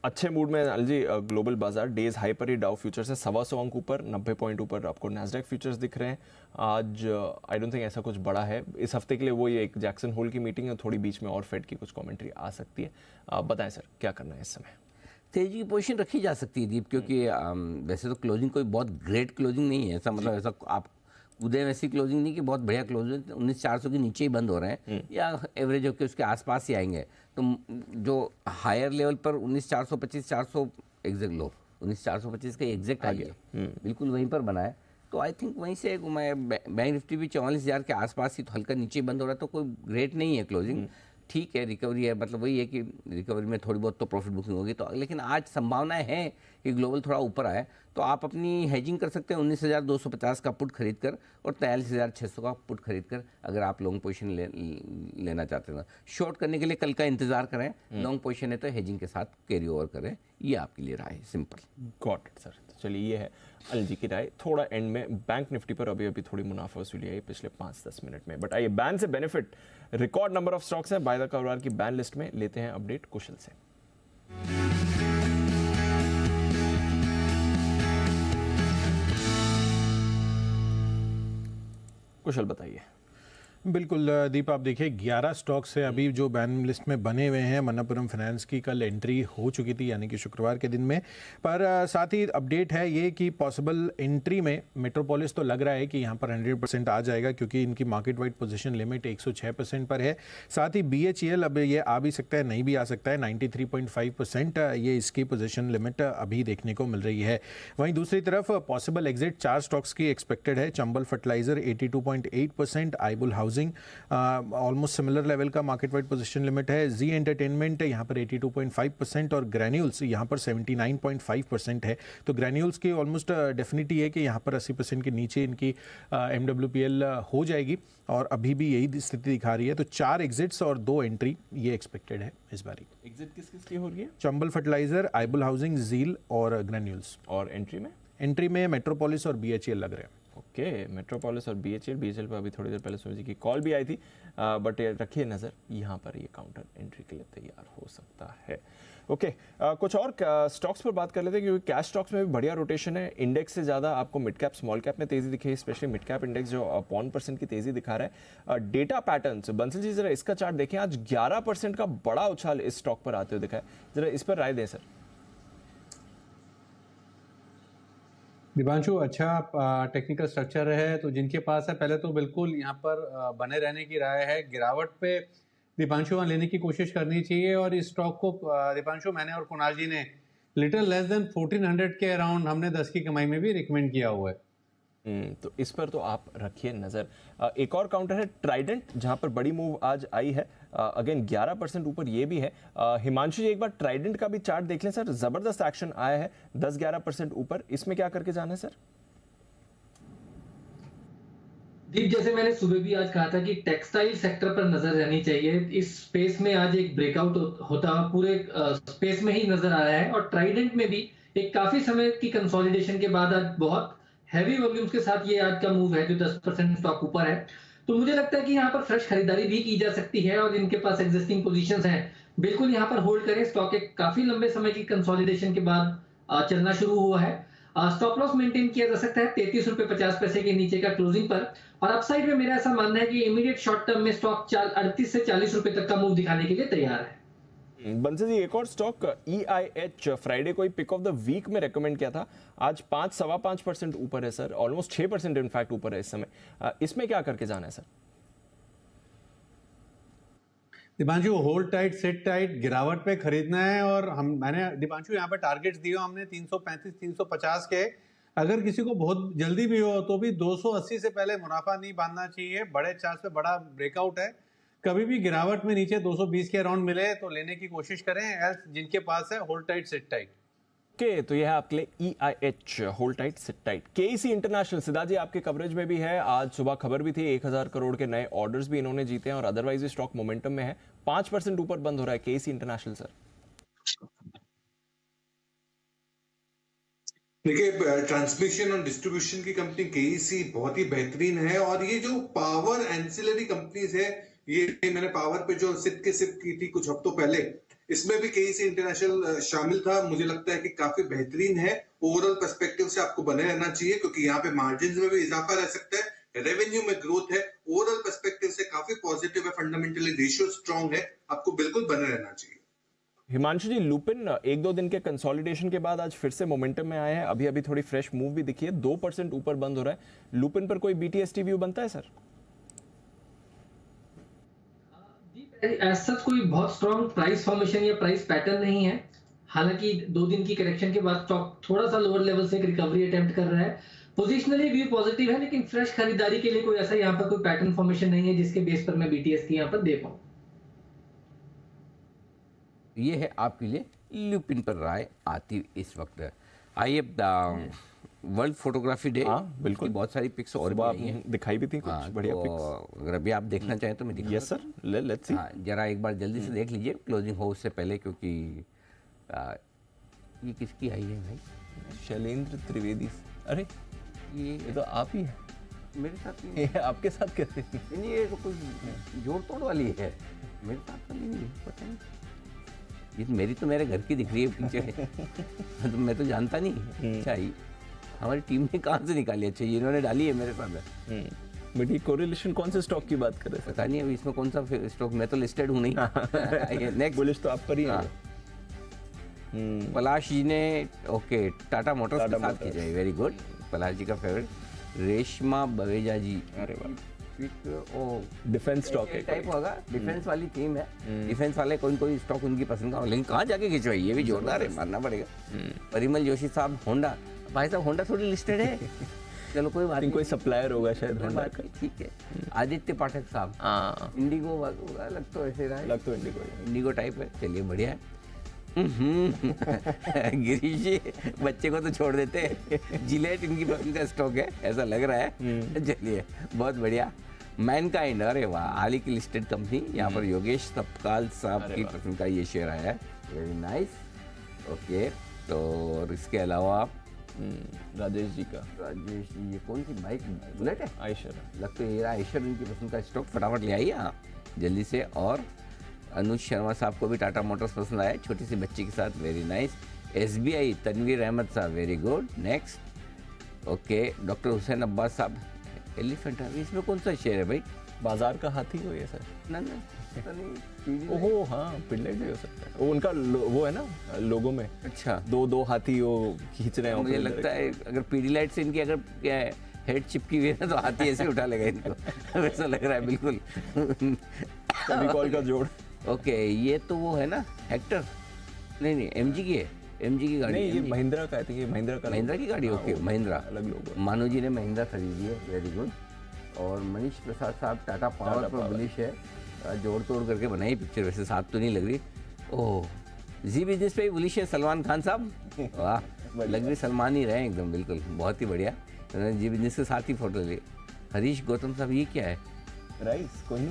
अच्छे मूड में अनिल जी ग्लोबल बाजार डेज हाई पर ही डाउ फ्यूचर्स है 125 अंक ऊपर, 90 पॉइंट ऊपर आपको नैस्डैक फ्यूचर्स दिख रहे हैं। आज आई डोंट थिंक ऐसा कुछ बड़ा है इस हफ्ते के लिए। वो ये एक जैक्सन होल की मीटिंग है, थोड़ी बीच में और फेड की कुछ कमेंट्री आ सकती है। बताएं सर क्या करना है इस समय। तेजी की पोजीशन रखी जा सकती है दीप, क्योंकि वैसे तो क्लोजिंग कोई बहुत ग्रेट क्लोजिंग नहीं है। ऐसा मतलब ऐसा आप उदय वैसी क्लोजिंग नहीं कि बहुत बढ़िया क्लोजिंग, 19,400 के नीचे ही बंद हो रहे हैं या एवरेज होकर उसके आसपास ही आएंगे। तो जो हायर लेवल पर 19,425 400 एग्जैक्ट लो 19,425 का एग्जैक्ट आ गया, बिल्कुल वहीं पर बना है। तो आई थिंक वहीं से बैंक निफ्टी भी 44,000 के आसपास ही, तो हल्का नीचे बंद हो रहा है, तो कोई ग्रेट नहीं है क्लोजिंग। ठीक है, रिकवरी है, मतलब वही है कि रिकवरी में थोड़ी बहुत तो प्रॉफिट बुकिंग होगी। तो लेकिन आज संभावनाएं हैं कि ग्लोबल थोड़ा ऊपर आए, तो आप अपनी हेजिंग कर सकते हैं 19,250 का पुट खरीद कर और 43,600 का पुट खरीद कर, अगर आप लॉन्ग पोजीशन लेना चाहते हैं। शॉर्ट करने के लिए कल का इंतजार करें, लॉन्ग पोजीशन है तो हेजिंग के साथ कैरी ओवर करें। ये आपके लिए राय है, सिंपल। Got it sir. चलिए ये है अनिल जी की राय। थोड़ा एंड में बैंक निफ्टी पर अभी थोड़ी मुनाफा वसूली आई पिछले 5-10 मिनट में। बट आइए बैन से benefit, record number of stocks है बाय द कवर की बैन लिस्ट में। लेते हैं अपडेट कुशल से। कुशल बताइए। बिल्कुल दीप, आप देखिए 11 स्टॉक से अभी जो बैन लिस्ट में बने हुए हैं। मन्नापुरम फाइनेंस की कल एंट्री हो चुकी थी, यानी कि शुक्रवार के दिन में। पर साथ ही अपडेट है ये कि पॉसिबल एंट्री में मेट्रोपोलिस तो लग रहा है कि यहाँ पर 100% आ जाएगा, क्योंकि इनकी मार्केट वाइड पोजीशन लिमिट 106% पर है। साथ ही BHEL अब ये आ भी सकता है, नहीं भी आ सकता है, 93.5% ये इसकी पोजीशन लिमिट अभी देखने को मिल रही है। वहीं दूसरी तरफ पॉसिबल एग्जिट 4 स्टॉक्स की एक्सपेक्टेड है। Chambal fertiliser 82.8%, Ibull housing almost similar level का मार्केट वाइड पोजीशन लिमिट है। जी एंटरटेनमेंट यहाँ पर 82.5% और ग्रैन्यूल्स यहाँ पर 79.5% है। तो ग्रैन्यूल्स की ऑलमोस्ट डेफिनेटली है कि यहाँ पर 80% के नीचे इनकी MWPL हो जाएगी और अभी भी यही स्थिति दिखा रही है। तो 4 एग्जिट्स और 2 एंट्री ये एक्सपेक्टेड है इस बारी। एग्जिट किस किस की हो रही है? चंबल फर्टिलाइजर, आईबुल हाउसिंग, जील और ग्रैन्यूल्स। और एंट्री में मेट्रोपोलिस और BHEL लग रहे हैं। ओके, मेट्रोपोलिस और BHEL पर अभी थोड़ी देर पहले सुमित जी की कॉल भी आई थी, बट रखिए नज़र, यहाँ पर ये काउंटर एंट्री के लिए तैयार हो सकता है। ओके, कुछ और स्टॉक्स पर बात कर लेते हैं, क्योंकि कैश स्टॉक्स में भी बढ़िया रोटेशन है। इंडेक्स से ज़्यादा आपको मिड कैप स्मॉल कैप में तेज़ी दिखी है, स्पेशली मिड कैप इंडेक्स जो 0.1% की तेज़ी दिखा रहा है। डेटा पैटर्न्स, बंसल जी जरा इसका चार्ट देखें, आज 11% का बड़ा उछाल इस स्टॉक पर आते हुए दिखा है। जरा इस पर राय दें सर। दिपांशु, अच्छा टेक्निकल स्ट्रक्चर है तो जिनके पास है पहले तो बिल्कुल यहाँ पर बने रहने की राय है। गिरावट पे दीपांशु वहाँ लेने की कोशिश करनी चाहिए। और इस स्टॉक को दीपांशु, मैंने और कुणाल जी ने लिटिल लेस देन 1400 के अराउंड हमने 10 की कमाई में भी रिकमेंड किया हुआ है। तो इस पर तो आप रखिए नज़र। एक और काउंटर है ट्राइडेंट, जहाँ पर बड़ी मूव आज आई है। अगेन 11% ऊपर ये भी है। हिमांशु जी एक बार ट्राइडेंट का भी चार्ट देख लें सर, जबरदस्त एक्शन आया है 10-11% ऊपर, इसमें क्या करके जाना है सर? दीप, जैसे मैंने सुबह भी आज कहा था कि टेक्सटाइल सेक्टर पर नजर रहनी चाहिए। इस स्पेस में आज एक ब्रेकआउट होता पूरे स्पेस में ही नजर आ रहा है, और ट्राइडेंट में भी एक काफी समय की कंसोलिडेशन के बाद आज बहुत हैवी वॉल्यूम्स के साथ ये आज का मूव है जो 10% स्टॉक ऊपर है। तो मुझे लगता है कि यहाँ पर फ्रेश खरीदारी भी की जा सकती है, और इनके पास एग्जिस्टिंग पोजीशंस हैं, बिल्कुल यहाँ पर होल्ड करें। स्टॉक एक काफी लंबे समय की कंसोलिडेशन के बाद चलना शुरू हुआ है। स्टॉप लॉस मेंटेन किया जा सकता है 33.50 के नीचे का क्लोजिंग पर, और अपसाइड में मेरा ऐसा मानना है कि इमीडिएट शॉर्ट टर्म में स्टॉक 38 से 40 रुपए तक का मूव दिखाने के लिए तैयार है। बंसी जी एक और स्टॉक EIH फ्राइडे को पिक ऑफ द वीक में रेकमेंड किया था, आज 5-5.25% ऊपर है सर, ऑलमोस्ट 6% इनफैक्ट ऊपर है इस समय। इसमें क्या करके जाना है sir? Deepanshu hold tight, seat tight, गिरावट पे खरीदना है। और मैंने दीपांशु यहाँ पे टारगेट्स दिए हमने 335-350 के। अगर किसी को बहुत जल्दी भी हो तो भी 280 से पहले मुनाफा नहीं बांधना चाहिए, बड़े चार्ज पे बड़ा ब्रेकआउट है। कभी भी गिरावट में नीचे 220 के अराउंड मिले तो लेने की कोशिश करें, एल्स जिनके पास है hold tight, seat tight. Okay, तो यह है आपके लिए EIH hold tight, seat tight. KEC international सिद्धा जी आपके कवरेज में भी है, आज सुबह खबर भी थी 1000 करोड़ के नए ऑर्डर्स भी इन्होंने जीते हैं, और अदरवाइज भी स्टॉक मोमेंटम में है, 5% ऊपर बंद हो रहा है KEC इंटरनेशनल सर। देखिए, ट्रांसमिशन और डिस्ट्रीब्यूशन की कंपनी KEC बहुत ही बेहतरीन है, और ये जो पावर एंसिलरी कंपनीज है, ये मैंने पावर पे जो सिप की थी कुछ हफ्तों पहले, इसमें भी KEC इंटरनेशनल शामिल था। मुझे लगता है कि काफी बेहतरीन है। ओवरऑल पर्सपेक्टिव से आपको बने रहना चाहिए, क्योंकि यहाँ पे मार्जिन में भी इजाफा रह सकता है, रेवेन्यू में ग्रोथ है, ओवरऑल पर्सपेक्टिव से काफी पॉजिटिव है, फंडामेंटली रेशियो स्ट्रांग है, आपको बिल्कुल बने रहना चाहिए। हिमांशु जी, लुपिन 1-2 दिन के कंसोलिडेशन के बाद आज फिर से मोमेंटम में आए हैं, अभी थोड़ी फ्रेश मूव भी दिखी है, 2% ऊपर बंद हो रहा है। लुपिन पर कोई BTST व्यू बनता है सर? ऐसा कोई बहुत स्ट्रॉन्ग प्राइस फॉर्मेशन या प्राइस पैटर्न नहीं है। हालांकि 2 दिन की करेक्शन के बाद स्टॉक थोड़ा सा लोअर लेवल से एक रिकवरी अटेम्प्ट कर रहा है। पोजिशनली व्यू पॉजिटिव है, लेकिन फ्रेश खरीदारी के लिए कोई ऐसा यहाँ पर कोई पैटर्न फॉर्मेशन नहीं है जिसके बेस पर मैं BTST यहाँ पर दे पाऊँ। ये है आपके लिए लुपिन पर राय आती इस वक्त। आइए वर्ल्ड फोटोग्राफी डे, बिल्कुल बहुत सारी पिक्स और भी आई हैं, दिखाई भी थी कुछ बढ़िया तो पिक्स। अगर अभी आप देखना चाहें तो मैं दिखा। Yes sir, let's see. जरा एक बार जल्दी से देख लीजिए क्लोजिंग हो उससे पहले, क्योंकि ये किसकी आई है भाई? शैलेंद्र त्रिवेदी। अरे ये तो आप ही है। मेरे साथ ये आपके साथ कैसे? नहीं, ये तो कुछ जोड़ तोड़ वाली है, मेरे साथ वाली नहीं, पता नहीं। ये तो मेरी तो मेरे घर की दिख रही है पीछे। तो मैं तो जानता नहीं। अच्छा, हमारी टीम ने कहाँ से निकाली? अच्छा, ये इन्होंने डाली है मेरे साथ। बट ये कोरिलेशन कौन से स्टॉक की बात कर रहे हैं? पता नहीं अभी इसमें कौन सा स्टॉक, मैं तो लिस्टेड हूँ नहीं। नेक्स्ट बुलिश तो आप पर ही है। पलाश जी ने ओके टाटा मोटर्स के साथ खींचा है, वेरी गुड। पलाश जी का फेवरेट रेशमा बवेजा जी। अरे वाह, डिफेंस स्टॉक है टाइप होगा, डिफेंस वाली टीम है। डिफेंस वाले कोई स्टॉक उनकी पसंद का, लेकिन कहाँ जाके खिंचवाई, ये भी जोरदार है, मानना पड़ेगा। परिमल जोशी साहब होंडा, भाई साहब होंडा थोड़ी लिस्टेड है। चलो कोई बात नहीं, कोई सप्लायर होगा शायद होंडा का, ठीक है। आदित्य पाठक साहब इंडिगो लग तो ऐसे रहा है, लग तो इंडिगो टाइप है। चलिए बढ़िया है। गिरीश जी बच्चे को तो छोड़ देते हैं, जिलेट इनकी पसंद का स्टॉक है ऐसा लग रहा है। चलिए बहुत बढ़िया। मैनकाइंड, अरे वाह, हाल ही की लिस्टेड कंपनी, यहाँ पर योगेश तपकाल साहब की पसंद का ये शेयर आया है, वेरी नाइस। ओके, तो और इसके अलावा राजेश जी का, राजेश जी ये कौन सी बाइक, बुलेट है? आयशर, लगता है ये आयशर इनकी पसंद का स्टॉक, फटाफट ले आइए हाँ जल्दी से। और अनुज शर्मा साहब को भी टाटा मोटर्स पसंद आया, छोटी सी बच्ची के साथ, very nice. SBI Tanveer Ahmad sahab, very good. Next, okay, doctor Hussain Abbas sahab, elephant, इसमें कौन सा शेयर है भाई? बाजार का हाथी हो ये सर? ना ओहो हाँ, पिडलाइट भी हो सकता है, वो उनका वो है ना लोगो में। अच्छा, दो हाथी वो खींच रहे हैं। मुझे लगता है अगर पीडीलाइट से इनकी अगर क्या है हेड चिपकी हुई है तो हाथी ऐसे उठा लेगा इनको। वैसा लग रहा है बिल्कुल। कभी कॉल का जोड़। ओके, ये तो वो है ना हेक्टर, नहीं MG की है, MG की गाड़ी नहीं, ये महिंद्रा का है, ये महिंद्रा की गाड़ी। ओके, महिंद्रा, अलग लोग। मानू जी ने महिंद्रा खरीदी है, वेरी गुड। और मनीष प्रसाद साहब टाटा पावर पर बुलिश है, जोड़ तोड़ करके बनाई पिक्चर, वैसे साथ तो नहीं लग रही। ओह, जी बिजनेस पे बुलिश है सलमान खान साहब, वाह लग रही सलमान ही रहे एकदम, बिल्कुल बहुत ही बढ़िया। उन्होंने जी बिजनेस के साथ ही फोटो ली। हरीश गौतम साहब ये क्या है? राइस कोई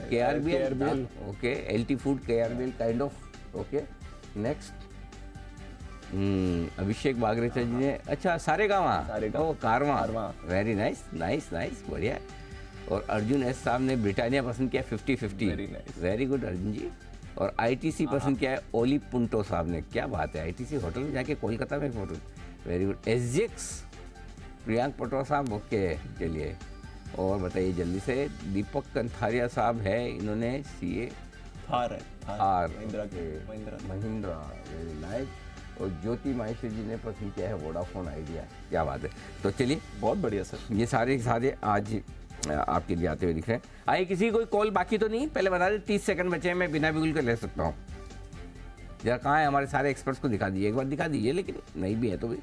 KRBL, okay, LT food KRBL kind of, okay. Next Abhishek Bagrecha ji ने, अच्छा सारेगामा, ओ कारवां, वेरी नाइस नाइस नाइस, बढ़िया। और अर्जुन एस साहब ने ब्रिटानिया पसंद किया 50-50, वेरी गुड अर्जुन जी। और ITC पसंद किया है ओली पुंटो साहब ने, क्या बात है, ITC होटल में जाके कोलकाता में photo, very good. SGX Priyank Patwa साहब, ओके चलिए। और बताइए जल्दी से, दीपक कंथारिया साहब है, इन्होंने CA Thar Mahindra, very nice. और ज्योति माहेश्वर जी ने पसंद किया है वोडाफोन आइडिया, क्या बात है। तो चलिए बहुत बढ़िया सर, ये सारे आज आपके लिए आते हुए दिख रहे हैं। आइए, किसी कोई कॉल बाकी तो नहीं, पहले बता दें 30 सेकंड बचे हैं, मैं बिना बिगुल के ले सकता हूँ। जरा कहाँ है हमारे सारे एक्सपर्ट्स को दिखा दीजिए, एक बार दिखा दीजिए, लेकिन नहीं भी है तो भी,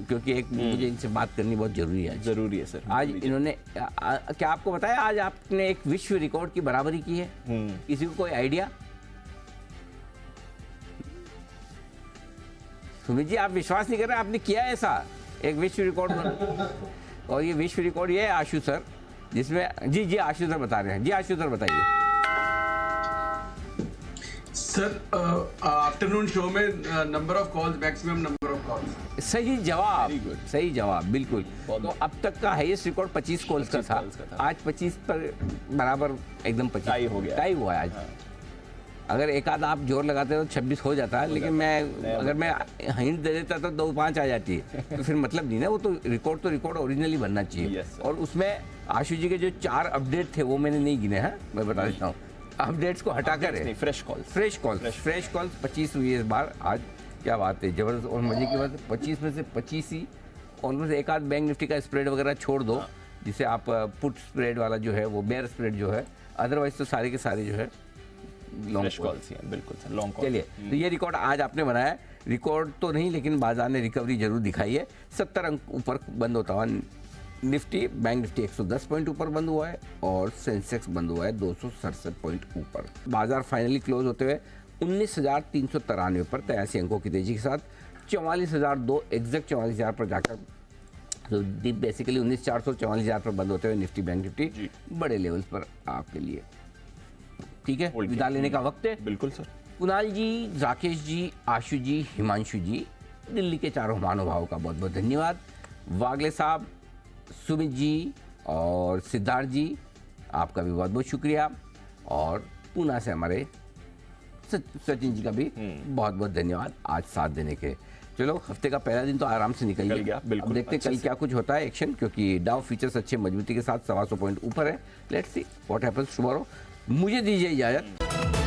क्योंकि एक मुझे इनसे बात करनी बहुत जरूरी है। जरूरी है सर। आज इन्होंने क्या आपको बताया, आज आपने एक विश्व रिकॉर्ड की बराबरी की है, किसी को कोई आइडिया? सुमित जी आप विश्वास नहीं कर रहे, आपने किया है ऐसा एक विश्व रिकॉर्ड। और ये विश्व रिकॉर्ड ये है आशु सर, जिसमें जी आशु सर बता रहे हैं। जी आशु सर बताइए। सर आफ्टरनून शो में number of calls, maximum number of calls. सही जवाब, सही जवाब, बिल्कुल। तो अब तक का हाईएस्ट रिकॉर्ड 25 कॉल्स का था, आज 25 पर बराबर एकदम 25 टाई हो गया, टाई हुआ है आज। अगर एक आध आप जोर लगाते तो 26 हो जाता है, लेकिन मैं अगर मैं हिंट दे देता तो 2-5 आ जाती है, तो फिर मतलब नहीं ना, वो तो रिकॉर्ड ओरिजिनली बनना चाहिए। और उसमें आशु जी के जो 4 अपडेट थे वो मैंने नहीं गिने हैं, मैं बता देता हूँ। अपडेट्स को हटाकर फ्रेश कॉल्स 25 हुई इस बार आज, क्या बात है, जबरदस्त। और मजे की बात 25 में से 25 ही ऑलमोस्ट, एक आध बैंक निफ्टी का स्प्रेड वगैरह छोड़ दो, जिसे आप पुट स्प्रेड वाला जो है वो बेयर स्प्रेड जो है, अदरवाइज तो सारे के सारे जो है लॉन्ग कॉल्स हैं, बिल्कुल सर लॉन्ग कॉल। चलिए, तो ये रिकॉर्ड आज आपने बनाया, रिकॉर्ड तो नहीं लेकिन बाजार ने रिकवरी जरूर दिखाई है। 70 अंक ऊपर बंद होता हुआ निफ्टी, बैंक निफ्टी 110 पॉइंट ऊपर बंद हुआ है, और सेंसेक्स बंद हुआ है 267 पॉइंट ऊपर। बाजार फाइनली क्लोज होते हुए 19,393 पर 83 अंकों की तेजी के साथ 44,002 एग्जैक्ट 44,000 पर जाकर, तो बेसिकली 19,400 44,000 पर बंद होते हुए निफ्टी बैंक निफ्टी बड़े लेवल्स पर आपके लिए। ठीक है, विदा लेने का वक्त है। बिल्कुल सर। कुणाल जी, राकेश जी, आशु जी, हिमांशु जी, दिल्ली के चारों महानुभावों का बहुत बहुत धन्यवाद। वागले साहब, सुमित जी और सिद्धार्थ जी, आपका भी बहुत बहुत शुक्रिया। और पूना से हमारे सचिन जी का भी बहुत बहुत धन्यवाद आज साथ देने के। चलो, हफ्ते का पहला दिन तो आराम से निकल गया। अब देखते कल क्या कुछ होता है एक्शन, क्योंकि डाउ फीचर्स अच्छे मजबूती के साथ 125 पॉइंट ऊपर है। Let's see what happens tomorrow. मुझे दीजिए इजाजत।